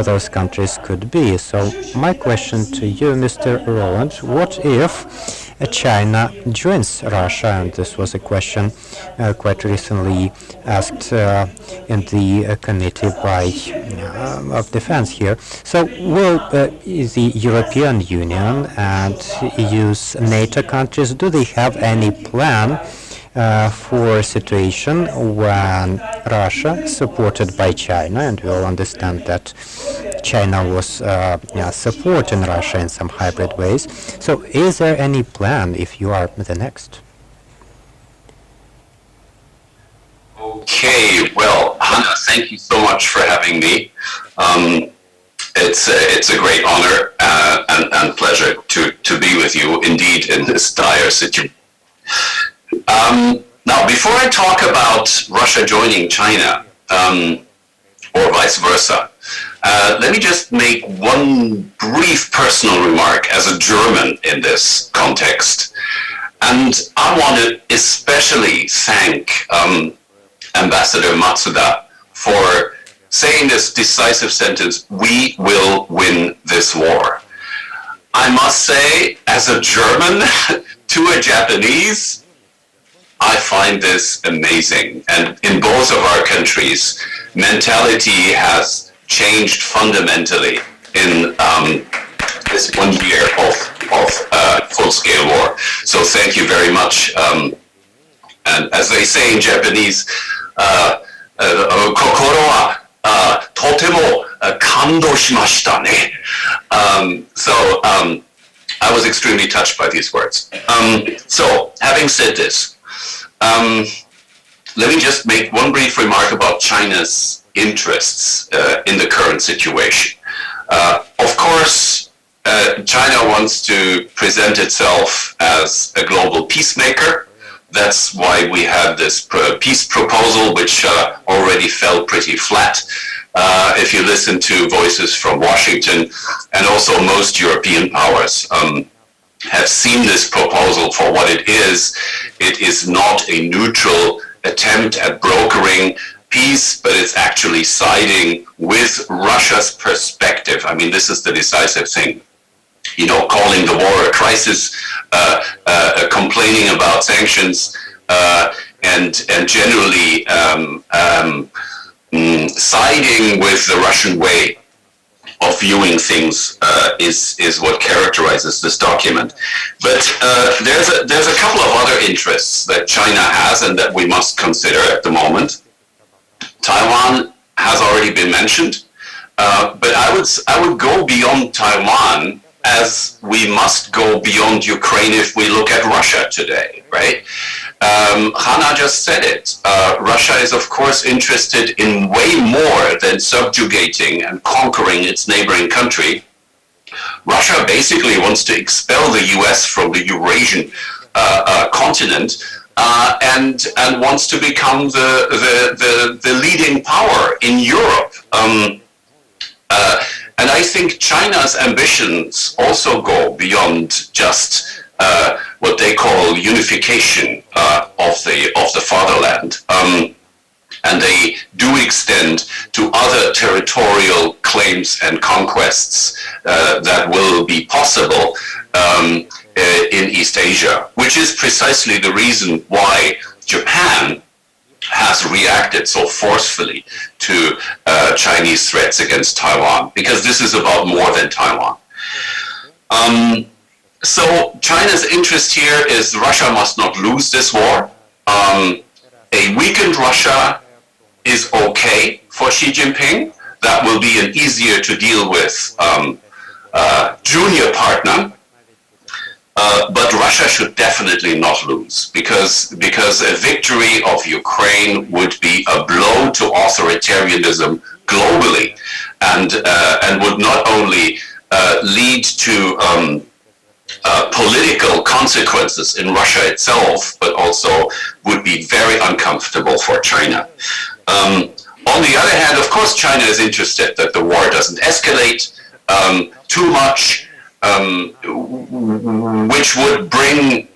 those countries could be. So my question to you, Mr. Roland, what if China joins Russia? And this was a question quite recently asked in the committee by of defense here. So will the European Union and EU's NATO countries, do they have any plan for a situation when Russia, supported by China, and we all understand that China was supporting Russia in some hybrid ways. So is there any plan if you are the next? Okay, well, Hanna, thank you so much for having me. It's a great honor and pleasure to be with you, indeed, in this dire situation. Now, before I talk about Russia joining China, or vice versa, let me just make one brief personal remark as a German in this context. And I want to especially thank Ambassador Matsuda for saying this decisive sentence, "We will win this war." I must say, as a German to a Japanese, I find this amazing. And in both of our countries, mentality has changed fundamentally in this 1 year of full-scale war. So thank you very much. And as they say in Japanese, 心はとても感動しましたね. So I was extremely touched by these words. So having said this, let me just make one brief remark about China's interests in the current situation. Of course, China wants to present itself as a global peacemaker. That's why we had this peace proposal, which already fell pretty flat. If you listen to voices from Washington, and also most European powers have seen this proposal for what it is. It is not a neutral attempt at brokering peace, but it's actually siding with Russia's perspective. I mean, this is the decisive thing. You know, calling the war a crisis, complaining about sanctions, and generally siding with the Russian way of viewing things is what characterizes this document. But there's a couple of other interests that China has and that we must consider at the moment. Taiwan has already been mentioned, but I would go beyond Taiwan, as we must go beyond Ukraine if we look at Russia today, right? Hanna just said it. Russia is, of course, interested in way more than subjugating and conquering its neighboring country. Russia basically wants to expel the US from the Eurasian continent and wants to become the leading power in Europe. And I think China's ambitions also go beyond just what they call unification of the fatherland, and they do extend to other territorial claims and conquests that will be possible in East Asia, which is precisely the reason why Japan has reacted so forcefully to Chinese threats against Taiwan, because this is about more than Taiwan. So China's interest here is Russia must not lose this war. A weakened Russia is okay for Xi Jinping. That will be an easier to deal with junior partner. But Russia should definitely not lose, because a victory of Ukraine would be a blow to authoritarianism globally, and would not only lead to political consequences in Russia itself, but also would be very uncomfortable for China. On the other hand, of course, China is interested that the war doesn't escalate too much, which would bring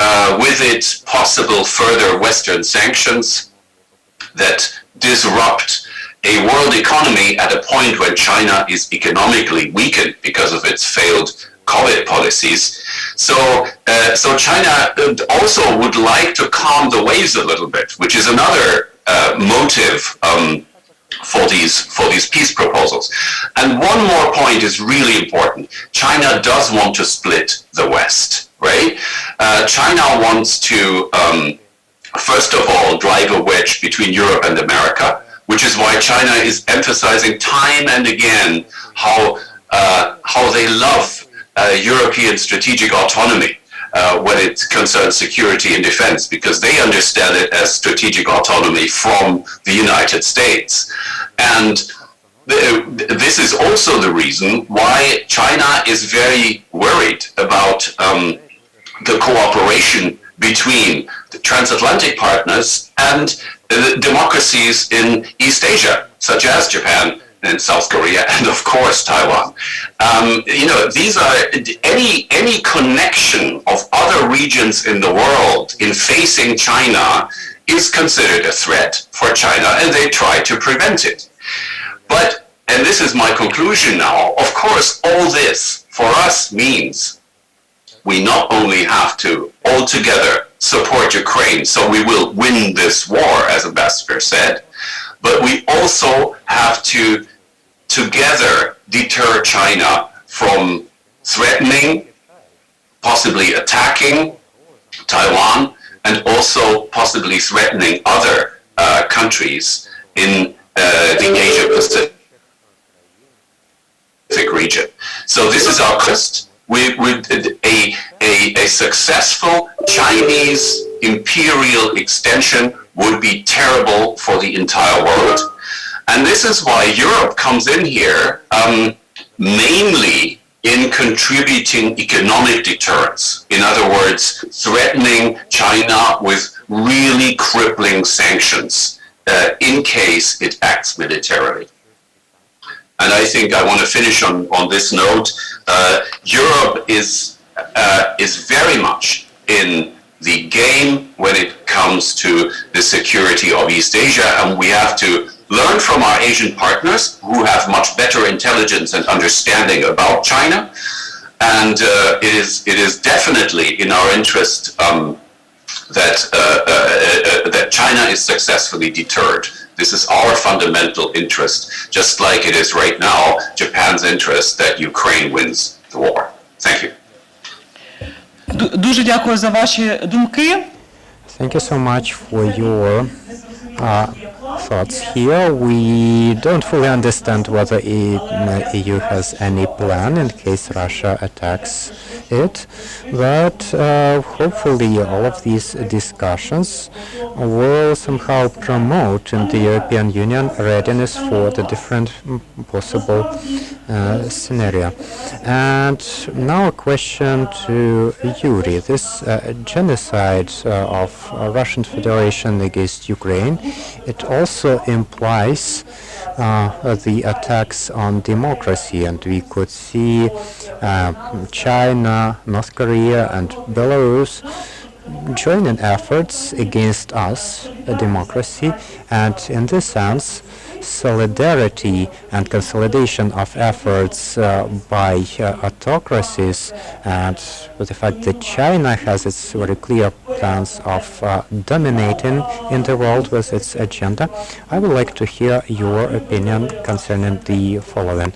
with it possible further Western sanctions that disrupt a world economy at a point when China is economically weakened because of its failed COVID policies. So China also would like to calm the waves a little bit, which is another motive for these peace proposals. And one more point is really important. China does want to split the West, right? China wants to, first of all, drive a wedge between Europe and America, which is why China is emphasizing time and again how they love European strategic autonomy when it concerns security and defense, because they understand it as strategic autonomy from the United States. And this is also the reason why China is very worried about the cooperation between the transatlantic partners and democracies in East Asia, such as Japan and South Korea, and of course Taiwan. These are any connection of other regions in the world in facing China is considered a threat for China, and they try to prevent it. But, and this is my conclusion now, of course, all this for us means we not only have to all together support Ukraine, so we will win this war, as Ambassador said, but we also have to together deter China from threatening, possibly attacking Taiwan, and also possibly threatening other countries in the Asia-Pacific region. So this is our quest. A successful Chinese imperial extension would be terrible for the entire world. And this is why Europe comes in here, mainly in contributing economic deterrence. In other words, threatening China with really crippling sanctions in case it acts militarily. And I think I want to finish on this note. Europe is very much in the game when it comes to the security of East Asia, and we have to learn from our Asian partners who have much better intelligence and understanding about China. And it is definitely in our interest that China is successfully deterred. This is our fundamental interest, just like it is right now Japan's interest that Ukraine wins the war. Thank you. Дуже дякую за ваші думки. Thank you so much for your thoughts here. We don't fully understand whether EU has any plan in case Russia attacks it, but hopefully all of these discussions will somehow promote in the European Union readiness for the different possible scenario. And now a question to Yuri. This genocide of Russian Federation against Ukraine, it also implies the attacks on democracy, and we could see China, North Korea, and Belarus joining efforts against us, a democracy, and in this sense, solidarity and consolidation of efforts by autocracies, and with the fact that China has its very clear plans of dominating in the world with its agenda. I would like to hear your opinion concerning the following.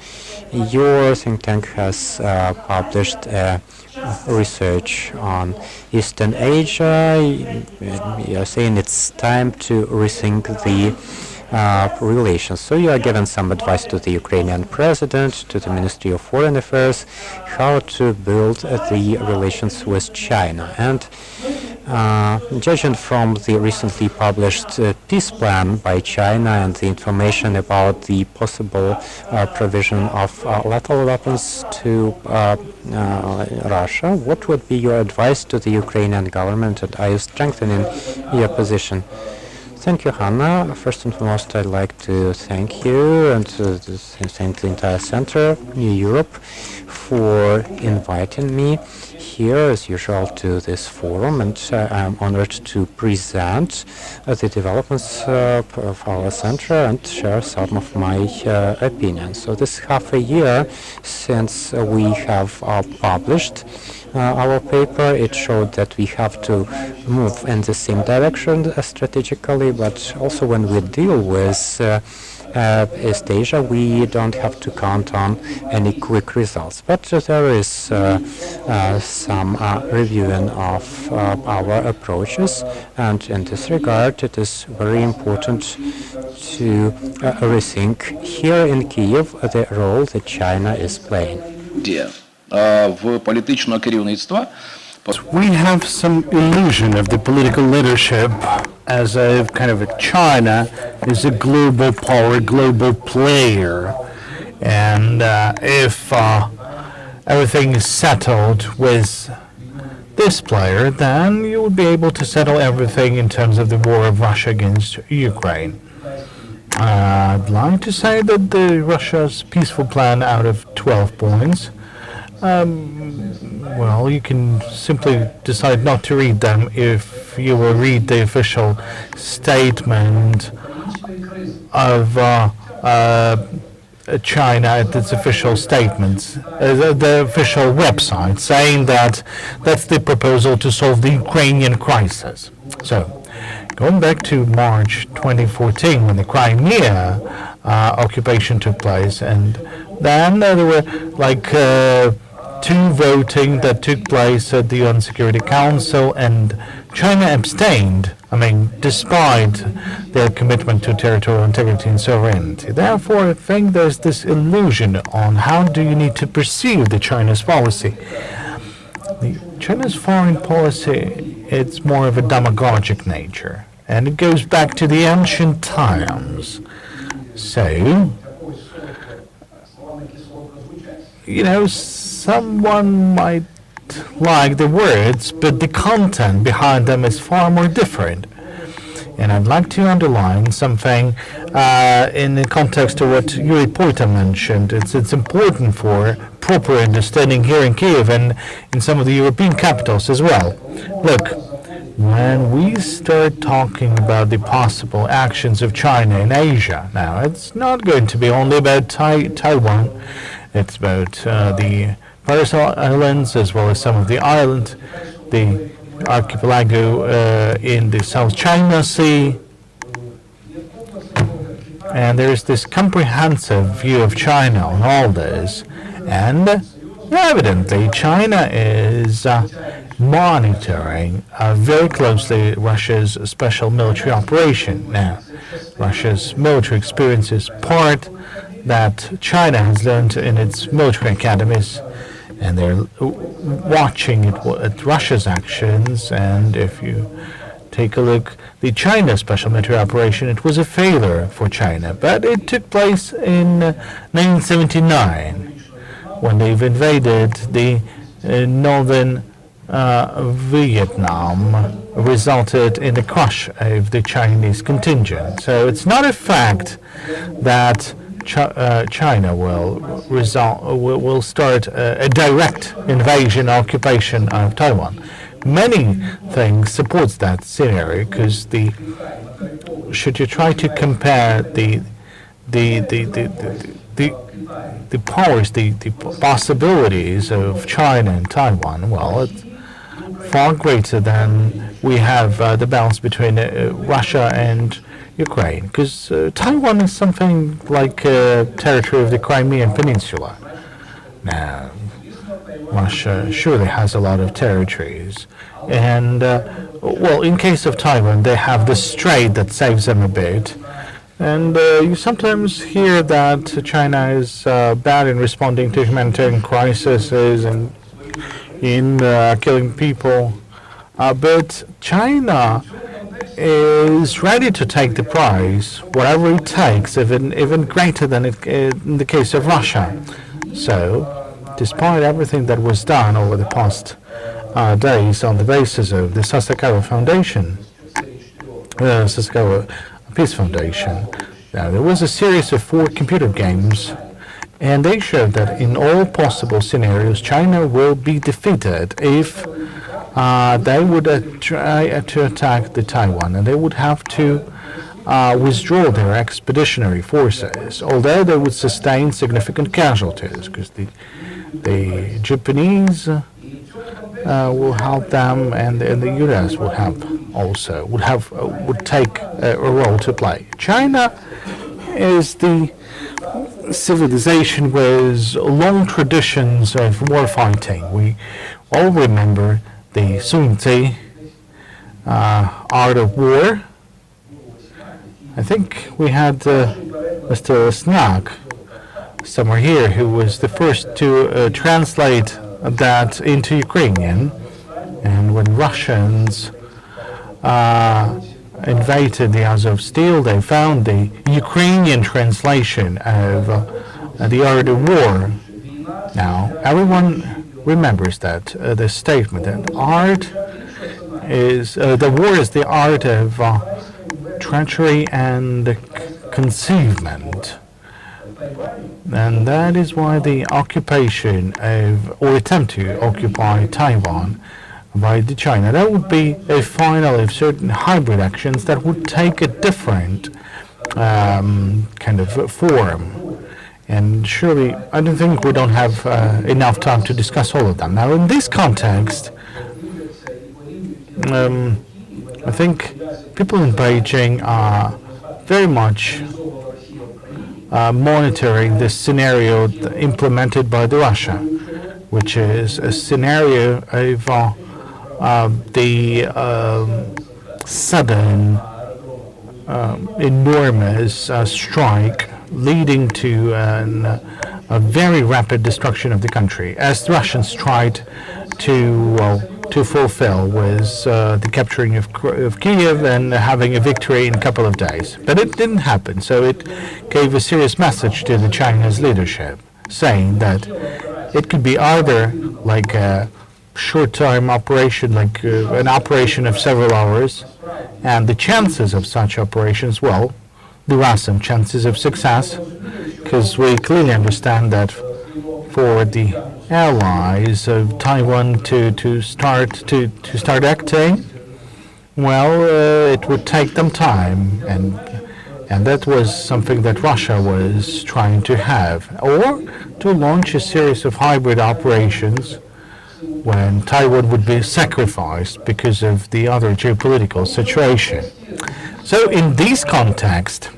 Your think tank has published research on Eastern Asia. You're saying it's time to rethink the relations. So you are giving some advice to the Ukrainian president, to the Ministry of Foreign Affairs, how to build the relations with China. And judging from the recently published peace plan by China and the information about the possible provision of lethal weapons to Russia, what would be your advice to the Ukrainian government, and are you strengthening your position? Thank you, Hannah. First and foremost, I'd like to thank you and thank the entire Center of New Europe for inviting me here, as usual, to this forum, and I'm honored to present the developments of our center and share some of my opinions. So this half a year since we have published our paper, it showed that we have to move in the same direction strategically, but also when we deal with East Asia, we don't have to count on any quick results. But there is some reviewing of our approaches, and in this regard, it is very important to rethink here in Kyiv the role that China is playing. В політичного керівництва. We have some illusion of the political leadership as if kind of China is a global power, global player. And if everything is settled with this player, then you would be able to settle everything in terms of the war of Russia against Ukraine. I'd like to say that Russia's peaceful plan out of 12 points, well, you can simply decide not to read them if you will read the official statement of China at its official statements, the official website, saying that that's the proposal to solve the Ukrainian crisis. So, going back to March 2014, when the Crimea occupation took place, and then there were like two voting that took place at the UN Security Council, and China abstained, despite their commitment to territorial integrity and sovereignty. Therefore, I think there's this illusion on how do you need to perceive the China's policy. China's foreign policy, it's more of a demagogic nature, and it goes back to the ancient times. So, someone might like the words, but the content behind them is far more different. And I'd like to underline something in the context of what Yuri Poita mentioned. It's important for proper understanding here in Kyiv and in some of the European capitals as well. Look, when we start talking about the possible actions of China in Asia, now it's not going to be only about Taiwan. It's about the Paris Islands, as well as some of the archipelago in the South China Sea. And there's this comprehensive view of China on all this. And evidently, China is monitoring very closely Russia's special military operation. Now, Russia's military experience is part that China has learned in its military academies, and they're watching at Russia's actions. And if you take a look, the China special military operation, it was a failure for China, but it took place in 1979 when they've invaded the northern Vietnam, resulted in the crush of the Chinese contingent. So it's not a fact that China will start a direct invasion occupation of Taiwan. Many things supports that scenario, because should you try to compare the powers, the possibilities of China and Taiwan, well, it's far greater than we have the balance between Russia and Ukraine, because Taiwan is something like territory of the Crimean Peninsula. Now, Russia surely has a lot of territories, and well, in case of Taiwan, they have the strait that saves them a bit. And you sometimes hear that China is bad in responding to humanitarian crises and in killing people, but China is ready to take the price, whatever it takes, even greater than in the case of Russia. So, despite everything that was done over the past days on the basis of the Sasakawa Foundation, Sasakawa Peace Foundation. Now, there was a series of 4 computer games, and they showed that in all possible scenarios, China will be defeated if they would try to attack the Taiwan, and they would have to withdraw their expeditionary forces, although they would sustain significant casualties, because the Japanese will help them, and the U.S. would take a role to play. China is the civilization with long traditions of war fighting. We all remember the Sun Tzu Art of War. I think we had Mr. Snak somewhere here who was the first to translate that into Ukrainian. And when Russians invaded the Azov Stil, they found the Ukrainian translation of the Art of War. Now, everyone remembers that the statement that art is the war is the art of treachery and concealment, and that is why the occupation of or attempt to occupy Taiwan by the China, that would be a final of certain hybrid actions that would take a different kind of form. And surely, I don't think we don't have enough time to discuss all of them. Now, in this context, I think people in Beijing are very much monitoring this scenario implemented by the Russia, which is a scenario of the sudden, enormous strike leading to a very rapid destruction of the country, as the Russians tried to fulfill with the capturing of Kiev and having a victory in a couple of days. But it didn't happen, so it gave a serious message to the Chinese leadership, saying that it could be either like a short-term operation, like an operation of several hours, and the chances of such operations, well, there are some chances of success, because we clearly understand that for the allies of Taiwan to start acting, well, it would take them time, and that was something that Russia was trying to have, or to launch a series of hybrid operations when Taiwan would be sacrificed because of the other geopolitical situation. So in this context,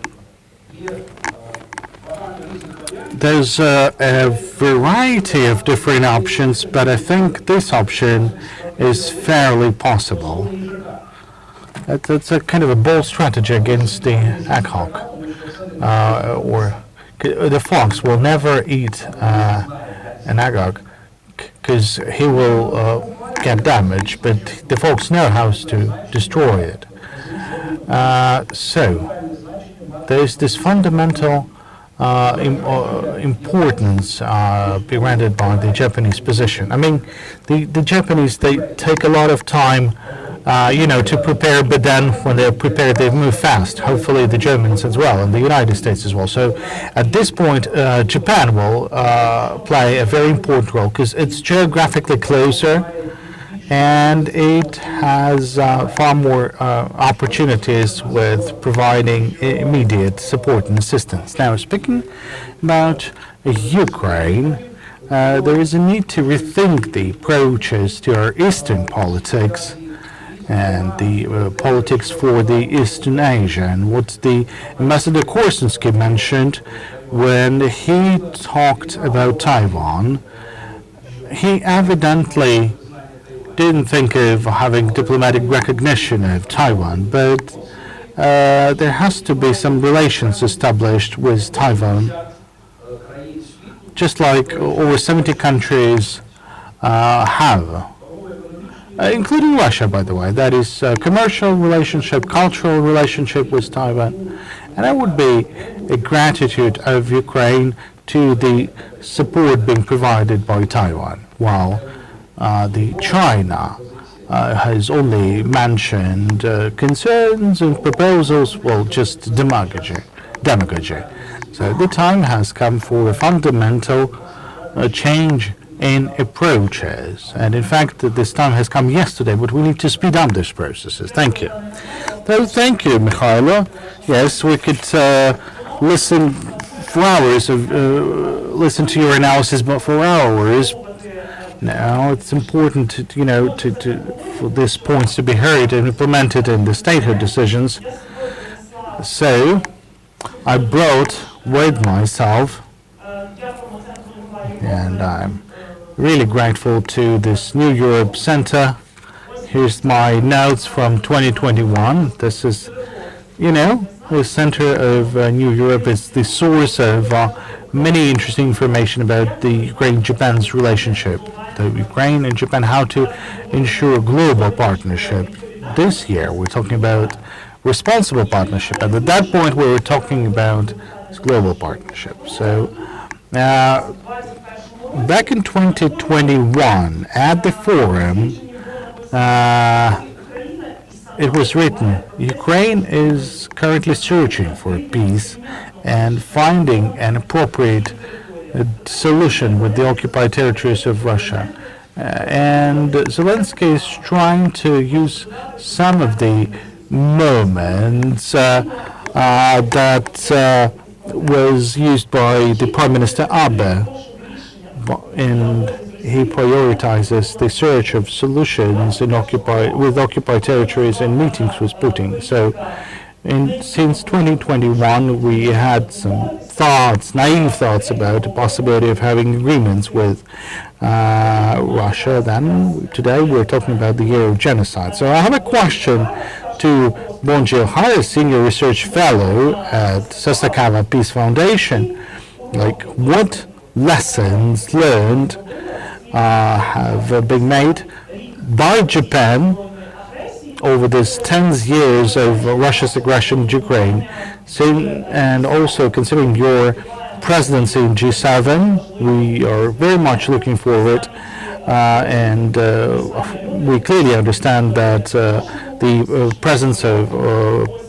there's a variety of different options, but I think this option is fairly possible. It's a kind of a bold strategy against the ad hoc, or the fox will never eat an ad hoc because he will get damaged, but the fox know how to destroy it. So there is this fundamental importance be rendered by the Japanese position. I mean, the Japanese, they take a lot of time, to prepare, but then when they're prepared, they move fast. Hopefully the Germans as well, and the United States as well. So at this point, Japan will play a very important role because it's geographically closer, and it has far more opportunities with providing immediate support and assistance. Now, speaking about Ukraine, there is a need to rethink the approaches to our Eastern politics and the politics for the Eastern Asia, and what the Ambassador Korsunsky mentioned when he talked about Taiwan. He evidently didn't think of having diplomatic recognition of Taiwan, but there has to be some relations established with Taiwan, just like over 70 countries have, including Russia, by the way. That is a commercial relationship, cultural relationship with Taiwan, and that would be a gratitude of Ukraine to the support being provided by Taiwan, while the China has only mentioned concerns and proposals, well, just demagogy. So the time has come for a fundamental change in approaches. And in fact, this time has come yesterday, but we need to speed up these processes. Thank you. So, thank you, Mikhailo. Yes, we could listen for hours, listen to your analysis, but for hours. Now, it's important to for these points to be heard and implemented in the statehood decisions. So, I brought with myself, and I'm really grateful to this New Europe Center. Here's my notes from 2021. This is, the Center of New Europe is the source of many interesting information about the Ukraine-Japan's relationship. The Ukraine and Japan, how to ensure global partnership. This year, we're talking about responsible partnership. And at that point, we were talking about global partnership. So, back in 2021, at the forum, it was written, Ukraine is currently searching for peace and finding an appropriate solution with the occupied territories of Russia. And Zelensky is trying to use some of the moments that was used by the Prime Minister Abe, and he prioritizes the search of solutions in occupied territories and meetings with Putin. So, since 2021, we had some naive thoughts about the possibility of having agreements with Russia. Then today we're talking about the year of genocide. So I have a question to Bonjil Har, Senior Research Fellow at Sasakawa Peace Foundation. Like, what lessons learned have been made by Japan over these 10 years of Russia's aggression in Ukraine, and also considering your presidency in G7, we are very much looking forward, and we clearly understand that the presence of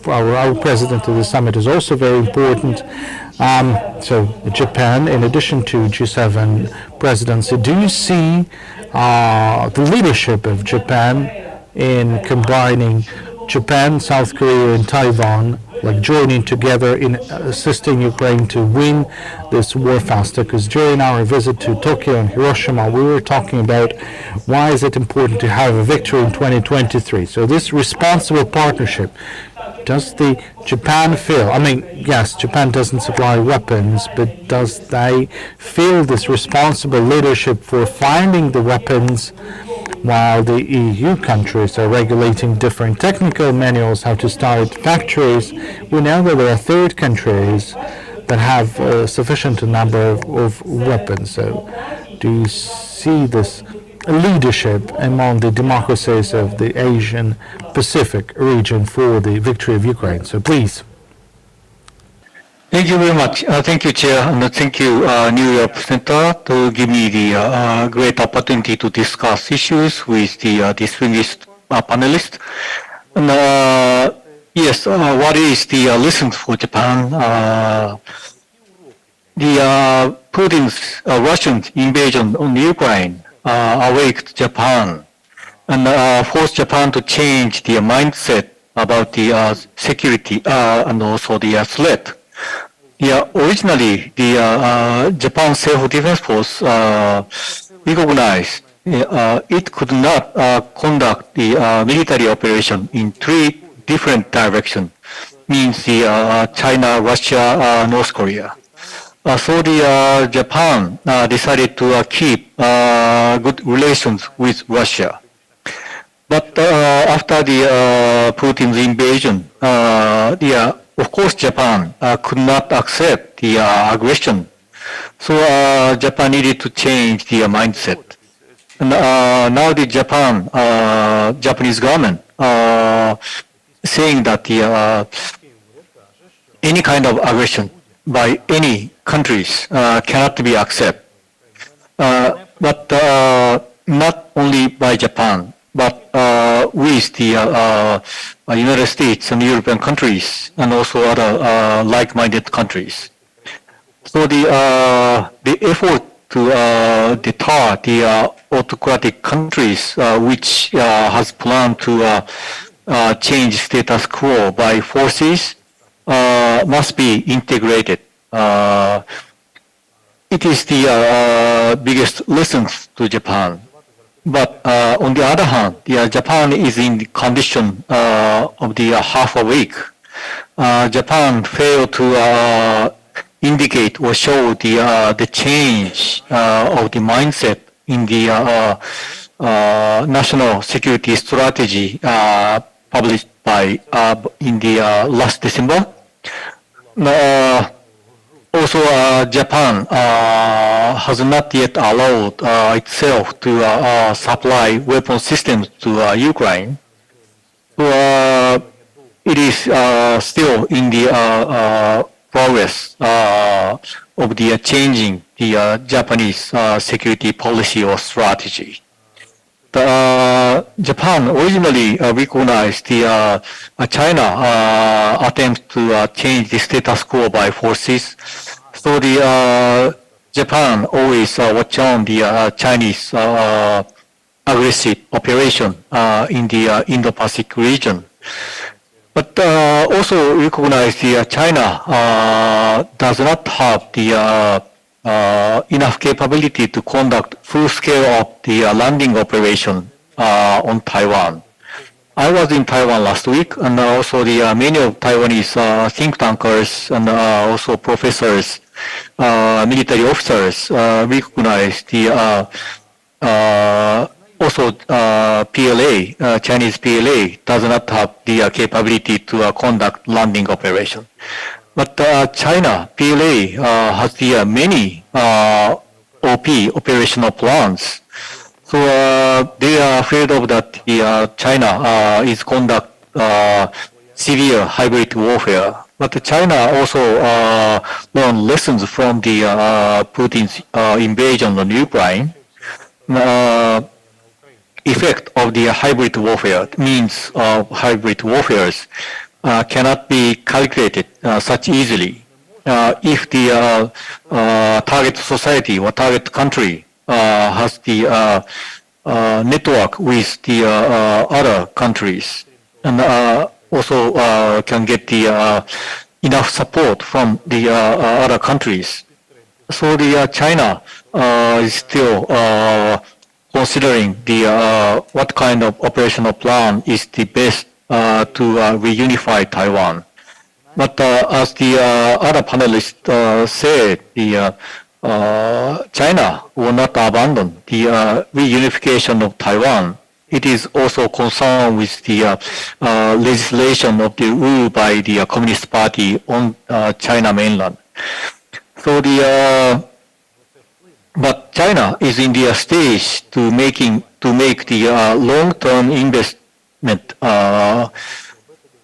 our president of the summit is also very important. So Japan, in addition to G7 presidency, do you see the leadership of Japan in combining Japan, South Korea, and Taiwan, like joining together in assisting Ukraine to win this war faster? Because during our visit to Tokyo and Hiroshima, we were talking about why is it important to have a victory in 2023. So this responsible partnership, does the Japan feel, yes, Japan doesn't supply weapons, but does they feel this responsible leadership for finding the weapons while the EU countries are regulating different technical manuals how to start factories? We know that there are third countries that have a sufficient number of weapons. So do you see this leadership among the democracies of the Asian Pacific region for the victory of Ukraine? So please. Thank you very much. Thank you, Chair, and thank you, New York Center, to give me the great opportunity to discuss issues with the distinguished panelists. And, yes, what is the lesson for Japan? The Putin's Russian invasion on Ukraine awakened Japan and forced Japan to change their mindset about the security and also the threat. Yeah, originally the Japan Self-Defense Force recognized it could not conduct the military operation in 3 different directions, means the China, Russia, North Korea. So the Japan decided to keep good relations with Russia. But after the Putin's invasion, of course, Japan could not accept the aggression. So Japan needed to change their mindset. And now the Japanese government saying that any kind of aggression by any countries cannot be accepted. But not only by Japan, but with the United States and European countries and also other like-minded countries. So the effort to deter the autocratic countries which has planned to change status quo by forces must be integrated. It is the biggest lesson to Japan. But on the other hand, Japan is in the condition of the half awake. Japan failed to indicate or show the change of the mindset in the national security strategy published by in the last December. Also, Japan has not yet allowed itself to supply weapon systems to Ukraine. So it is still in the progress of the changing the Japanese security policy or strategy. Japan originally recognized the China attempt to change the status quo by forces. So the Japan always watch on the Chinese aggressive operation in the Indo-Pacific region. But also recognize the China does not have the enough capability to conduct full scale of the landing operation on Taiwan. I was in Taiwan last week, and also the many of Taiwanese think tankers and also professors, military officers recognize the also PLA, Chinese PLA does not have the capability to conduct landing operation. But China, PLA, has the many OP, operational plans. So they are afraid of that China is conduct severe hybrid warfare. But China also learned lessons from the Putin's invasion on Ukraine. Effect of the hybrid warfare means hybrid warfares cannot be calculated such easily. If the target society or target country has the network with the other countries and also can get the enough support from the other countries. So the China is still considering the what kind of operational plan is the best to reunify Taiwan. But as the other panelists said, the China will not abandon the reunification of Taiwan. It is also concerned with the legislation of the rule by the Communist Party on China mainland. So the but China is in the stage to make the long-term investment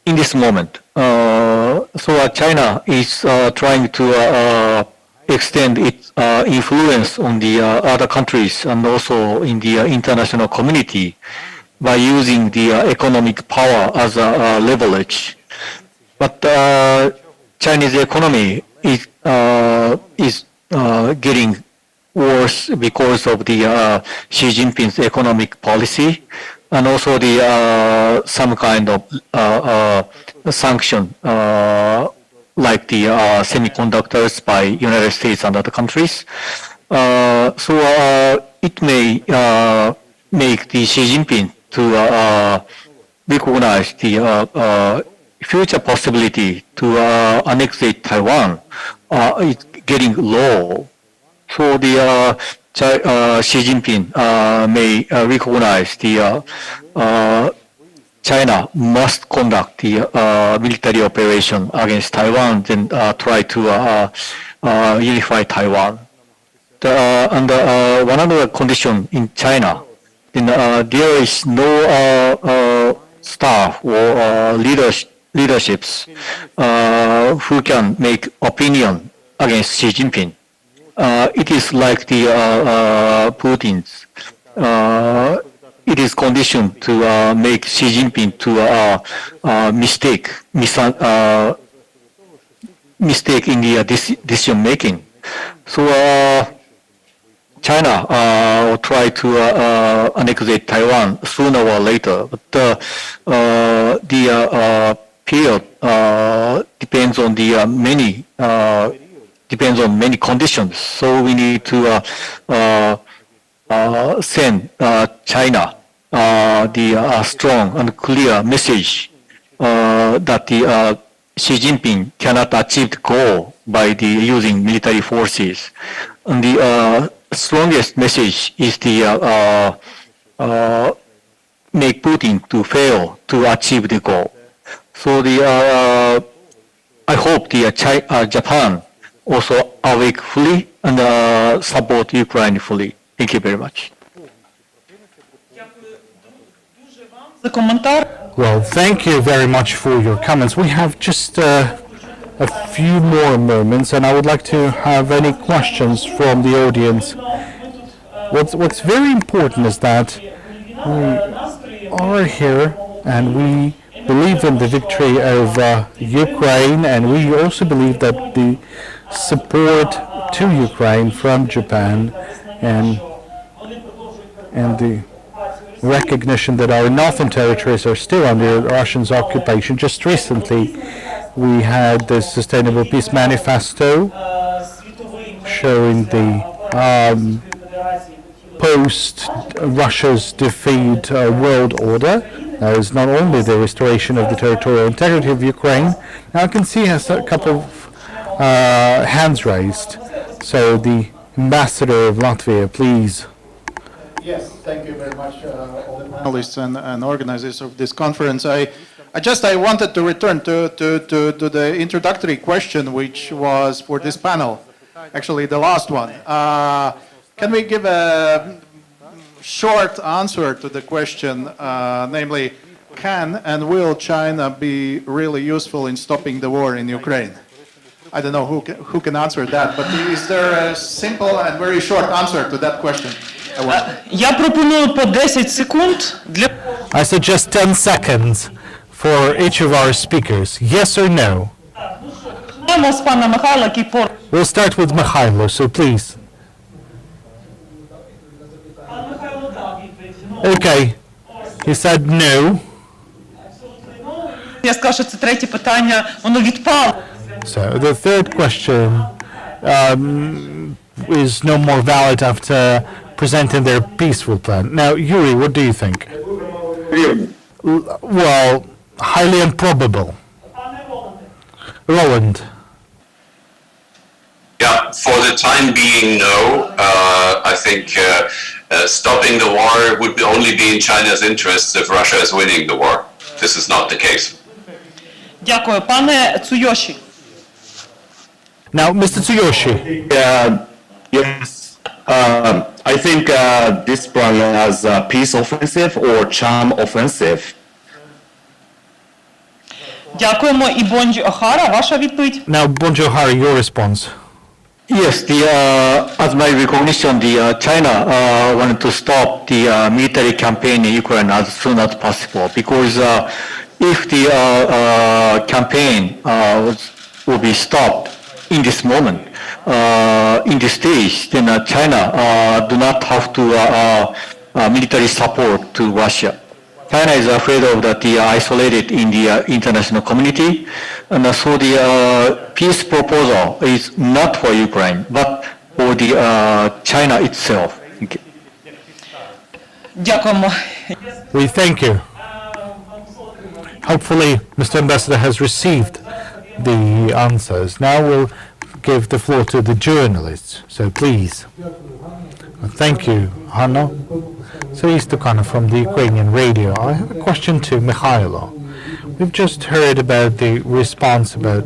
in this moment. So China is trying to extend its influence on the other countries and also in the international community by using the economic power as a leverage. But Chinese economy is getting worse because of the Xi Jinping's economic policy and also the some kind of sanction like the semiconductors by United States and other countries. So it may make the Xi Jinping to recognize the future possibility to annexate Taiwan is getting low. So the Xi Jinping may recognize the China must conduct the military operation against Taiwan and try to unify Taiwan. And one other condition in China, there is no staff or leaderships who can make opinion against Xi Jinping. It is like the Putin's it is conditioned to make Xi Jinping to mistake in the decision making. So China will try to annexate Taiwan sooner or later, but the period depends on the many conditions. So we need to send China the strong and clear message that the Xi Jinping cannot achieve the goal by using military forces. And the strongest message is the make Putin to fail to achieve the goal. So I hope the Japan also awake fully and support Ukraine fully. Thank you very much. Well, thank you very much for your comments. We have just a few more moments, and I would like to have any questions from the audience. What's very important is that we are here and we believe in the victory over Ukraine, and we also believe that the support to Ukraine from Japan and the recognition that our northern territories are still under Russian occupation. Just recently we had the Sustainable Peace Manifesto showing the post-Russia's defeat world order. That is not only the restoration of the territorial integrity of Ukraine. Now I can see a couple of hands raised. So the ambassador of Latvia, please. Yes, thank you very much, all the panelists and organizers of this conference. I wanted to return to the introductory question, which was for this panel, actually the last one. Can we give a short answer to the question, namely, can and will China be really useful in stopping the war in Ukraine? I don't know who can answer that, but is there a simple and very short answer to that question? Я пропоную по 10 секунд для... I suggest 10 seconds for each of our speakers. Yes or no? We'll start with Mikhailo, so please. Okay. He said no. Я скажу, що це третє питання, воно відпало. So the third question is no more valid after presenting their peaceful plan. Now, Yuri, what do you think? Well, highly improbable. Roland. Yeah, for the time being, no. I think stopping the war would only be in China's interests if Russia is winning the war. This is not the case. Дякую. Пане Цуйоші. Now, Mr. Tsuyoshi. Yes. I think this plan as a peace offensive or charm offensive. Дякуємо. І Бонджі Охара, ваша відповідь. Now, Bongji Ohara, your response. Yes, as my recognition, China wanted to stop the military campaign in Ukraine as soon as possible, because if the campaign will be stopped in this moment, in this stage, then China do not have to military support to Russia. China is afraid of that the isolated in the international community, and so the peace proposal is not for Ukraine, but for the China itself. Thank you. Дякуємо. We thank you. Hopefully, Mr. Ambassador has received the answers. Now we'll give the floor to the journalists. So please. Thank you, Hanno. Serhiy Stukhanov from the Ukrainian radio. I have a question to Mikhailo. We've just heard about the response about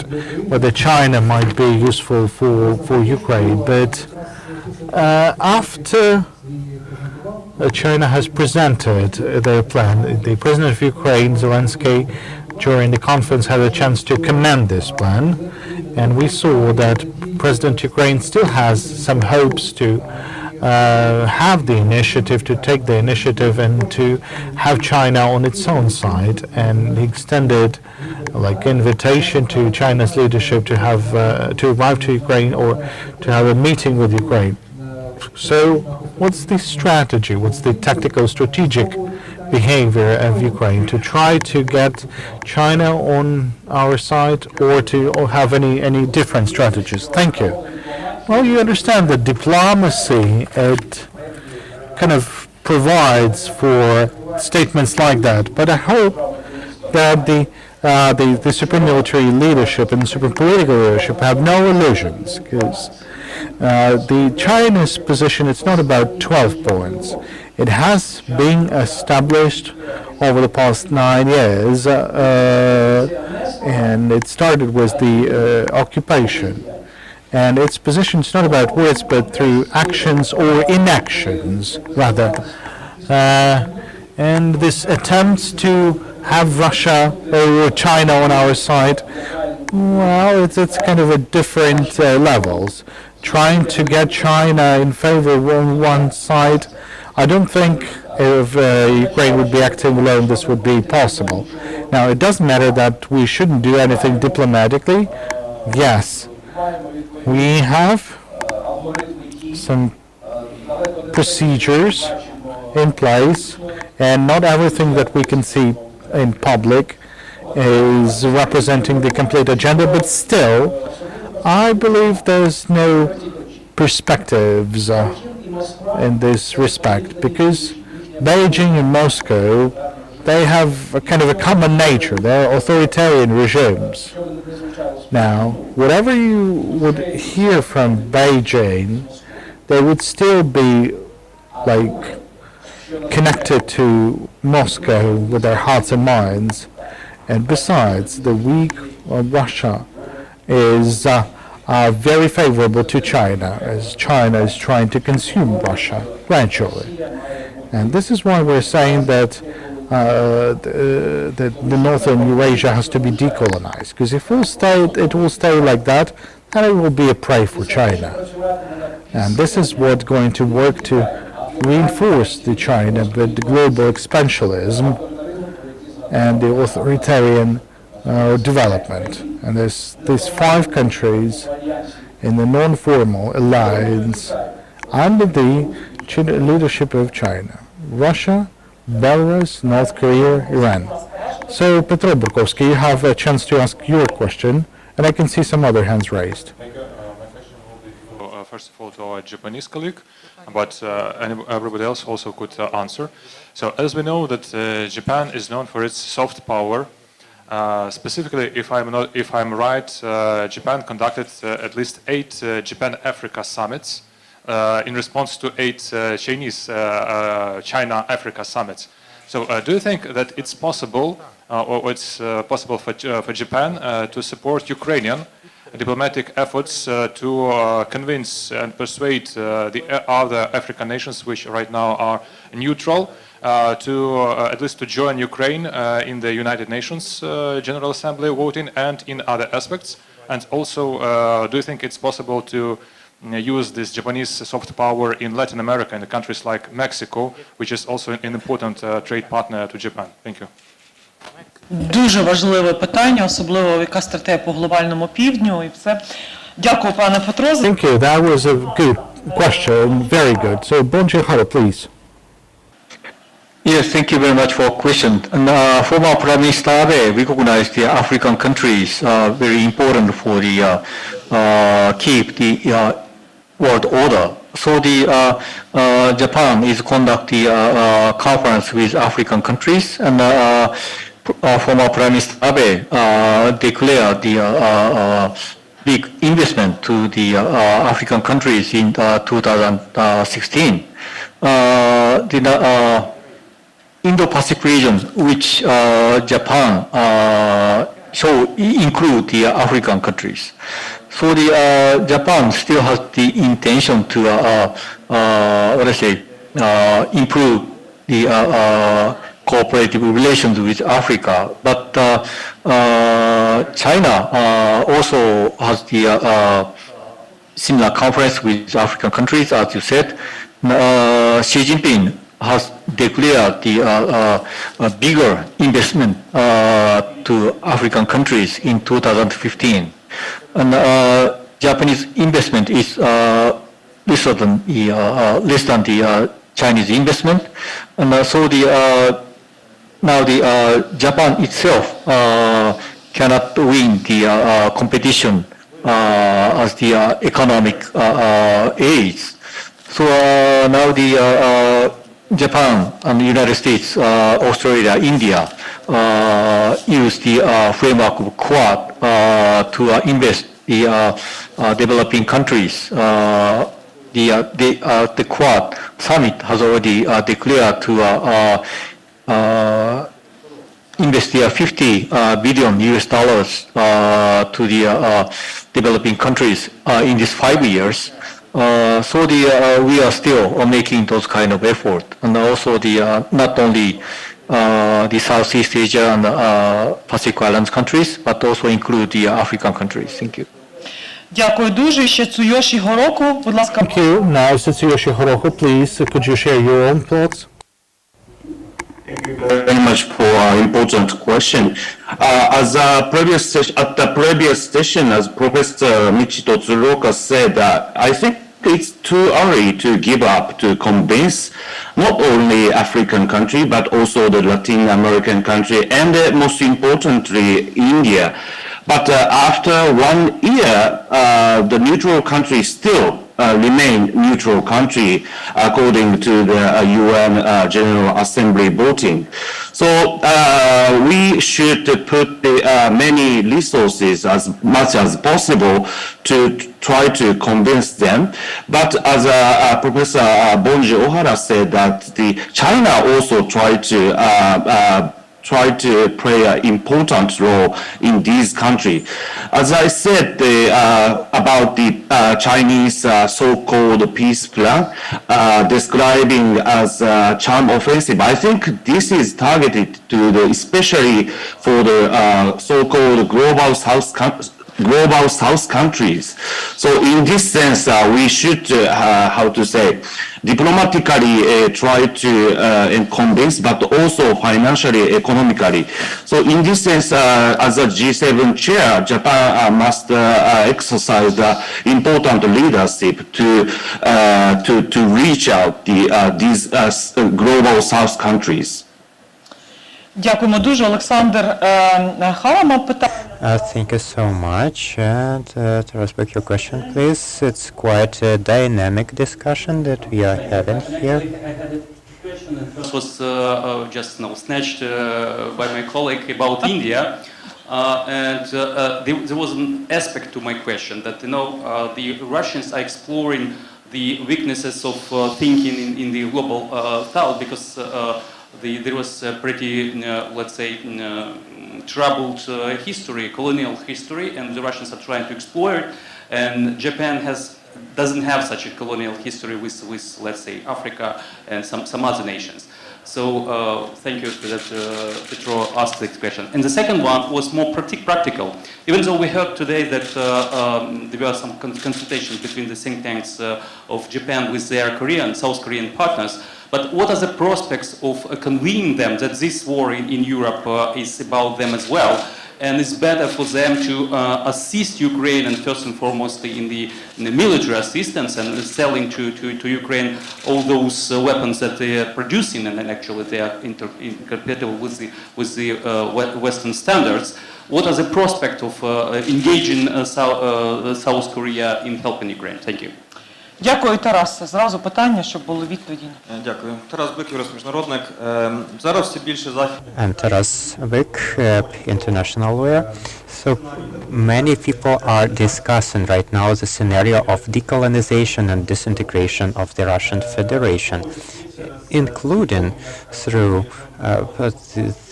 whether China might be useful for Ukraine, but after China has presented their plan, the President of Ukraine, Zelensky, during the conference had a chance to commend this plan, and we saw that President Ukraine still has some hopes to have the initiative, to take the initiative and to have China on its own side. And he extended like invitation to China's leadership to have to arrive to Ukraine or to have a meeting with Ukraine. So what's the strategy? What's the tactical strategic behavior of Ukraine to try to get China on our side, or to have any different strategies? Thank you. Well, you understand that diplomacy, it kind of provides for statements like that, but I hope that the supreme military leadership and the supreme political leadership have no illusions, because the China's position, it's not about 12 points. It has been established over the past 9 years, and it started with the occupation. And its position is not about words, but through actions or inactions, rather. And this attempt to have Russia or China on our side, well, it's kind of at different levels. Trying to get China in favor on one side, I don't think if Ukraine would be acting alone, this would be possible. Now, it doesn't matter that we shouldn't do anything diplomatically. Yes, we have some procedures in place, and not everything that we can see in public is representing the complete agenda, but still, I believe there's no perspectives in this respect, because Beijing and Moscow, they have a kind of a common nature. They're authoritarian regimes. Now, whatever you would hear from Beijing, they would still be like connected to Moscow with their hearts and minds. And besides, the weak Russia is very favorable to China, as China is trying to consume Russia gradually. And this is why we're saying that the northern Eurasia has to be decolonized, because if it will stay like that, then it will be a prey for China. And this is what's going to work to reinforce the China with the global expansionism and the authoritarian development. And there's these 5 countries in the non-formal alliance under the leadership of China: Russia, Belarus, North Korea, Iran. So, Petro Burkovsky, you have a chance to ask your question, and I can see some other hands raised. Thank you. My question will be, first of all, to our Japanese colleague, but everybody else also could answer. So, as we know that Japan is known for its soft power. Specifically, if I'm right, Japan conducted at least 8 Japan-Africa summits in response to 8 China-Africa summits. So, do you think that it's possible, or it's possible for Japan to support Ukrainian diplomatic efforts to convince and persuade the other African nations, which right now are neutral, to at least to join Ukraine in the United Nations General Assembly voting and in other aspects? And also, do you think it's possible to use this Japanese soft power in Latin America, in the countries like Mexico, which is also an important trade partner to Japan? Thank you. Дуже важливе питання, особливо яка стратегія по глобальному півдню і все. Дякую, пане Петро. Thank you. That was a good question. Very good. So, Bonjihara, please. Yes, thank you very much for the question. And, former Prime Minister Abe recognized the African countries very important for the keep the world order. So the Japan is conducting conference with African countries, and former Prime Minister Abe declared the big investment to the African countries in 2016. The Indo-Pacific region, which Japan include the African countries. So the Japan still has the intention to improve the cooperative relations with Africa, but China also has the similar conference with African countries, as you said, Xi Jinping has declared the bigger investment to African countries in 2015, and Japanese investment is less than the Chinese investment, and so now the Japan itself cannot win the competition as the economic aids. So now the Japan and the United States, Australia, India use the framework of Quad to invest the developing countries. The Quad summit has already declared to invest $50 billion to the developing countries in these 5 years. So we are still making those kind of effort, and also not only the Southeast Asia and Pacific Islands countries, but also include the African countries. Thank you. Дякую дуже. Ще Цуйоші Гороку, будь ласка. Thank you. Now, Tsuyoshi Horoko, please, could you share your own thoughts? Thank you very much for an important question. At the previous session, as Professor Michito Tsuruoka said, I think it's too early to give up to convince not only African country, but also the Latin American country, and most importantly, India. But after 1 year, the neutral country still remain neutral country according to the UN General Assembly voting. So we should put many resources as much as possible to try to convince them. But as Professor Bonji Ohara said, that China also tried to play an important role in these countries. As I said about the Chinese so-called peace plan, describing as charm offensive, I think this is targeted to especially for the so-called global South countries. So in this sense, we should, diplomatically try to convince, but also financially, economically. So in this sense, as a G7 chair, Japan must exercise the important leadership to reach out these global South countries. Дякуємо дуже. Олександр Халама питає. Thank you so much. And to respect your question, please. It's quite a dynamic discussion that we are having here. This was just snatched by my colleague about India. And there was an aspect to my question that, the Russians are exploring the weaknesses of thinking in the global South, because there was a pretty, let's say, troubled history, colonial history, and the Russians are trying to explore it. And Japan doesn't have such a colonial history with let's say, Africa and some other nations. So thank you that Petro asked this question. And the second one was more practical. Even though we heard today that there were some consultations between the think tanks of Japan with their South Korean partners, but what are the prospects of convincing them that this war in Europe is about them as well? And it's better for them to assist Ukraine, and first and foremost in the military assistance and selling to Ukraine all those weapons that they are producing, and then actually they are incompatible with the Western standards. What are the prospects of engaging South Korea in helping Ukraine? Thank you. Дякую, Тарас. Зразу питання, щоб були відповіді. Дякую. Тарас Бик, юрист-міжнародник. Зараз все більше захід. I'm Taras Vik, international lawyer. So many people are discussing right now the scenario of decolonization and disintegration of the Russian Federation, including through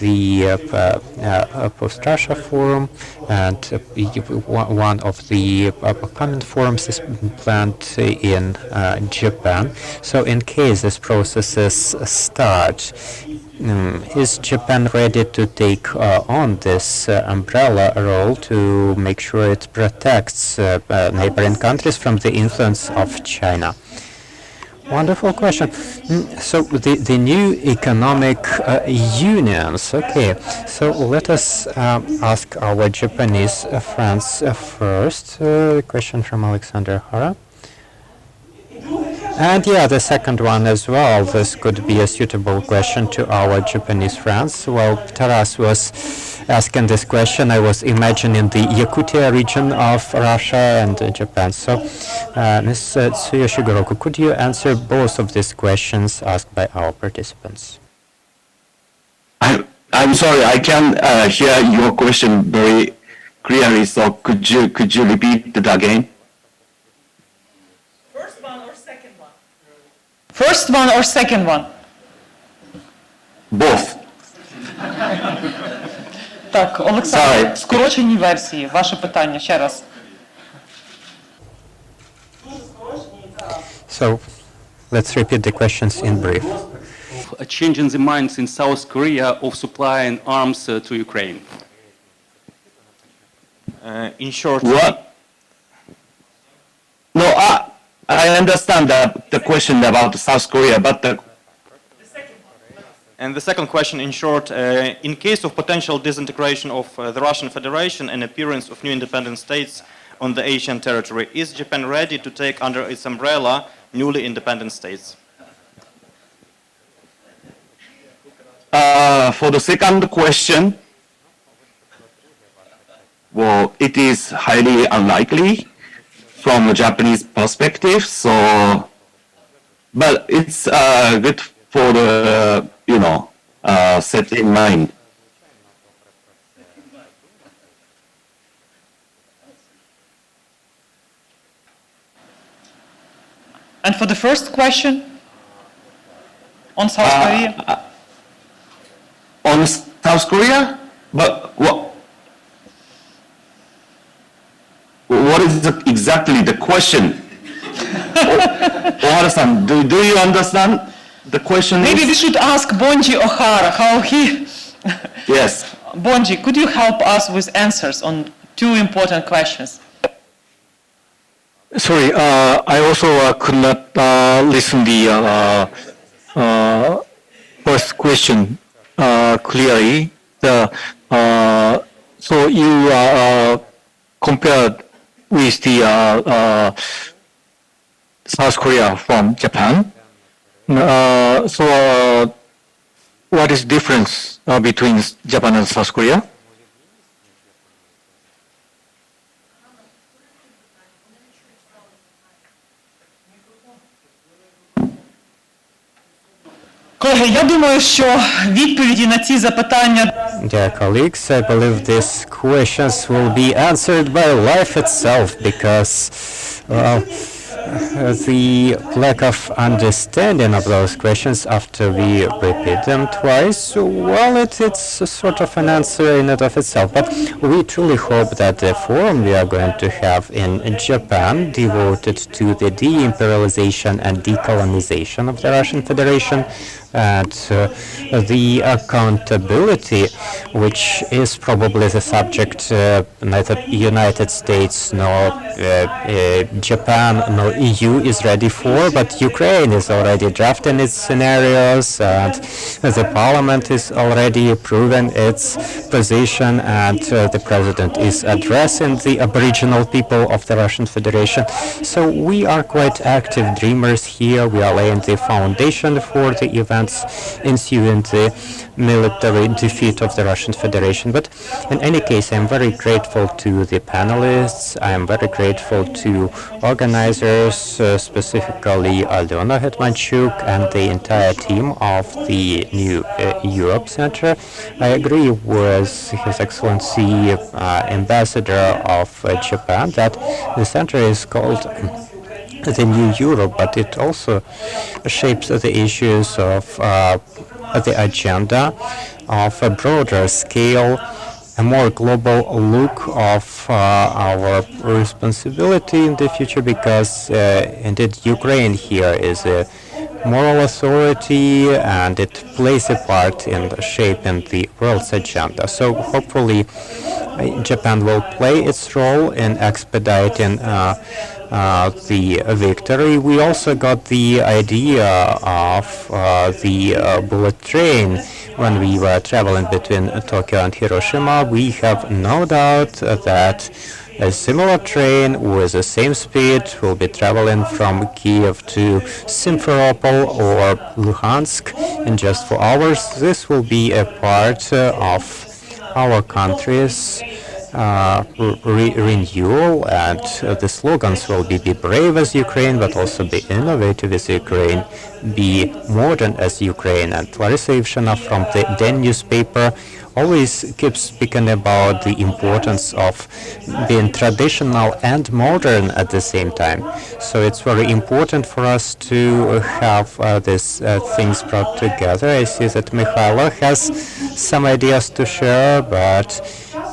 the Post-Russia Forum, and one of the common forums is planned in Japan. So in case this processes start, is Japan ready to take on this umbrella role to make sure it protects neighboring countries from the influence of China? Wonderful question. So the new economic unions. Okay. So let us ask our Japanese friends first. Question from Alexander Hara. And yeah, the second one as well. This could be a suitable question to our Japanese friends. While Taras was asking this question, I was imagining the Yakutia region of Russia and Japan. So, Ms. Tsuyoshi Goroku, could you answer both of these questions asked by our participants? I'm sorry, I can't hear your question very clearly. So could you repeat it again? First one or second one? Both. Так, Олександр, в скороченій версії. Ваше питання ще раз. So, let's repeat the questions in brief. A change in the minds in South Korea of supplying arms to Ukraine. In short, What? No, I understand the question about South Korea, but and the second question, in short, in case of potential disintegration of the Russian Federation and appearance of new independent states on the Asian territory, is Japan ready to take under its umbrella newly independent states? For the second question, well, it is highly unlikely from a Japanese perspective. So, but it's good for the set in mind. And for the first question on South Korea? On South Korea? But what is exactly the question? Ohara-san, do you understand the question? Maybe we should ask Bonji Ohara how he... Yes. Bonji, could you help us with answers on two important questions? Sorry, I also could not listen the first question clearly. So you compared with the South Korea from Japan. So what is the difference between Japan and South Korea? Колеги, я думаю, що відповіді на ці запитання... Dear colleagues, I believe these questions will be answered by life itself because, well, the lack of understanding of those questions after we repeat them twice, well, it's sort of an answer in and of itself. But we truly hope that the forum we are going to have in Japan, devoted to the de-imperialization and decolonization of the Russian Federation, and the accountability, which is probably the subject neither United States nor Japan nor EU is ready for, but Ukraine is already drafting its scenarios, and the parliament is already proven its position, and the president is addressing the aboriginal people of the Russian Federation. So we are quite active dreamers here. We are laying the foundation for the events ensuing the military defeat of the Russian Federation. But in any case, I'm very grateful to the panelists. I am very grateful to organizers, specifically Alena Hetmanchuk and the entire team of the New Europe Center. I agree with His Excellency Ambassador of Japan that the center is called the New Europe, but it also shapes the issues of the agenda of a broader scale, a more global look of our responsibility in the future, because indeed Ukraine here is a moral authority, and it plays a part in shaping the world's agenda. So hopefully Japan will play its role in expediting the victory. We also got the idea of the bullet train when we were traveling between Tokyo and Hiroshima. We have no doubt that a similar train with the same speed will be traveling from Kiev to Simferopol or Luhansk in just 4 hours. This will be a part of our country's renewal, and the slogans will be brave as Ukraine, but also be innovative as Ukraine, be modern as Ukraine. And Larissa Ivshina from the Den newspaper always keeps speaking about the importance of being traditional and modern at the same time. So it's very important for us to have these things brought together. I see that Mikhailo has some ideas to share, but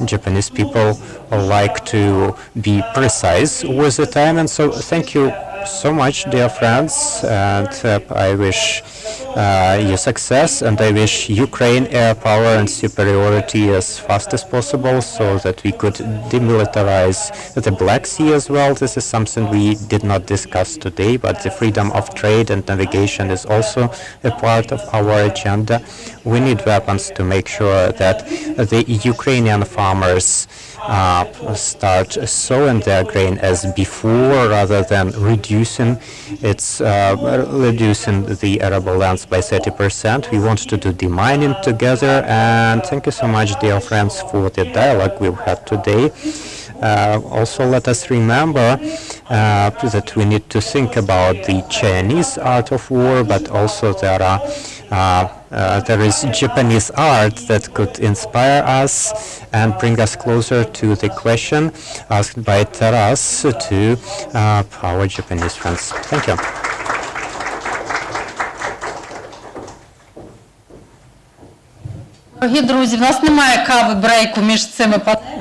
Japanese people like to be precise with the time. And so thank you so much, dear friends, and I wish you success, and I wish Ukraine air power and superiority as fast as possible so that we could demilitarize the Black Sea as well. This is something we did not discuss today, but the freedom of trade and navigation is also a part of our agenda. We need weapons to make sure that the Ukrainian farmers start sowing their grain as before, rather than reducing the arable lands by 30%. We want to do demining together, and thank you so much, dear friends, for the dialogue we've had today. Also, let us remember that we need to think about the Chinese art of war, but also there is Japanese art that could inspire us and bring us closer to the question asked by Taras to our Japanese friends. Thank you.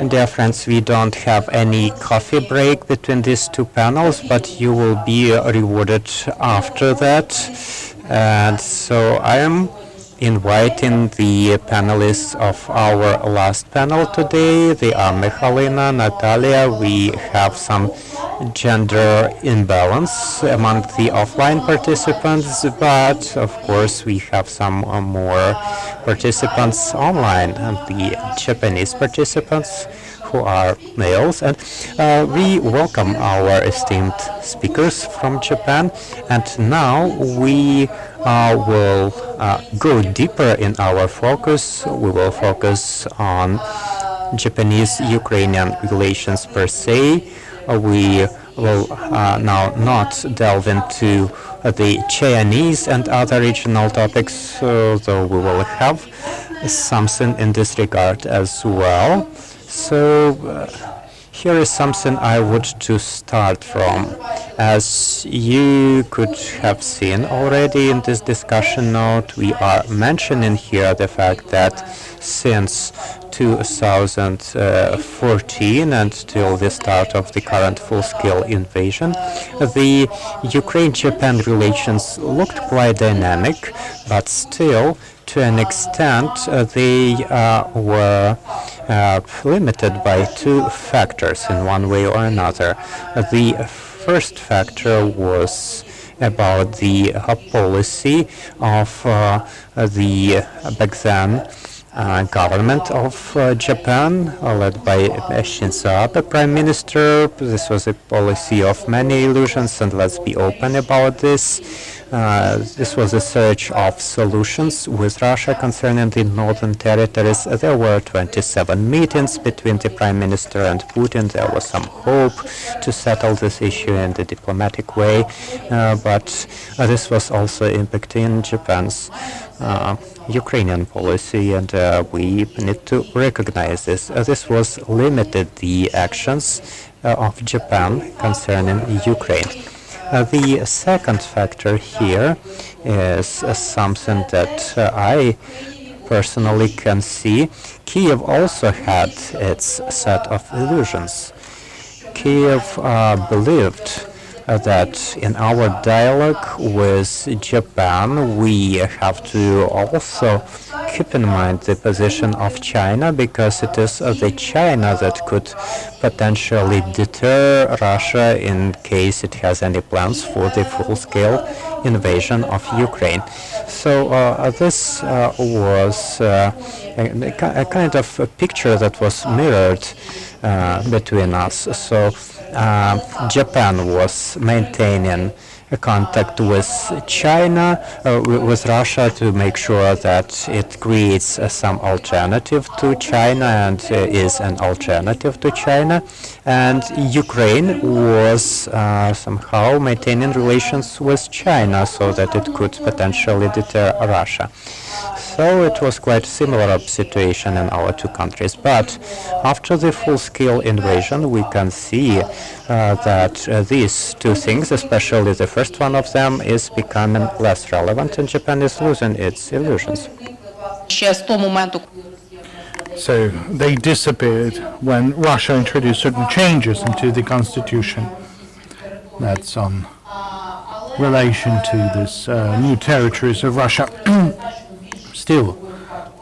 Dear friends, we don't have any coffee break between these two panels, but you will be rewarded after that. And so I am inviting the panelists of our last panel today. They are Michalina, Natalia. We have some gender imbalance among the offline participants, but of course we have some more participants online, and the Japanese participants who are males. And we welcome our esteemed speakers from Japan. And now we will go deeper in our focus. We will focus on Japanese-Ukrainian relations per se. We will now not delve into the Chinese and other regional topics, though we will have something in this regard as well. So here is something I would to start from. As you could have seen already in this discussion note, we are mentioning here the fact that since 2014 and till the start of the current full-scale invasion, the Ukraine-Japan relations looked quite dynamic, but still, to an extent, they were limited by two factors in one way or another. The first factor was about the policy of the back then government of Japan, led by Shinzo Abe, Prime Minister. This was a policy of many illusions, and let's be open about this. This was a search of solutions with Russia concerning the northern territories. There were 27 meetings between the Prime Minister and Putin. There was some hope to settle this issue in the diplomatic way, but this was also impacting Japan's Ukrainian policy, and we need to recognize this. This was limited the actions of Japan concerning Ukraine. The second factor here is something that I personally can see. Kiev also had its set of illusions. Kiev believed that in our dialogue with Japan, we have to also keep in mind the position of China, because it is the China that could potentially deter Russia in case it has any plans for the full-scale invasion of Ukraine. So this was a kind of a picture that was mirrored between us. So Japan was maintaining a contact with China, with Russia, to make sure that it creates some alternative to China and is an alternative to China. And Ukraine was somehow maintaining relations with China so that it could potentially deter Russia. So it was quite similar situation in our two countries. But after the full-scale invasion, we can see that these two things, especially the first one of them, is becoming less relevant, and Japan is losing its illusions. So they disappeared when Russia introduced certain changes into the constitution. That's on relation to this new territories of Russia. Still,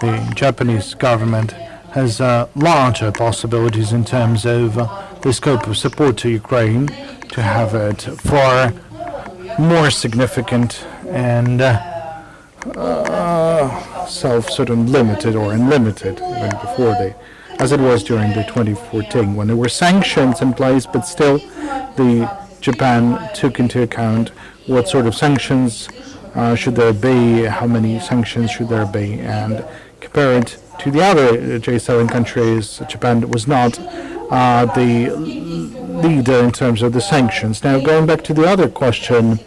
the Japanese government has larger possibilities in terms of the scope of support to Ukraine, to have it far more significant and limited or unlimited than before as it was during the 2014, when there were sanctions in place, but still Japan took into account what sort of sanctions should there be, how many sanctions should there be, and compare it to the other J7 countries. Japan was not the leader in terms of the sanctions. Now, going back to the other question,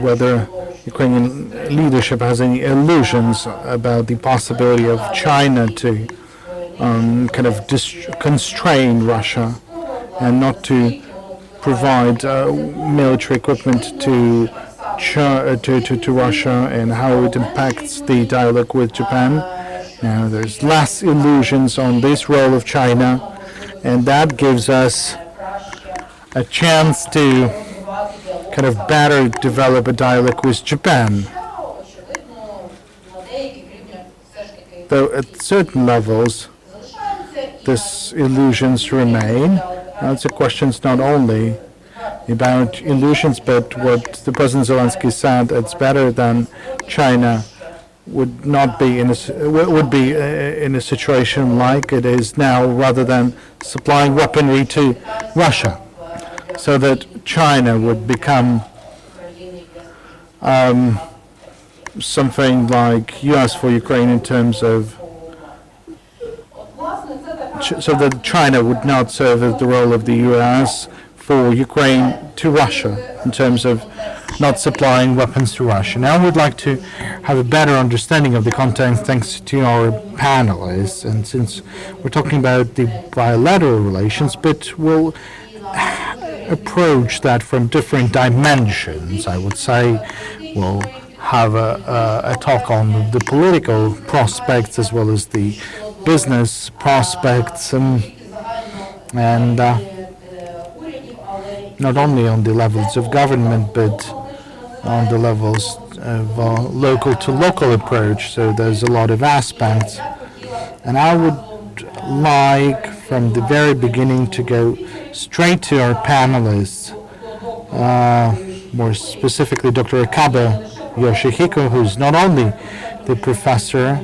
whether Ukrainian leadership has any illusions about the possibility of China to constrain Russia and not to provide military equipment to Russia, and how it impacts the dialogue with Japan. Now, there's less illusions on this role of China, and that gives us a chance to better develop a dialogue with Japan. Though at certain levels, these illusions remain. It's a question not only about illusions, but what the President Zelensky said, it's better than China would be in a situation like it is now, rather than supplying weaponry to Russia, so that China would become something like US for Ukraine in terms of, so that China would not serve as the role of the US for Ukraine to Russia in terms of not supplying weapons to Russia. Now I would like to have a better understanding of the context thanks to our panelists, and since we're talking about the bilateral relations, but we'll approach that from different dimensions. I would say we'll have a talk on the political prospects as well as the business prospects, and not only on the levels of government, but on the levels of local to local approach. So there's a lot of aspects, and I would like from the very beginning to go straight to our panelists, more specifically Dr. Akabe Yoshihiko, who's not only the professor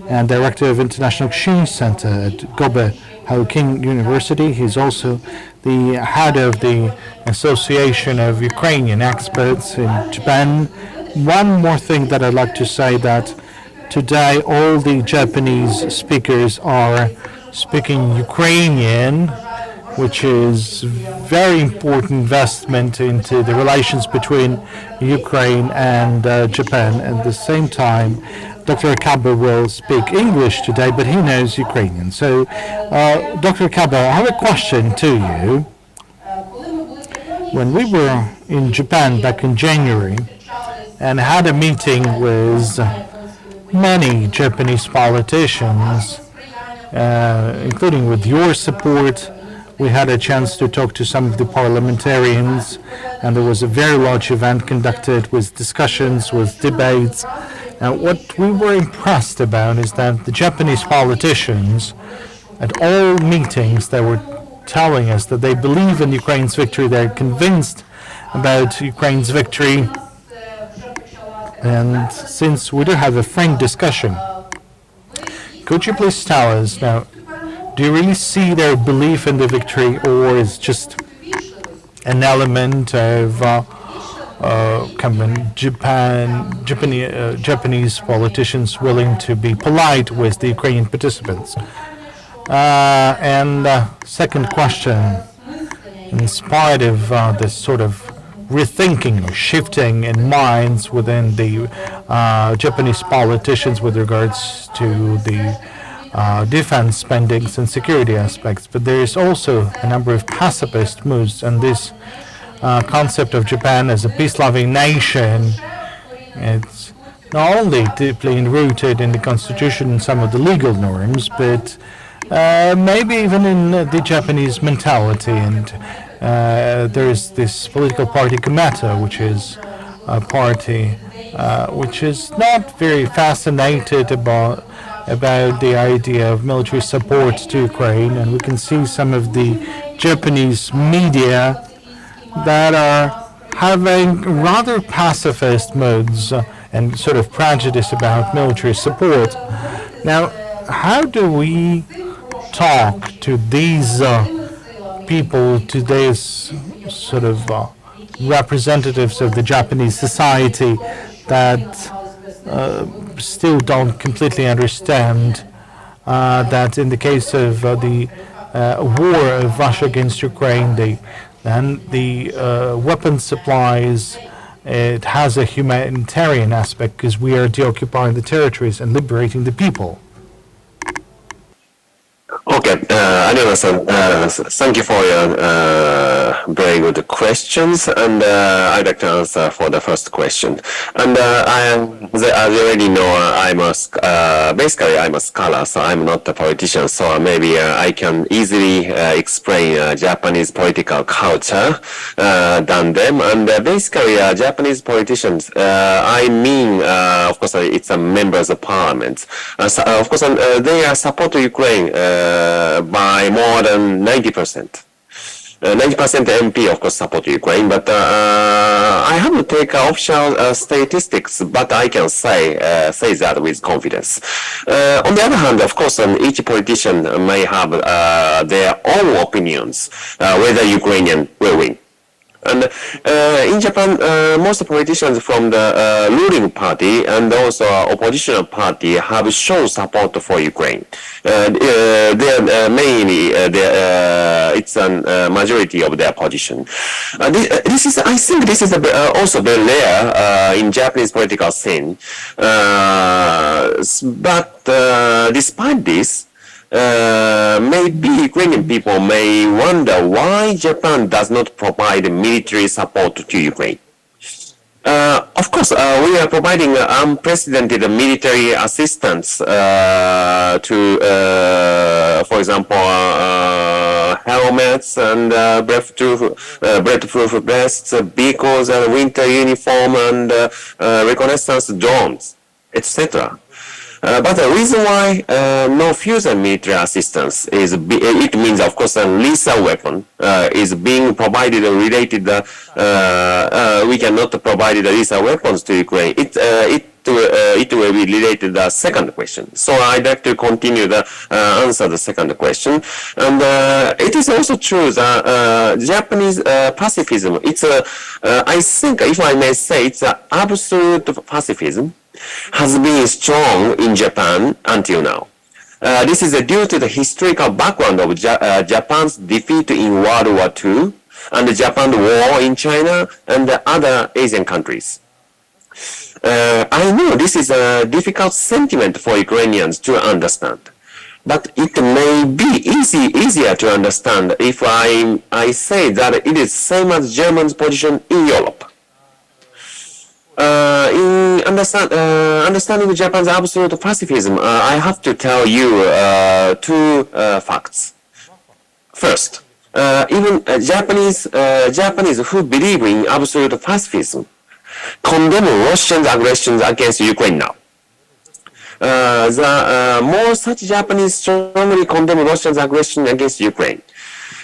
and director of International Exchange Center at Kobe Harukin University, he's also the head of the Association of Ukrainian Experts in Japan. One more thing that I'd like to say, that today all the Japanese speakers are speaking Ukrainian, which is very important investment into the relations between Ukraine and Japan. At the same time, Dr. Akabe will speak English today, but he knows Ukrainian. So, Dr. Akabe, I have a question to you. When we were in Japan back in January and had a meeting with many Japanese politicians, including with your support, we had a chance to talk to some of the parliamentarians, and there was a very large event conducted with discussions, with debates. Now, what we were impressed about is that the Japanese politicians, at all meetings, they were telling us that they believe in Ukraine's victory, they're convinced about Ukraine's victory. And since we do have a frank discussion, could you please tell us now, do you really see their belief in the victory, or is just an element of Japanese politicians willing to be polite with the Ukrainian participants? And second question, in spite of this sort of rethinking or shifting in minds within the Japanese politicians with regards to the defense spendings and security aspects, but there is also a number of pacifist moves, and this concept of Japan as a peace-loving nation, it's not only deeply rooted in the constitution and some of the legal norms, but maybe even in the Japanese mentality. And there is this political party Komeito, which is a party which is not very fascinated about the idea of military support to Ukraine, and we can see some of the Japanese media that are having rather pacifist modes and sort of prejudice about military support. Now, how do we talk to these people, to these sort of representatives of the Japanese society that still don't completely understand that in the case of the war of Russia against Ukraine, the weapon supplies, it has a humanitarian aspect because we are deoccupying the territories and liberating the people. Okay, Aliona-san, thank you for your very good questions, and I'd like to answer for the first question. And as you already know, I'm a scholar, so I'm not a politician, so maybe I can easily explain Japanese political culture than them. And basically, Japanese politicians, I mean, of course, it's a members of parliament. Of course, they support Ukraine by more than 90%. 90% MP, of course, support Ukraine, but I haven't taken official statistics, but I can say that with confidence. On the other hand, of course, each politician may have their own opinions whether Ukrainian will win. And in Japan, most politicians from the ruling party and also opposition party have shown support for Ukraine. They're mainly it's a majority of their position. This is, I think, this is also very rare in Japanese political scene. But despite this, maybe Ukrainian people may wonder why Japan does not provide military support to Ukraine. Of course, we are providing unprecedented military assistance to, for example, helmets and bulletproof vests, vehicles, and winter uniform, and reconnaissance drones, etc. But the reason why no future military assistance is, it means, of course, a lethal weapon is being provided or related, we cannot provide the lethal weapons to Ukraine. It will be related to the second question. So I'd like to continue the answer the second question. And it is also true that Japanese pacifism, it's I think, if I may say, it's absolute pacifism has been strong in Japan until now. This is due to the historical background of Japan's defeat in World War II and the Japan war in China and the other Asian countries. I know this is a difficult sentiment for Ukrainians to understand, but it may be easier to understand if I say that it is same as Germany's position in Europe. In understanding Japan's absolute pacifism, I have to tell you two facts. First, even Japanese who believe in absolute pacifism condemn Russian aggressions against Ukraine now. More such Japanese strongly condemn Russia's aggression against Ukraine.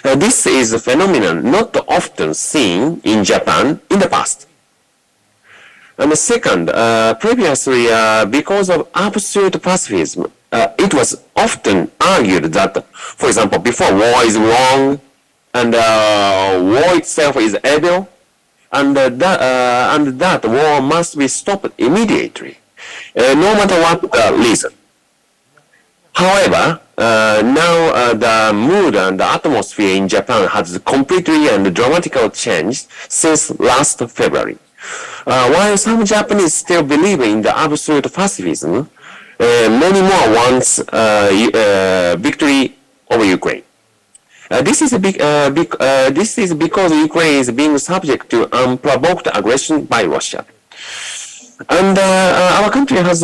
This is a phenomenon not often seen in Japan in the past. And the second, previously, because of absolute pacifism, it was often argued that, for example, before war is wrong, and war itself is evil, and that war must be stopped immediately, no matter what the reason. However, now the mood and the atmosphere in Japan has completely and dramatically changed since last February. While some Japanese still believe in the absolute pacifism, many more wants victory over Ukraine. This is because Ukraine is being subject to unprovoked aggression by Russia. And our country has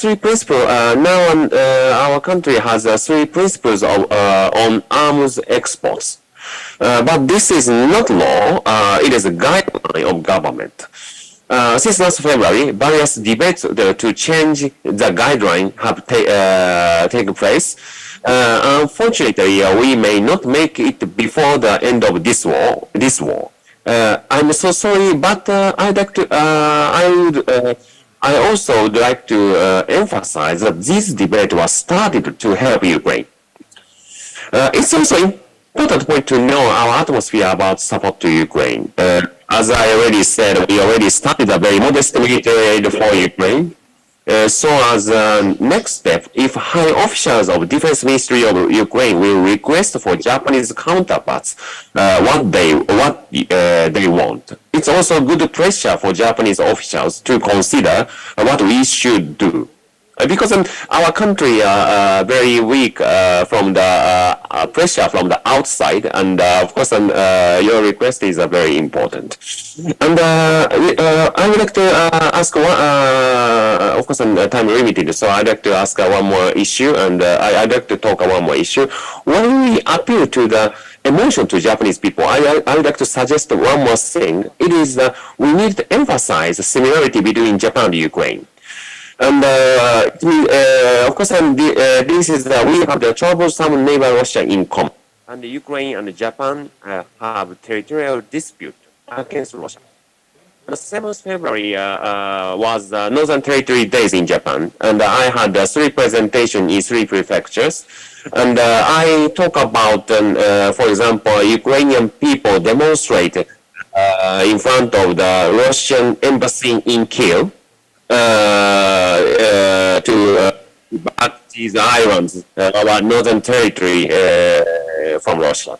three principles. Our country has three principles on arms exports. But this is not law. It is a guideline of government. Since last February, various debates to change the guideline have taken place. Unfortunately, we may not make it before the end of this war. I'm so sorry, but I also would like to emphasize that this debate was started to help Ukraine. It's also important point to know our atmosphere about support to Ukraine. As I already said, we already started a very modest military aid for Ukraine. So as a next step, if high officials of Defense Ministry of Ukraine will request for Japanese counterparts what they want, it's also good pressure for Japanese officials to consider what we should do. Because our country are very weak from the pressure from the outside, and of course your request is very important. And I would like to ask one, of course time limited, so I'd like to ask one more issue, and I'd like to talk one more issue. When we appeal to the emotion to Japanese people, I would like to suggest one more thing. It is we need to emphasize the similarity between Japan and Ukraine. And of course, this is we have the troublesome neighbor Russia in common, and Ukraine and Japan have territorial dispute against Russia. The 7th February was Northern Territory Days in Japan, and I had 3 presentations in 3 prefectures. And I talk about, for example, Ukrainian people demonstrated in front of the Russian embassy in Kiev. To back these islands, our northern territory from Russia.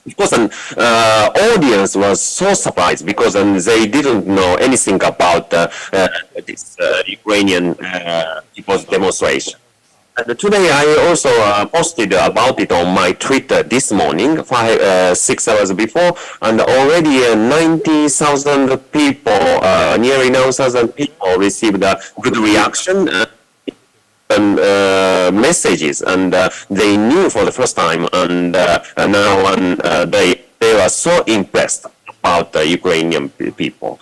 Of course, audience was so surprised because they didn't know anything about this Ukrainian people's demonstration. And today I also posted about it on my Twitter this morning, 6 hours before, and already 90,000 people, nearly 9,000 people received a good reaction and messages, and they knew for the first time, and now they were so impressed about the Ukrainian people.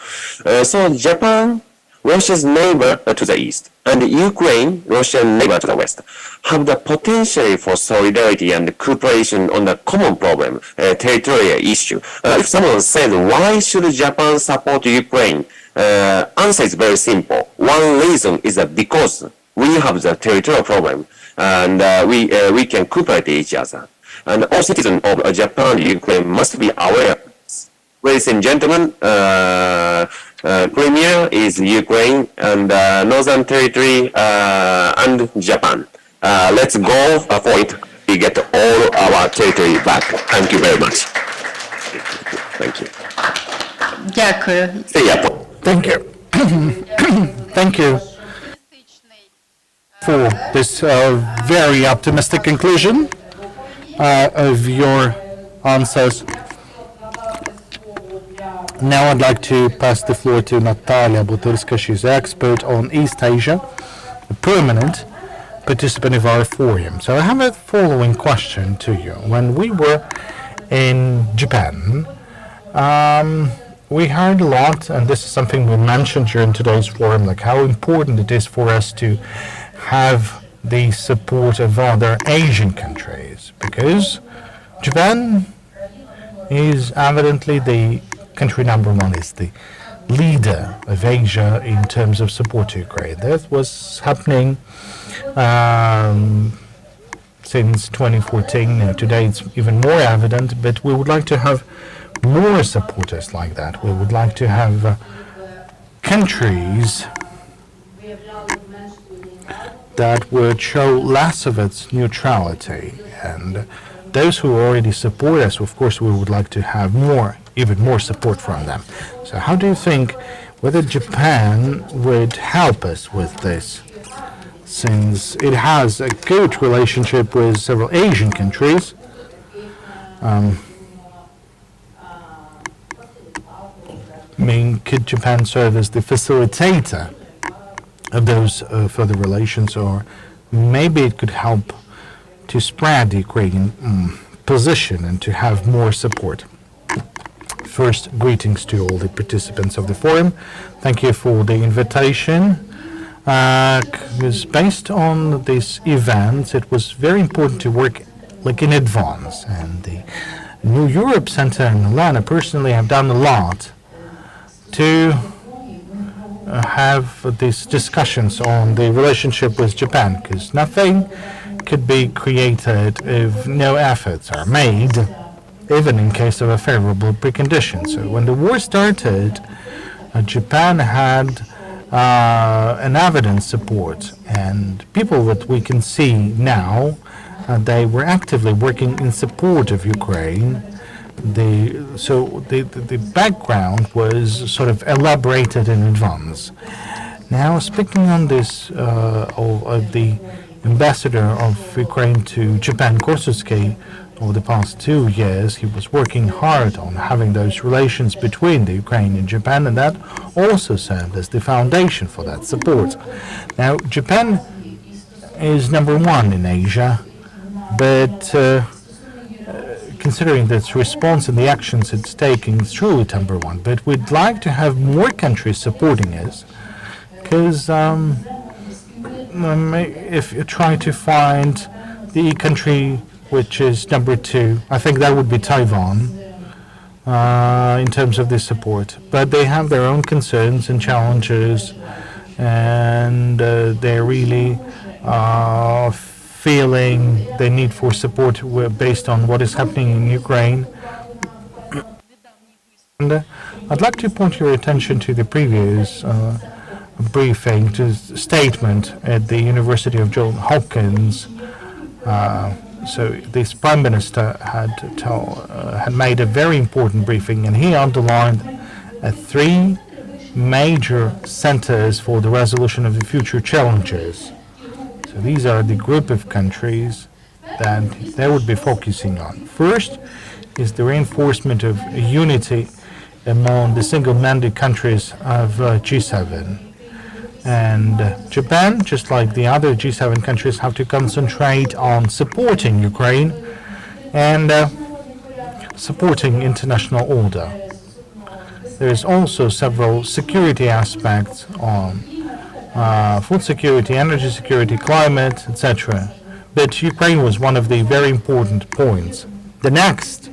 So Japan, Russia's neighbor to the east, and Ukraine, Russian neighbor to the west, have the potential for solidarity and cooperation on the common problem, territorial issue. If someone says, why should Japan support Ukraine? Answer is very simple. One reason is that because we have the territorial problem, and we can cooperate each other. And all citizens of Japan and Ukraine must be aware of this. Ladies and gentlemen, Premier is Ukraine and Northern Territory and Japan. Let's go for it. We get all our territory back. Thank you very much. Thank you. Дякую. Thank you. Thank you for this very optimistic conclusion of your answers. Now I'd like to pass the floor to Natalia Butyrska. She's an expert on East Asia, a permanent participant of our forum. So I have a following question to you. When we were in Japan. We heard a lot, and this is something we mentioned during today's forum, like how important it is for us to have the support of other Asian countries, because Japan is evidently the country number one, is the leader of Asia in terms of support to Ukraine. That was happening since 2014. Today it's even more evident, but we would like to have more supporters like that. We would like to have countries that would show less of its neutrality, and those who already support us, of course, we would like to have more, even more support from them. So how do you think whether Japan would help us with this, since it has a good relationship with several Asian countries? I mean, could Japan serve as the facilitator of those further relations, or maybe it could help to spread the Ukrainian position and to have more support? First, greetings to all the participants of the forum. Thank you for the invitation. Because based on this event, it was very important to work like in advance, and the New Europe Center in Milan, I personally have done a lot to have these discussions on the relationship with Japan, because nothing could be created if no efforts are made, even in case of a favorable precondition. So when the war started, Japan had an evidence support, and people that we can see now, they were actively working in support of Ukraine. The background was sort of elaborated in advance. Now, speaking on this of the ambassador of Ukraine to Japan, Korsutsky, over the past 2 years, he was working hard on having those relations between the Ukraine and Japan, and that also served as the foundation for that support. Now, Japan is number one in Asia, but considering its response and the actions it's taking, it's truly number one. But we'd like to have more countries supporting us, because if you try to find the country which is number two, I think that would be Taiwan in terms of this support. But they have their own concerns and challenges, and they're really feeling the need for support based on what is happening in Ukraine. And I'd like to point your attention to the previous briefing, to statement at the University of Johns Hopkins. So this Prime Minister had made a very important briefing, and he underlined 3 major centers for the resolution of the future challenges. So these are the group of countries that they would be focusing on. First is the reinforcement of unity among the single-minded countries of G7. And Japan, just like the other G7 countries, have to concentrate on supporting Ukraine and supporting international order. There is also several security aspects on food security, energy security, climate, etc. But Ukraine was one of the very important points. The next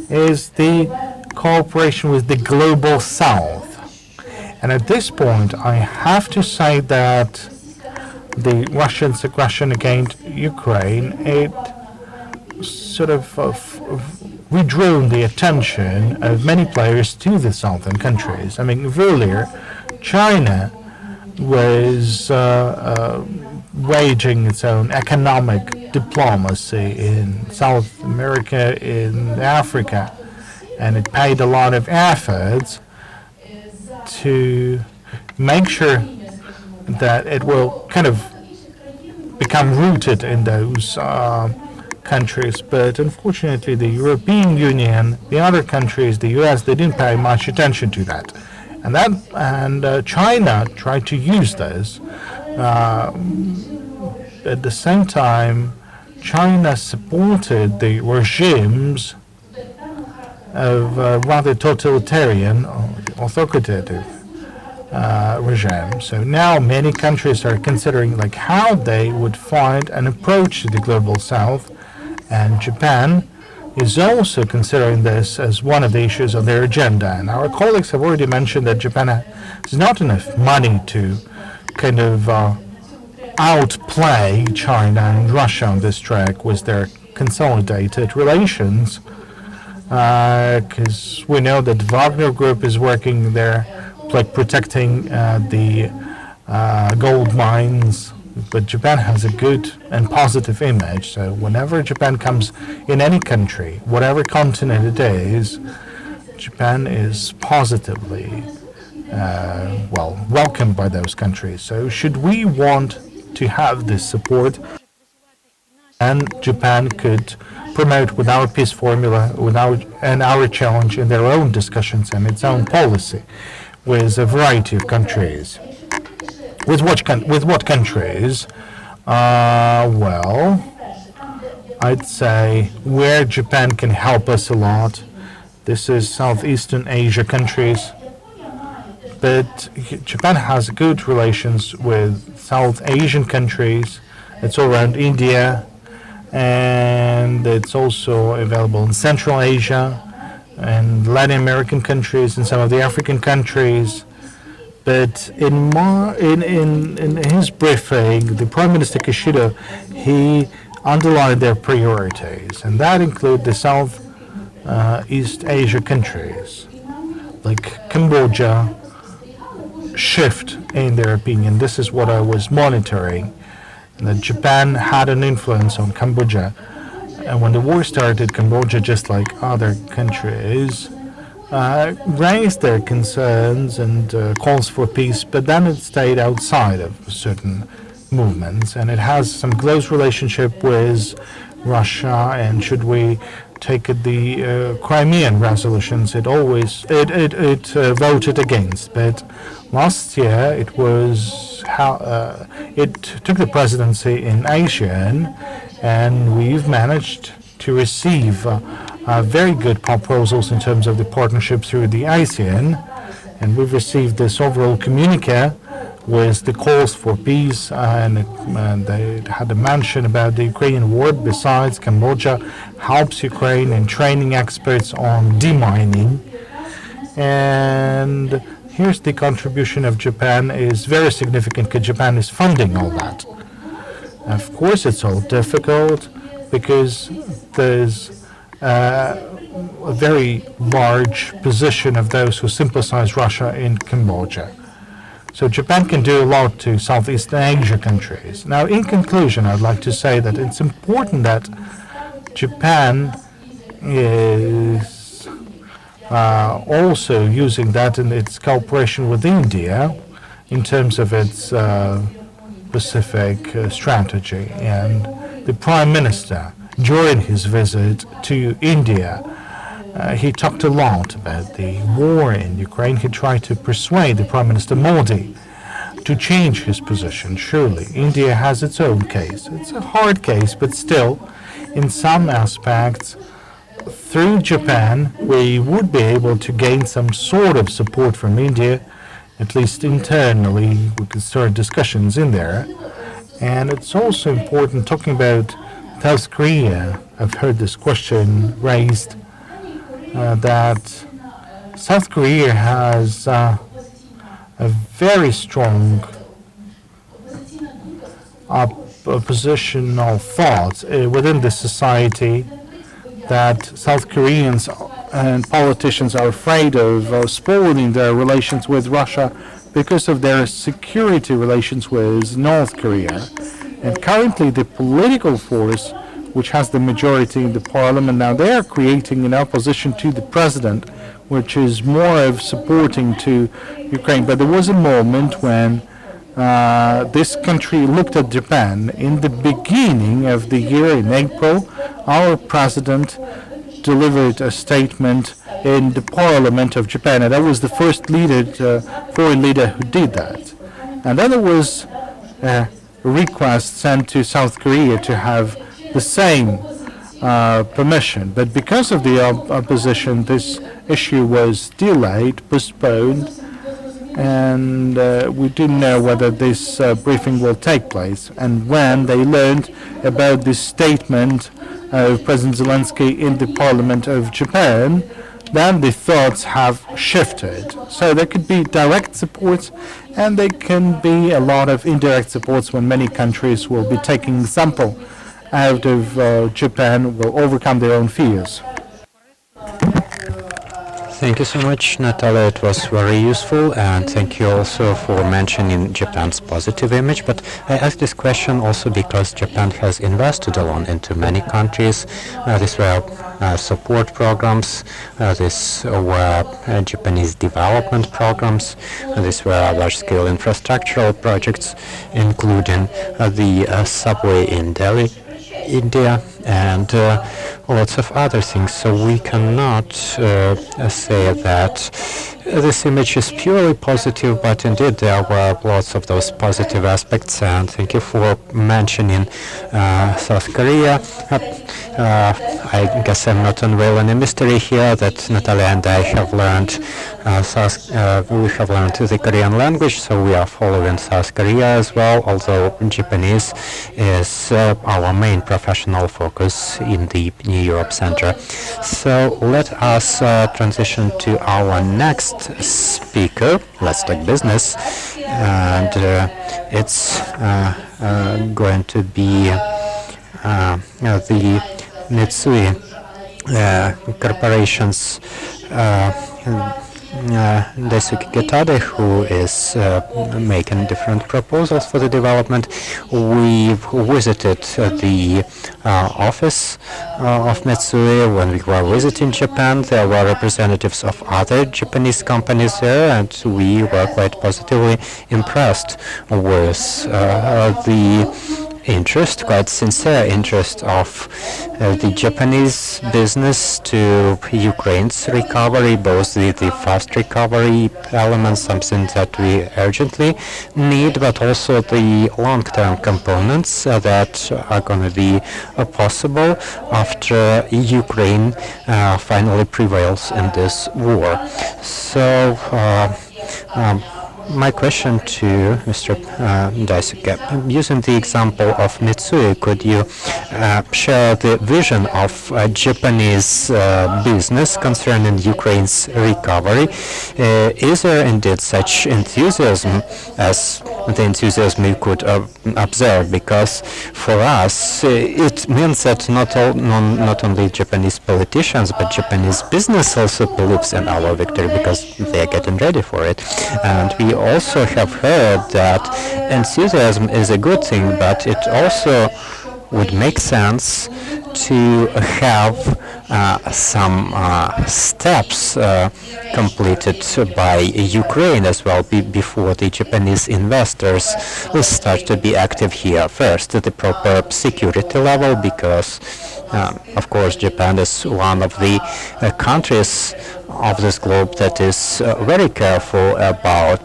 is the cooperation with the global south. And at this point, I have to say that the Russians' aggression against Ukraine, it sort of withdrawn the attention of many players to the southern countries. I mean, earlier, China was waging its own economic diplomacy in South America, in Africa, and it paid a lot of efforts to make sure that it will kind of become rooted in those countries. But unfortunately, the European Union, the other countries, the US, they didn't pay much attention to that. And China tried to use this. At the same time, China supported the regimes of a rather totalitarian or authoritative regime. So now many countries are considering like how they would find an approach to the global south, and Japan is also considering this as one of the issues on their agenda. And our colleagues have already mentioned that Japan has not enough money to kind of outplay China and Russia on this track with their consolidated relations, because we know that Wagner Group is working there, like protecting the gold mines, but Japan has a good and positive image. So whenever Japan comes in any country, whatever continent it is, Japan is positively welcomed by those countries. So should we want to have this support, and Japan could promote with our peace formula, and our challenge in their own discussions and its own policy with a variety of countries. With what countries? Well, I'd say where Japan can help us a lot, this is Southeastern Asia countries. But Japan has good relations with South Asian countries. It's all around India, and it's also available in Central Asia and Latin American countries and some of the African countries. But in his briefing, the Prime Minister Kishida, he underlined their priorities, and that include the South East Asia countries, like Cambodia, shift in their opinion. This is what I was monitoring, that Japan had an influence on Cambodia. And when the war started, Cambodia, just like other countries, raised their concerns and calls for peace, but then it stayed outside of certain movements, and it has some close relationship with Russia. And should we take the Crimean resolutions, it voted against. But last year it was it took the presidency in ASEAN, and we've managed to receive very good proposals in terms of the partnership through the ASEAN, and we've received this overall communique with the calls for peace, and they had a mention about the Ukrainian war. Besides, Cambodia helps Ukraine in training experts on demining. And here's the contribution of Japan is very significant, because Japan is funding all that. Of course, it's all difficult because there's a very large position of those who sympathize Russia in Cambodia. So Japan can do a lot to Southeast Asia countries. Now, in conclusion, I'd like to say that it's important that Japan is also using that in its cooperation with India in terms of its Pacific strategy. And the Prime Minister, during his visit to India, he talked a lot about the war in Ukraine. He tried to persuade the Prime Minister Modi to change his position. Surely, India has its own case. It's a hard case, but still, in some aspects, through Japan, we would be able to gain some sort of support from India, at least internally. We could start discussions in there. And it's also important, talking about South Korea, I've heard this question raised, that South Korea has a very strong positional thought within the society, that South Koreans and politicians are afraid of spoiling their relations with Russia because of their security relations with North Korea. And currently the political force which has the majority in the parliament now, they are creating an opposition to the president, which is more of supporting to Ukraine. But there was a moment when this country looked at Japan. In the beginning of the year, in April, our president delivered a statement in the parliament of Japan, and that was the first foreign leader who did that. And then there was a request sent to South Korea to have the same permission. But because of the opposition, this issue was delayed, postponed, and we didn't know whether this briefing will take place. And when they learned about this statement of President Zelensky in the Parliament of Japan, then the thoughts have shifted. So there could be direct supports, and there can be a lot of indirect supports when many countries will be taking example out of Japan, will overcome their own fears. Thank you so much, Natalia. It was very useful, and thank you also for mentioning Japan's positive image. But I ask this question also because Japan has invested a lot into many countries. These were support programs, these were Japanese development programs, these were large-scale infrastructural projects, including the subway in Delhi, India, and lots of other things. So we cannot say that this image is purely positive, but indeed there were lots of those positive aspects, and thank you for mentioning South Korea. I guess I'm not unveiling a mystery here that Natalia and I have learned we have learned the Korean language, so we are following South Korea as well, although Japanese is our main professional focus in the New Europe Center. So let us transition to our next speaker. Let's talk business, and it's going to be the Mitsui Corporation's Daisuke Kitade, who is making different proposals for the development. We visited the office of Mitsui when we were visiting Japan. There were representatives of other Japanese companies there, and we were quite positively impressed with the interest, quite sincere interest of the Japanese business to Ukraine's recovery, both the fast recovery elements, something that we urgently need, but also the long-term components that are going to be possible after Ukraine finally prevails in this war. So my question to Mr. Daisuke, using the example of Mitsui, could you share the vision of Japanese business concerning Ukraine's recovery? Is there indeed such enthusiasm as the enthusiasm you could observe? Because for us, it means that not only Japanese politicians, but Japanese business also believes in our victory because they are getting ready for it. And we also have heard that enthusiasm is a good thing, but it also would make sense to have some steps completed by Ukraine as well before the Japanese investors will start to be active here. First, at the proper security level, because of course Japan is one of the countries of this globe that is very careful about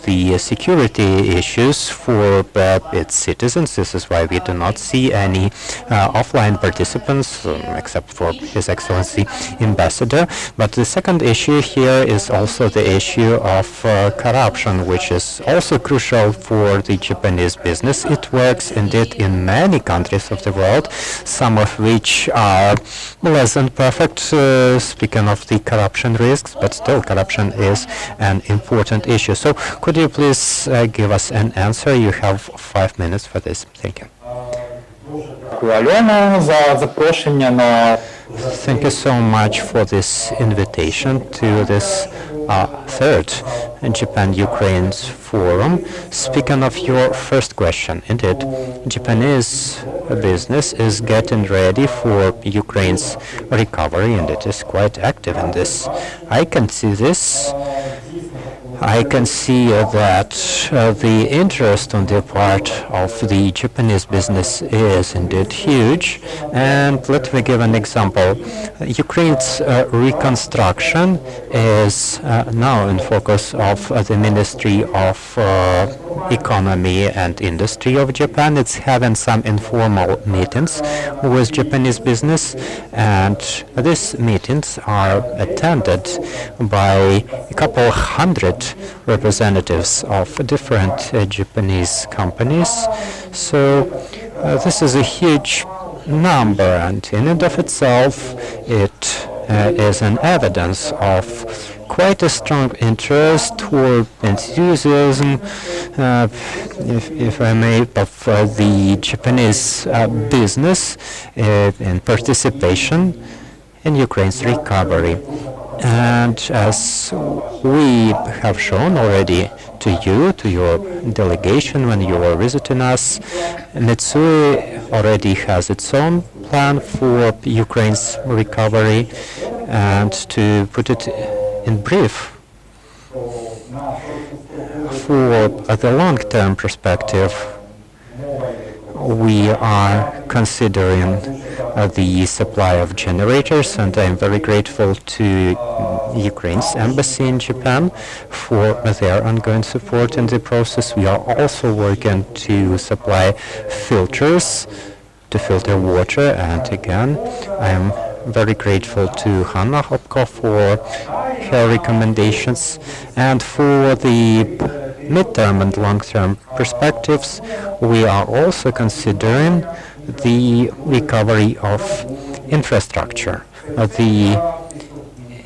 the security issues for its citizens. This is why we do not see any offline participants except for His Excellency Ambassador. But the second issue here is also the issue of corruption, which is also crucial for the Japanese business. It works indeed in many countries of the world, some of which are less than perfect, speaking of the corruption risks, but still corruption is an important issue. So could you please give us an answer? You have 5 minutes for this. Thank you. Thank you so much for this invitation to this third Japan-Ukraine forum. Speaking of your first question, indeed, Japanese business is getting ready for Ukraine's recovery, and it is quite active in this. I can see this. I can see that the interest on the part of the Japanese business is indeed huge. And let me give an example. Ukraine's reconstruction is now in focus of the Ministry of economy and industry of Japan. It's having some informal meetings with Japanese business, and these meetings are attended by a couple hundred representatives of different Japanese companies. So this is a huge number, and in and of itself it is an evidence of quite a strong interest or enthusiasm, if I may, of the Japanese business in participation in Ukraine's recovery. And as we have shown already to you, to your delegation when you were visiting us, Mitsui already has its own plan for Ukraine's recovery. And to put it in brief, for the long-term perspective, we are considering the supply of generators, and I'm very grateful to Ukraine's embassy in Japan for their ongoing support in the process. We are also working to supply filters to filter water, and again, I am very grateful to Hanna Hopko for her recommendations. And for the midterm and long-term perspectives, we are also considering the recovery of infrastructure, the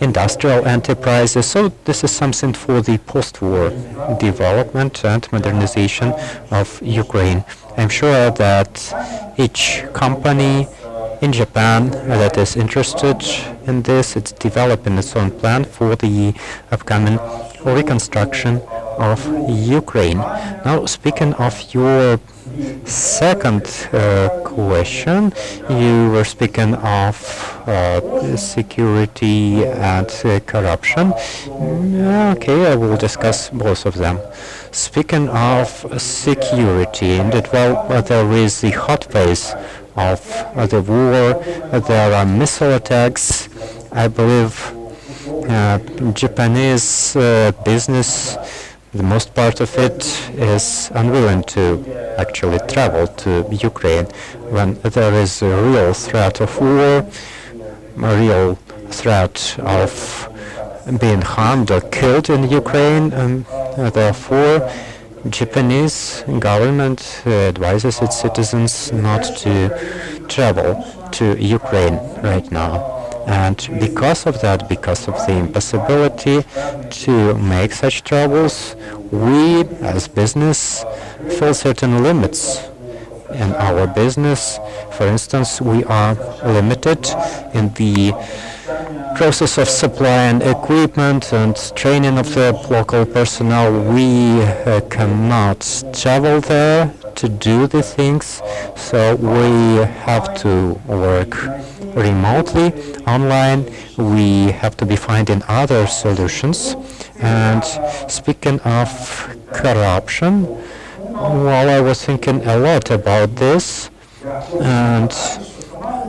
industrial enterprises. So this is something for the post-war development and modernization of Ukraine. I'm sure that each company in Japan that is interested in this, it's developing its own plan for the upcoming reconstruction of Ukraine. Now, speaking of your second question, you were speaking of security and corruption. Okay, I will discuss both of them. Speaking of security, indeed, well, there is the hot phase of the war. There are missile attacks. I believe Japanese business, the most part of it, is unwilling to actually travel to Ukraine when there is a real threat of war, a real threat of being harmed or killed in Ukraine, and therefore Japanese government advises its citizens not to travel to Ukraine right now. And because of that, because of the impossibility to make such travels, we as business feel certain limits in our business. For instance, we are limited in the process of supplying equipment and training of the local personnel. We cannot travel there to do the things, so we have to work remotely, online. We have to be finding other solutions. And speaking of corruption, well, I was thinking a lot about this, and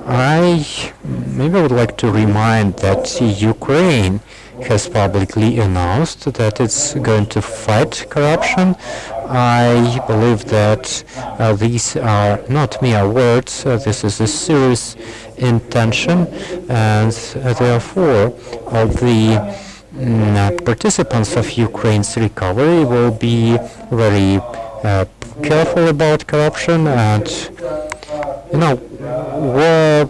I maybe would like to remind that Ukraine has publicly announced that it's going to fight corruption. I believe that these are not mere words. This is a serious intention, and therefore the participants of Ukraine's recovery will be very careful about corruption, and where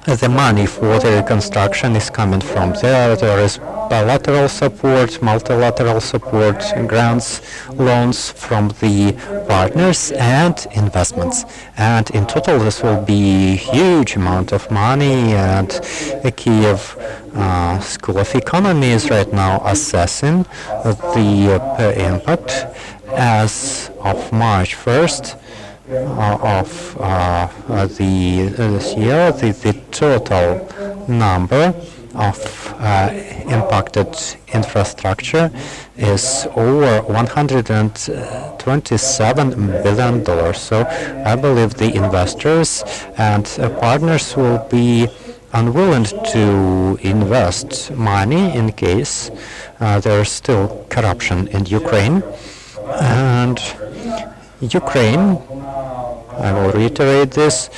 the money for the reconstruction is coming from. There is bilateral support, multilateral support, grants, loans from the partners, and investments. And in total, this will be a huge amount of money. And the Kiev School of Economy is right now assessing the impact. As of March 1st, of this year, the total number of impacted infrastructure is over $127 billion. So I believe the investors and partners will be unwilling to invest money in case there is still corruption in Ukraine. And Ukraine, I will reiterate this,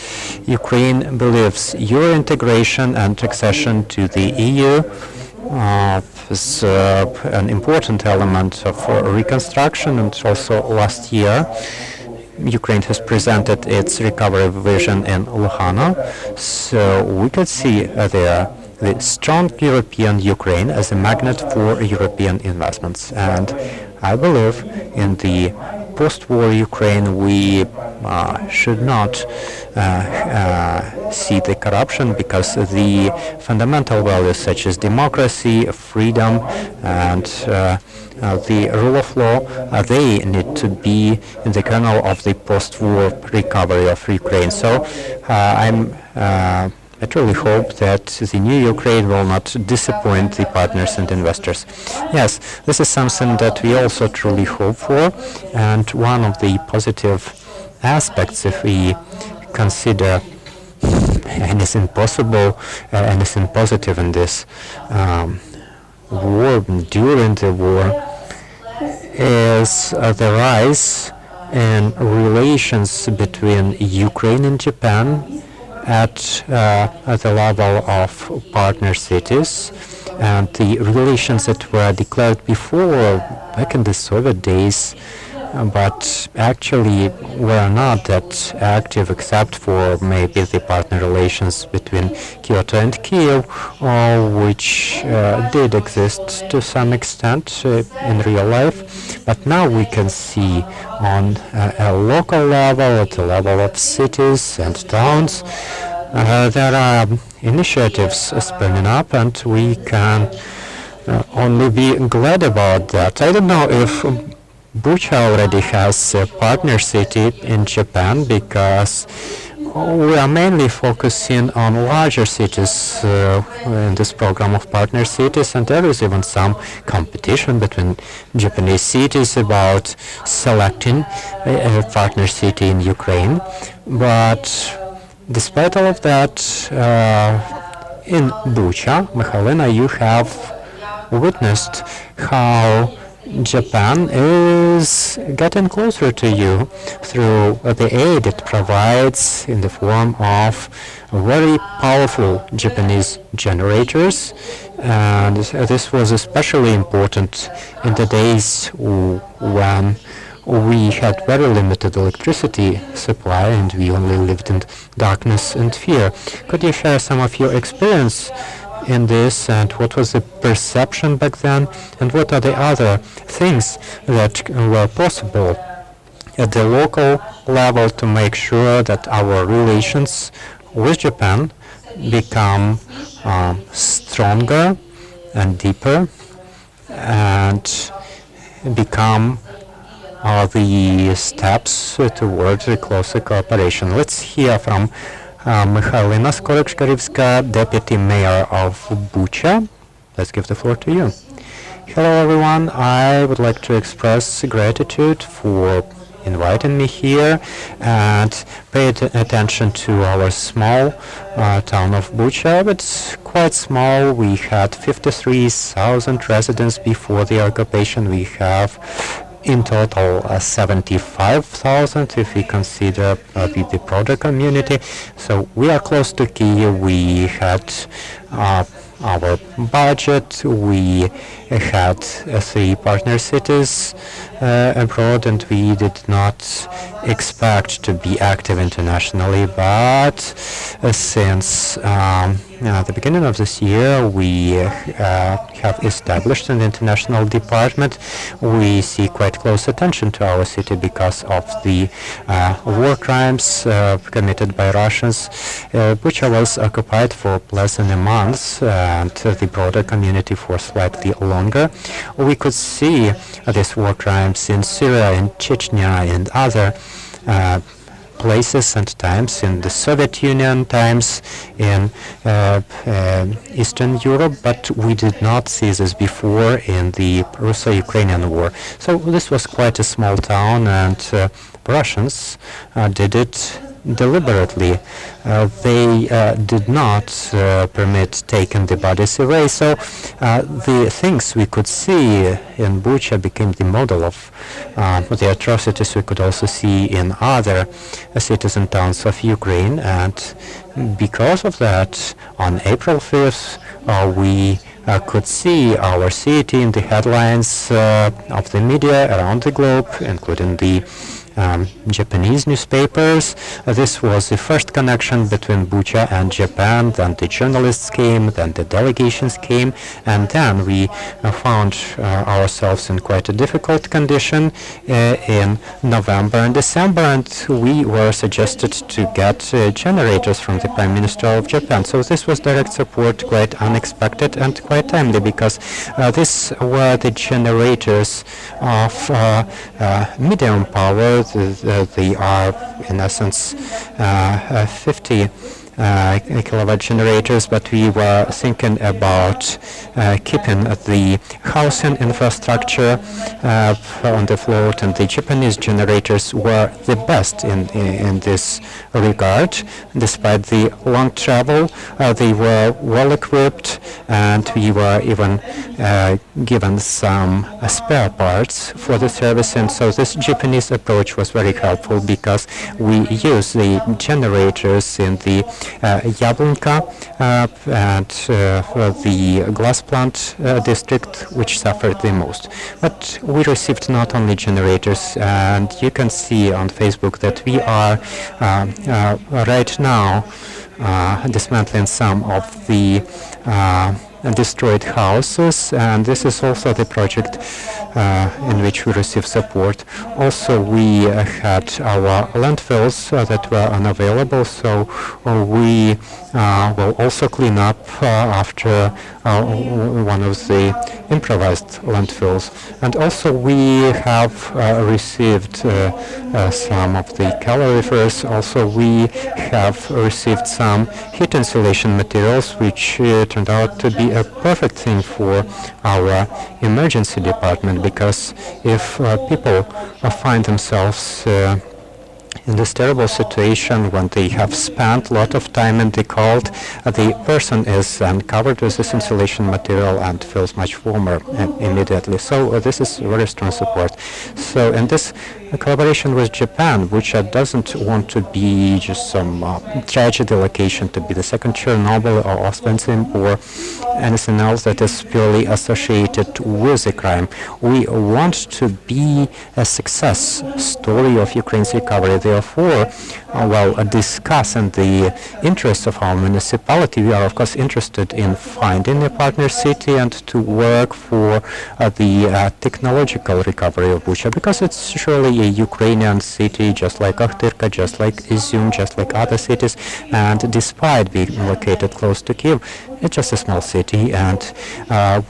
Ukraine believes Euro integration and accession to the EU is an important element of reconstruction, and also last year Ukraine has presented its recovery vision in Luhana, so we could see there the strong European Ukraine as a magnet for European investments. And I believe in the post-war Ukraine we should not see the corruption, because the fundamental values such as democracy, freedom, and the rule of law, they need to be in the kernel of the post-war recovery of Ukraine. So I truly hope that the new Ukraine will not disappoint the partners and investors. Yes, this is something that we also truly hope for, and one of the positive aspects, if we consider anything possible, anything positive in this war, during the war, is the rise in relations between Ukraine and Japan at the level of partner cities, and the relations that were declared before, back in the Soviet days, but actually were not that active except for maybe the partner relations between Kyoto and Kiev, which did exist to some extent in real life. But now we can see on a local level, at the level of cities and towns, there are initiatives springing up, and we can only be glad about that. I don't know if Bucha already has a partner city in Japan, because we are mainly focusing on larger cities in this program of partner cities, and there is even some competition between Japanese cities about selecting a partner city in Ukraine. But despite all of that, in Bucha, Mikhailina, you have witnessed how Japan is getting closer to you through the aid it provides in the form of very powerful Japanese generators, and this was especially important in the days when we had very limited electricity supply and we only lived in darkness and fear. Could you share some of your experience in this, and what was the perception back then, and what are the other things that were possible at the local level to make sure that our relations with Japan become stronger and deeper and become the steps towards a closer cooperation? Let's hear from Mikhailina Skoryk-Shkarivska, Deputy Mayor of Bucha. Let's give the floor to you. Hello everyone, I would like to express gratitude for inviting me here and pay attention to our small town of Bucha. It's quite small. We had 53,000 residents before the occupation. We have in total 75,000 if we consider the broader community. So we are close to Kyiv. We had our budget. We had 3 partner cities abroad, and we did not expect to be active internationally. But since the beginning of this year, we have established an international department. We see quite close attention to our city because of the war crimes committed by Russians. Bucha was occupied for less than a month, and the broader community for slightly longer. We could see these war crimes in Syria, in Chechnya, and other places and times, in the Soviet Union times, in Eastern Europe, but we did not see this before in the Russo-Ukrainian war. So this was quite a small town, and Russians did it deliberately. They did not permit taking the bodies away. So the things we could see in Bucha became the model of the atrocities we could also see in other cities and towns of Ukraine. And because of that, on April 5th, we could see our city in the headlines of the media around the globe, including the Japanese newspapers. This was the first connection between Bucha and Japan. Then the journalists came, then the delegations came, and then we found ourselves in quite a difficult condition in November and December, and we were suggested to get generators from the Prime Minister of Japan. So this was direct support, quite unexpected and quite timely, because these were the generators of medium power. They are, in essence, 50 kilowatt generators, but we were thinking about keeping the housing infrastructure on the float, and the Japanese generators were the best in this regard. Despite the long travel, they were well equipped, and we were even given some spare parts for the service. And so this Japanese approach was very helpful, because we use the generators in the Yablonka and the glass plant district, which suffered the most. But we received not only generators, and you can see on Facebook that we are right now dismantling some of the destroyed houses, and this is also the project in which we receive support. Also, we had our landfills that were unavailable, so we will also clean up after one of the improvised landfills. And also we have received some of the calorifers. Also we have received some heat insulation materials, which turned out to be a perfect thing for our emergency department, because if people find themselves in this terrible situation when they have spent a lot of time in the cold, the person is covered with this insulation material and feels much warmer immediately. So this is very strong support. So in this collaboration with Japan, which doesn't want to be just some tragedy location, to be the second Chernobyl or Osvensim or anything else that is purely associated with the crime. We want to be a success story of Ukraine's recovery. Therefore, while discussing the interests of our municipality, we are of course interested in finding a partner city and to work for the technological recovery of Bucha, because it's surely a Ukrainian city, just like Akhtirka, just like Izium, just like other cities, and despite being located close to Kiev, it's just a small city, and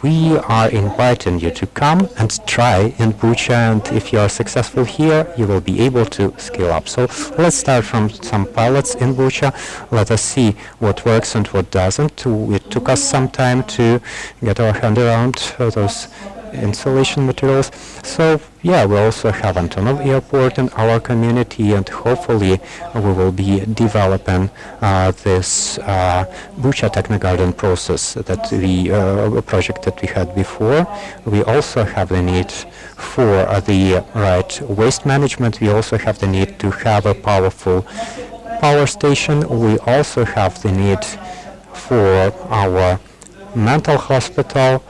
we are inviting you to come and try in Bucha, and if you are successful here, you will be able to scale up. So let's start from some pilots in Bucha. Let us see what works and what doesn't. It took us some time to get our hand around those insulation materials. So yeah, we also have Antonov Airport in our community, and hopefully we will be developing this Bucha Technogarden process that we project that we had before. We also have the need for the right waste management. We also have the need to have a powerful power station. We also have the need for our mental hospital,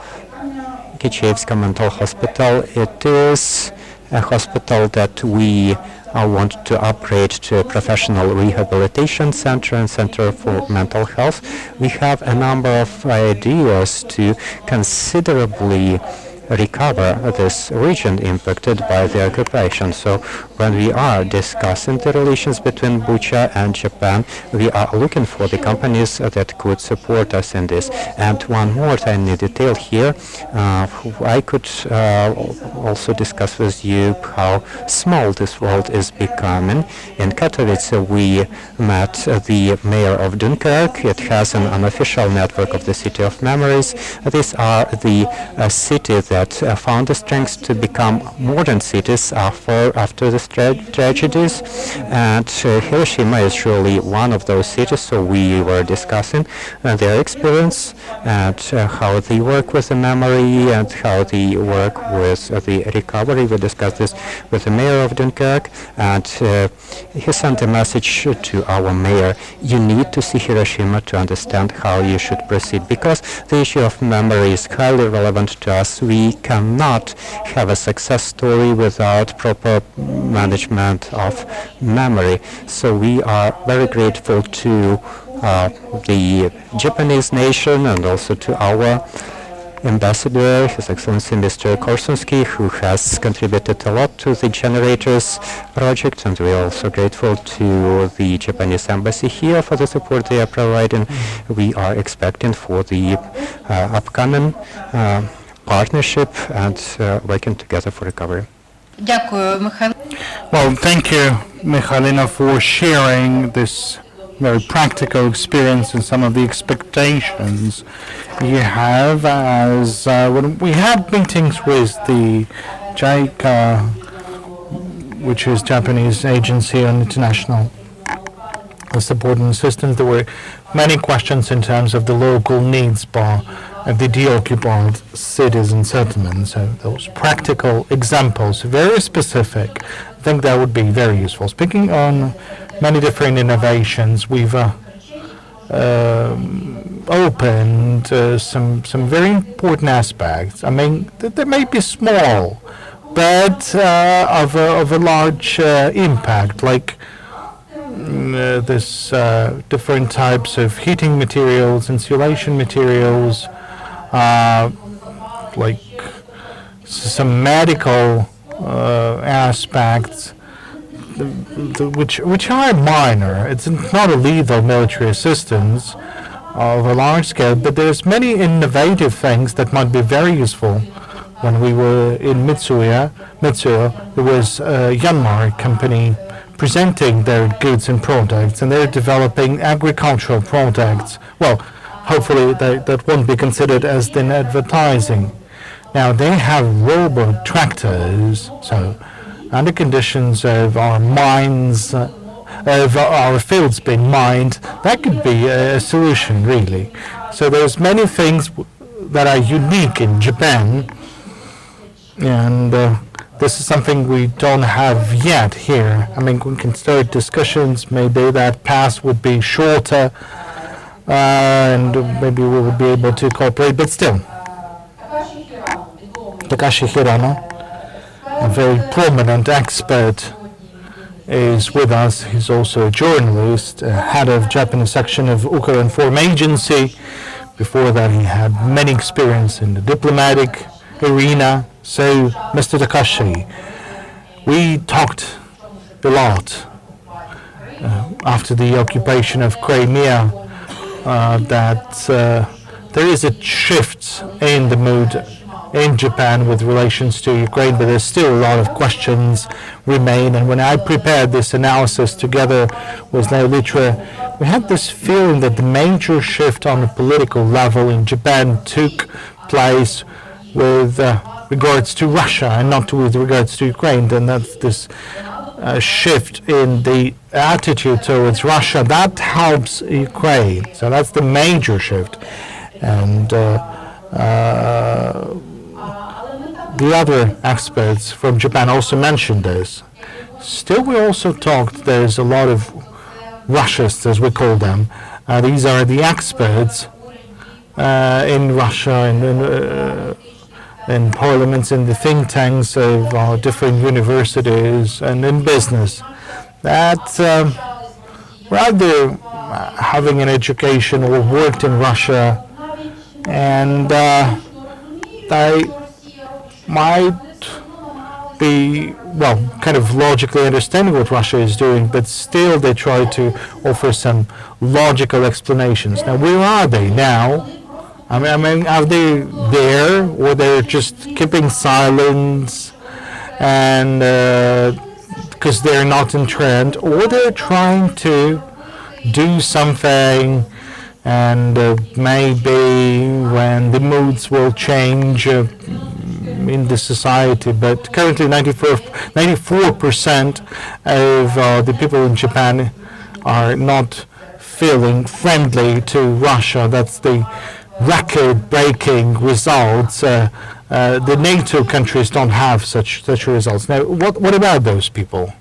Kichevska Mental Hospital. It is a hospital that we want to upgrade to a professional rehabilitation center and center for mental health. We have a number of ideas to considerably recover this region impacted by the occupation. So when we are discussing the relations between Bucha and Japan, we are looking for the companies that could support us in this. And one more tiny detail here, I could also discuss with you how small this world is becoming. In Katowice, we met the mayor of Dunkirk. It has an unofficial network of the City of Memories. These are the cities that that found the strength to become modern cities after the tragedies. And Hiroshima is really one of those cities, so we were discussing their experience and how they work with the memory and how they work with the recovery. We discussed this with the mayor of Dunkirk, and he sent a message to our mayor: you need to see Hiroshima to understand how you should proceed, because the issue of memory is highly relevant to us. We cannot have a success story without proper management of memory. So we are very grateful to the Japanese nation and also to our ambassador, His Excellency Mr. Korsunsky, who has contributed a lot to the generators project, and we are also grateful to the Japanese embassy here for the support they are providing. We are expecting for the upcoming partnership and working together for recovery. Well, thank you, Mikhailina, for sharing this very practical experience and some of the expectations you have as when we had meetings with the JICA, which is Japanese Agency on International Support and Assistance. There were many questions in terms of the local needs bar of the deoccupied cities and settlements. So those practical examples, very specific, I think that would be very useful. Speaking on many different innovations, we've opened some very important aspects. I mean, they may be small, but of a large impact, like this different types of heating materials, insulation materials, like some medical aspects, which are minor. It's not a lethal military assistance of a large scale, but there's many innovative things that might be very useful. When we were in Mitsuya, there was a Yanmar company presenting their goods and products, and they're developing agricultural products. Well, hopefully that won't be considered as then advertising. Now, they have robot tractors, so under conditions of our mines, of our fields being mined, that could be a solution, really. So there's many things that are unique in Japan, and this is something we don't have yet here. I mean, we can start discussions. Maybe that path would be shorter, and maybe we would be able to cooperate, but still. Takashi Hirano, a very prominent expert, is with us. He's also a journalist, head of Japanese section of Ukaren Foreign Agency. Before that, he had many experience in the diplomatic arena. So, Mr. Takashi, we talked a lot after the occupation of Crimea that there is a shift in the mood in Japan with relations to Ukraine, but there's still a lot of questions remain. And when I prepared this analysis together with Leo Litra, we had this feeling that the major shift on the political level in Japan took place with regards to Russia and not with regards to Ukraine. And that's this shift in the attitude towards Russia that helps Ukraine. So that's the major shift. And the other experts from Japan also mentioned this. Still, we also talked, there's a lot of Russians, as we call them. These are the experts in Russia and in parliaments, in the think tanks of different universities and in business, that rather having an education or worked in Russia, and they might be, well, kind of logically understanding what Russia is doing, but still they try to offer some logical explanations. Now, where are they now? I mean, are they there, or they're just keeping silence, and because they're not in trend, or they're trying to do something, and maybe when the moods will change, in the society, but currently 94% of the people in Japan are not feeling friendly to Russia. That's the record-breaking results. The NATO countries don't have such results. Now, what about those people?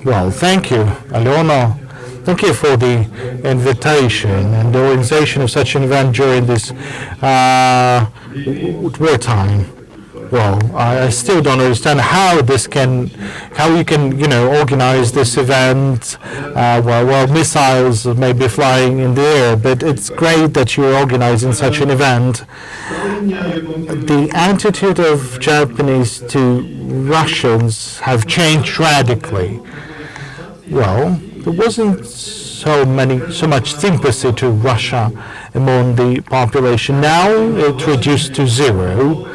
Well, thank you, Aliona. Thank you for the invitation and the organization of such an event during this wartime. Well, I still don't understand how you can, organize this event while missiles may be flying in the air. But it's great that you're organizing such an event. The attitude of Japanese to Russians have changed radically. Well, there wasn't so much sympathy to Russia among the population. Now it reduced to zero.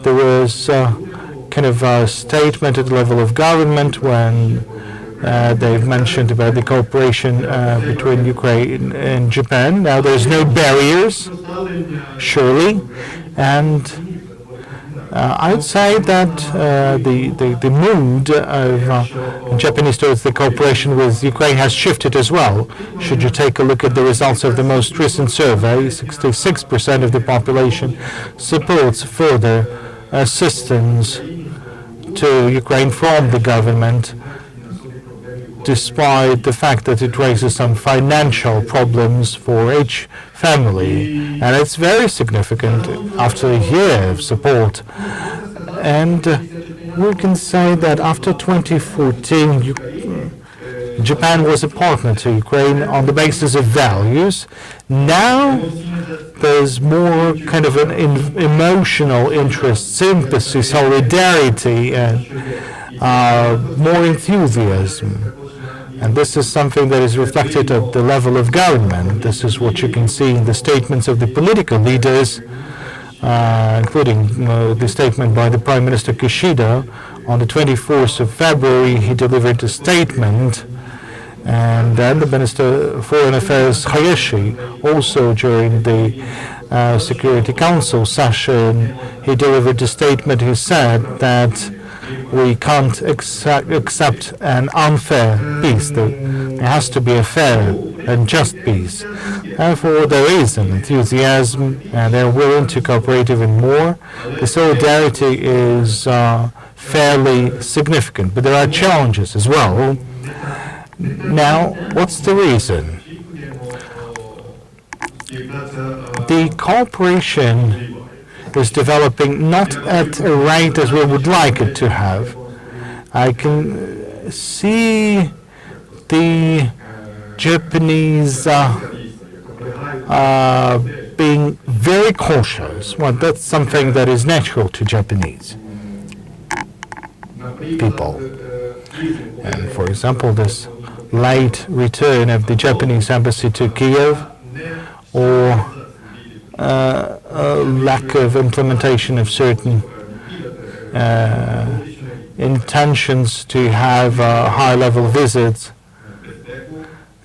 There was kind of a statement at the level of government when they've mentioned about the cooperation between Ukraine and Japan. Now there's no barriers, surely, and I'd say that the mood of Japanese towards the cooperation with Ukraine has shifted as well. Should you take a look at the results of the most recent survey, 66% of the population supports further assistance to Ukraine from the government, despite the fact that it raises some financial problems for each family. And it's very significant after a year of support. And we can say that after 2014, Japan was a partner to Ukraine on the basis of values. Now there's more kind of an emotional interest, sympathy, solidarity, and more enthusiasm. And this is something that is reflected at the level of government. This is what you can see in the statements of the political leaders, including the statement by the Prime Minister Kishida. On the 24th of February, he delivered a statement. And then the Minister of Foreign Affairs Hayashi, also during the Security Council session, he delivered a statement. He said that we can't accept an unfair peace. There has to be a fair and just peace. Therefore, there is an enthusiasm, and they're willing to cooperate even more. The solidarity is fairly significant, but there are challenges as well. Now, what's the reason? The cooperation is developing not at a rate as we would like it to have. I can see the Japanese being very cautious. Well, that's something that is natural to Japanese people. And for example, this late return of the Japanese embassy to Kiev, or lack of implementation of certain intentions to have high-level visits,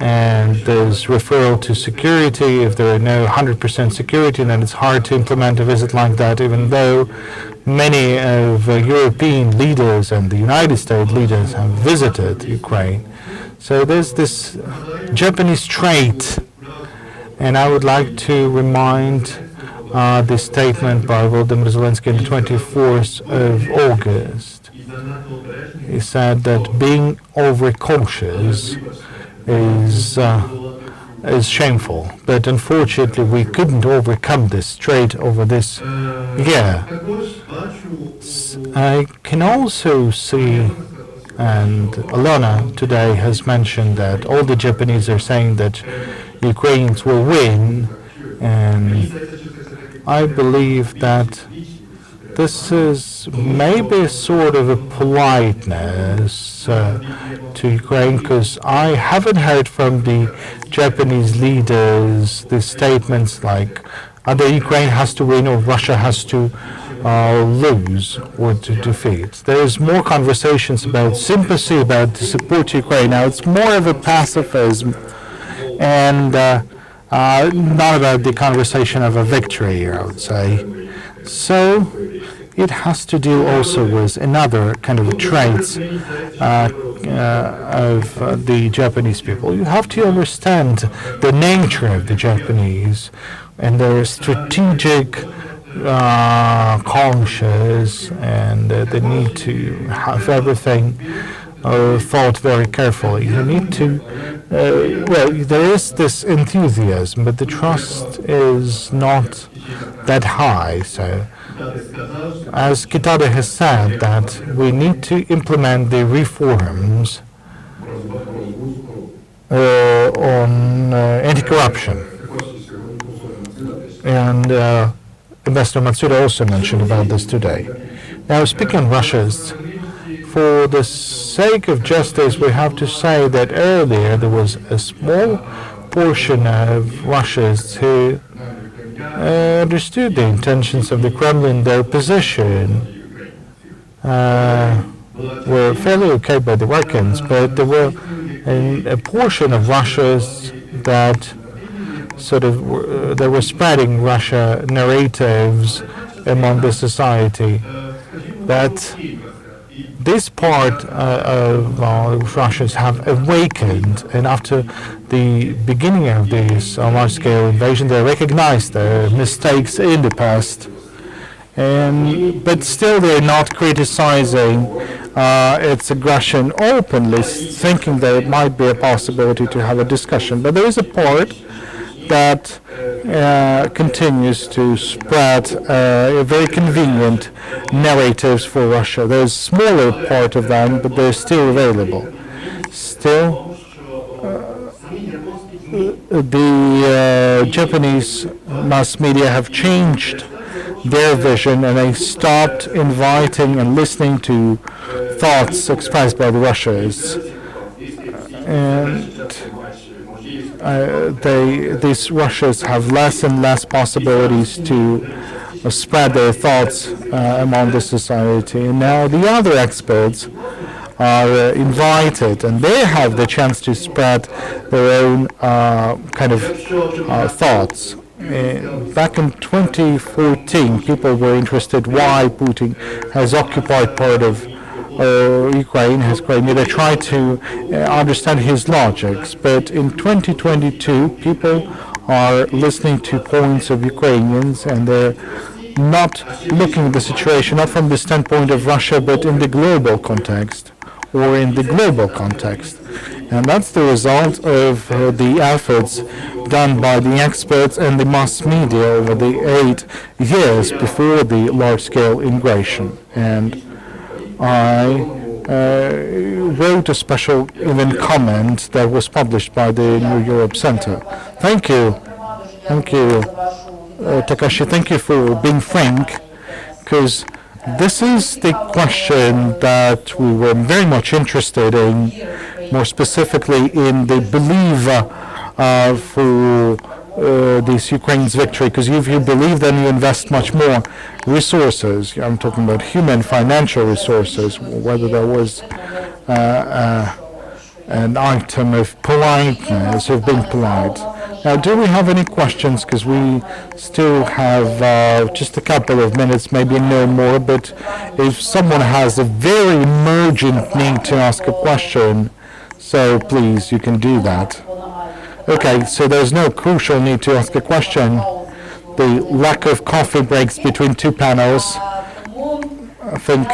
and there's referral to security. If there are no 100% security, then it's hard to implement a visit like that, even though many of European leaders and the United States leaders have visited Ukraine. So there's this Japanese trait, and I would like to remind the statement by Volodymyr Zelensky on the 24th of August. He said that being overcautious is shameful, but unfortunately we couldn't overcome this trait over this year. I can also see, and Alona today has mentioned that all the Japanese are saying that Ukrainians will win, and I believe that this is maybe a sort of a politeness to Ukraine, because I haven't heard from the Japanese leaders the statements like either Ukraine has to win or Russia has to lose or to defeat. There's more conversations about sympathy, about the support to Ukraine. Now it's more of a pacifism, and not about the conversation of a victory, I would say. So it has to do also with another kind of traits of the Japanese people. You have to understand the nature of the Japanese and their strategic conscious, and the need to have everything thought very carefully. You need to, well, there is this enthusiasm, but the trust is not that high. So, as Kitade has said, that we need to implement the reforms on anti-corruption. And Ambassador Matsuda also mentioned about this today. Now, speaking on Russia's, for the sake of justice, we have to say that earlier there was a small portion of Russians who understood the intentions of the Kremlin. Their position were fairly okay by the Russians, but there were a portion of Russians that sort of they were spreading Russia narratives among the society that this part of Russians have awakened, and after the beginning of this large-scale invasion, they recognized their mistakes in the past, but still they're not criticizing its aggression openly, thinking there might be a possibility to have a discussion. But there is a part that continues to spread very convenient narratives for Russia. There's a smaller part of them, but they're still available. Still, the Japanese mass media have changed their vision, and they stopped inviting and listening to thoughts expressed by the Russians. And these Russians have less and less possibilities to spread their thoughts among the society. And now the other experts are invited, and they have the chance to spread their own kind of thoughts. Back in 2014, people were interested why Putin has occupied part of Ukraine, has Crimea. They tried to understand his logics, but in 2022, people are listening to points of Ukrainians, and they're not looking at the situation not from the standpoint of Russia, but in the global context, or in the global context. And that's the result of the efforts done by the experts and the mass media over the 8 years before the large-scale invasion. And I wrote a special even comment that was published by the New Europe Center. Thank you, Takashi. Thank you for being frank, because this is the question that we were very much interested in, more specifically in the belief for this Ukraine's victory, because if you believe, then you invest much more resources. I'm talking about human, financial resources, whether there was an item of politeness, of being polite. Now, do we have any questions? Because we still have just a couple of minutes, maybe no more, but if someone has a very emergent need to ask a question, so please, you can do that. Okay, so there's no crucial need to ask a question. The lack of coffee breaks between two panels, I think,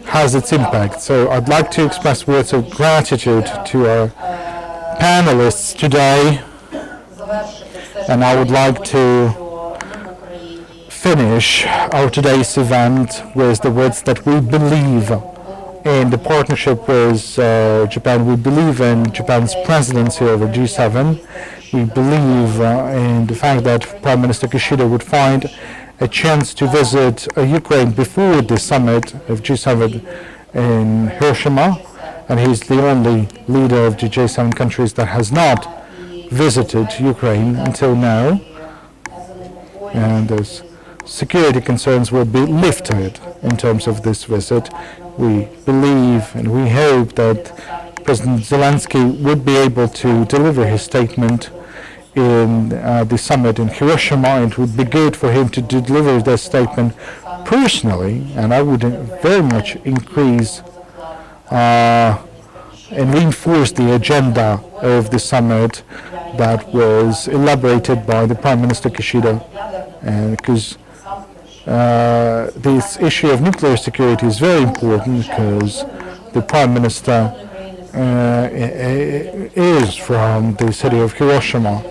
has its impact. So I'd like to express words of gratitude to our panelists today, and I would like to finish our today's event with the words that we believe in the partnership with Japan. We believe in Japan's presidency over G7. We believe in the fact that Prime Minister Kishida would find a chance to visit Ukraine before the summit of G7 in Hiroshima, and he's the only leader of the G7 countries that has not visited Ukraine until now. And those security concerns will be lifted in terms of this visit. We believe and we hope that President Zelensky would be able to deliver his statement in the summit in Hiroshima. It would be good for him to deliver that statement personally, and I would very much increase and reinforce the agenda of the summit that was elaborated by the Prime Minister Kishida, and because this issue of nuclear security is very important, because the Prime Minister is from the city of Hiroshima.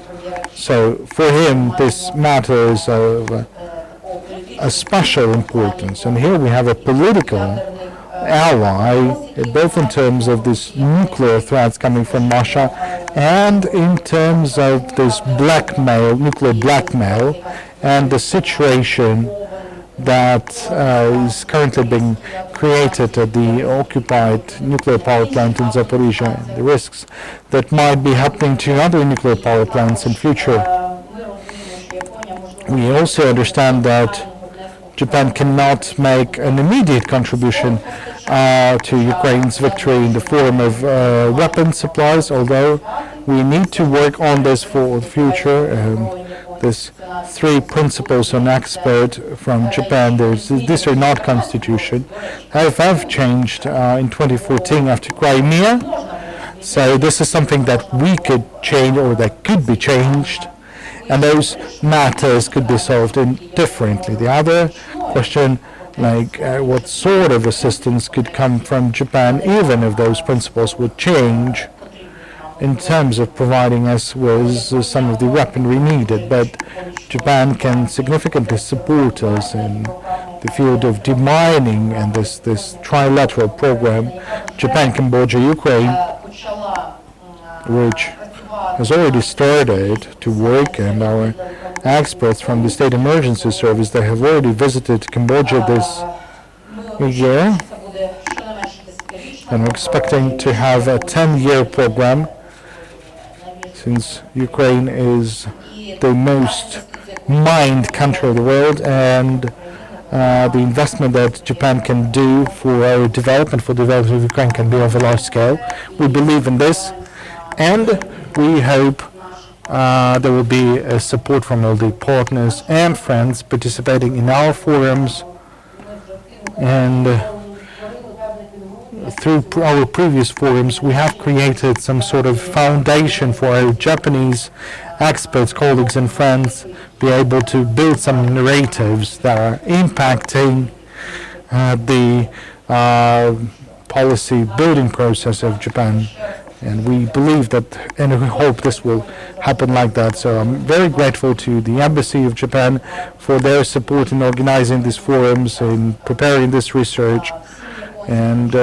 So for him, this matter is of a special importance. And here we have a political ally, both in terms of this nuclear threats coming from Russia and in terms of this blackmail, nuclear blackmail, and the situation that is currently being created at the occupied nuclear power plant in Zaporizhzhia, and the risks that might be happening to other nuclear power plants in future. We also understand that Japan cannot make an immediate contribution to Ukraine's victory in the form of weapon supplies, although we need to work on this for the future. There's 3 principles on export from Japan. These are not constitution. Have changed in 2014 after Crimea. So this is something that we could change, or that could be changed, and those matters could be solved differently. The other question, like what sort of assistance could come from Japan, even if those principles would change, in terms of providing us with some of the weaponry needed, but Japan can significantly support us in the field of demining and this trilateral program, Japan, Cambodia, Ukraine, which has already started to work, and our experts from the State Emergency Service, they have already visited Cambodia this year, and we're expecting to have a 10-year program, since Ukraine is the most mined country of the world, and the investment that Japan can do for our development, for development of Ukraine, can be of a large scale. We believe in this, and we hope there will be support from all the partners and friends participating in our forums, and through our previous forums, we have created some sort of foundation for our Japanese experts, colleagues, and friends be able to build some narratives that are impacting the policy building process of Japan. And we believe that, and we hope this will happen like that. So I'm very grateful to the Embassy of Japan for their support in organizing these forums, in preparing this research, and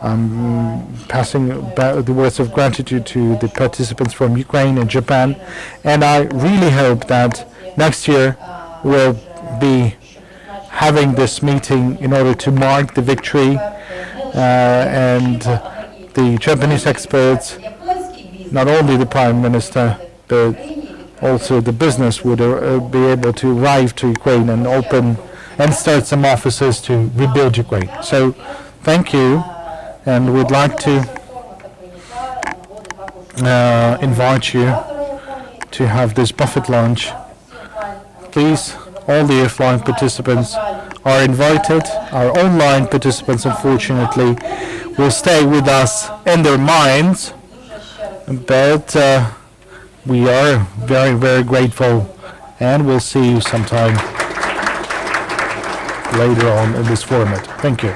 I'm passing the words of gratitude to the participants from Ukraine and Japan, and I really hope that next year we'll be having this meeting in order to mark the victory, and the Japanese experts, not only the Prime Minister, but also the business would be able to arrive to Ukraine and open and start some offices to rebuild Ukraine. So thank you. And we'd like to invite you to have this buffet lunch. Please, all the offline participants are invited. Our online participants, unfortunately, will stay with us in their minds, but we are very, very grateful, and we'll see you sometime later on in this format. Thank you.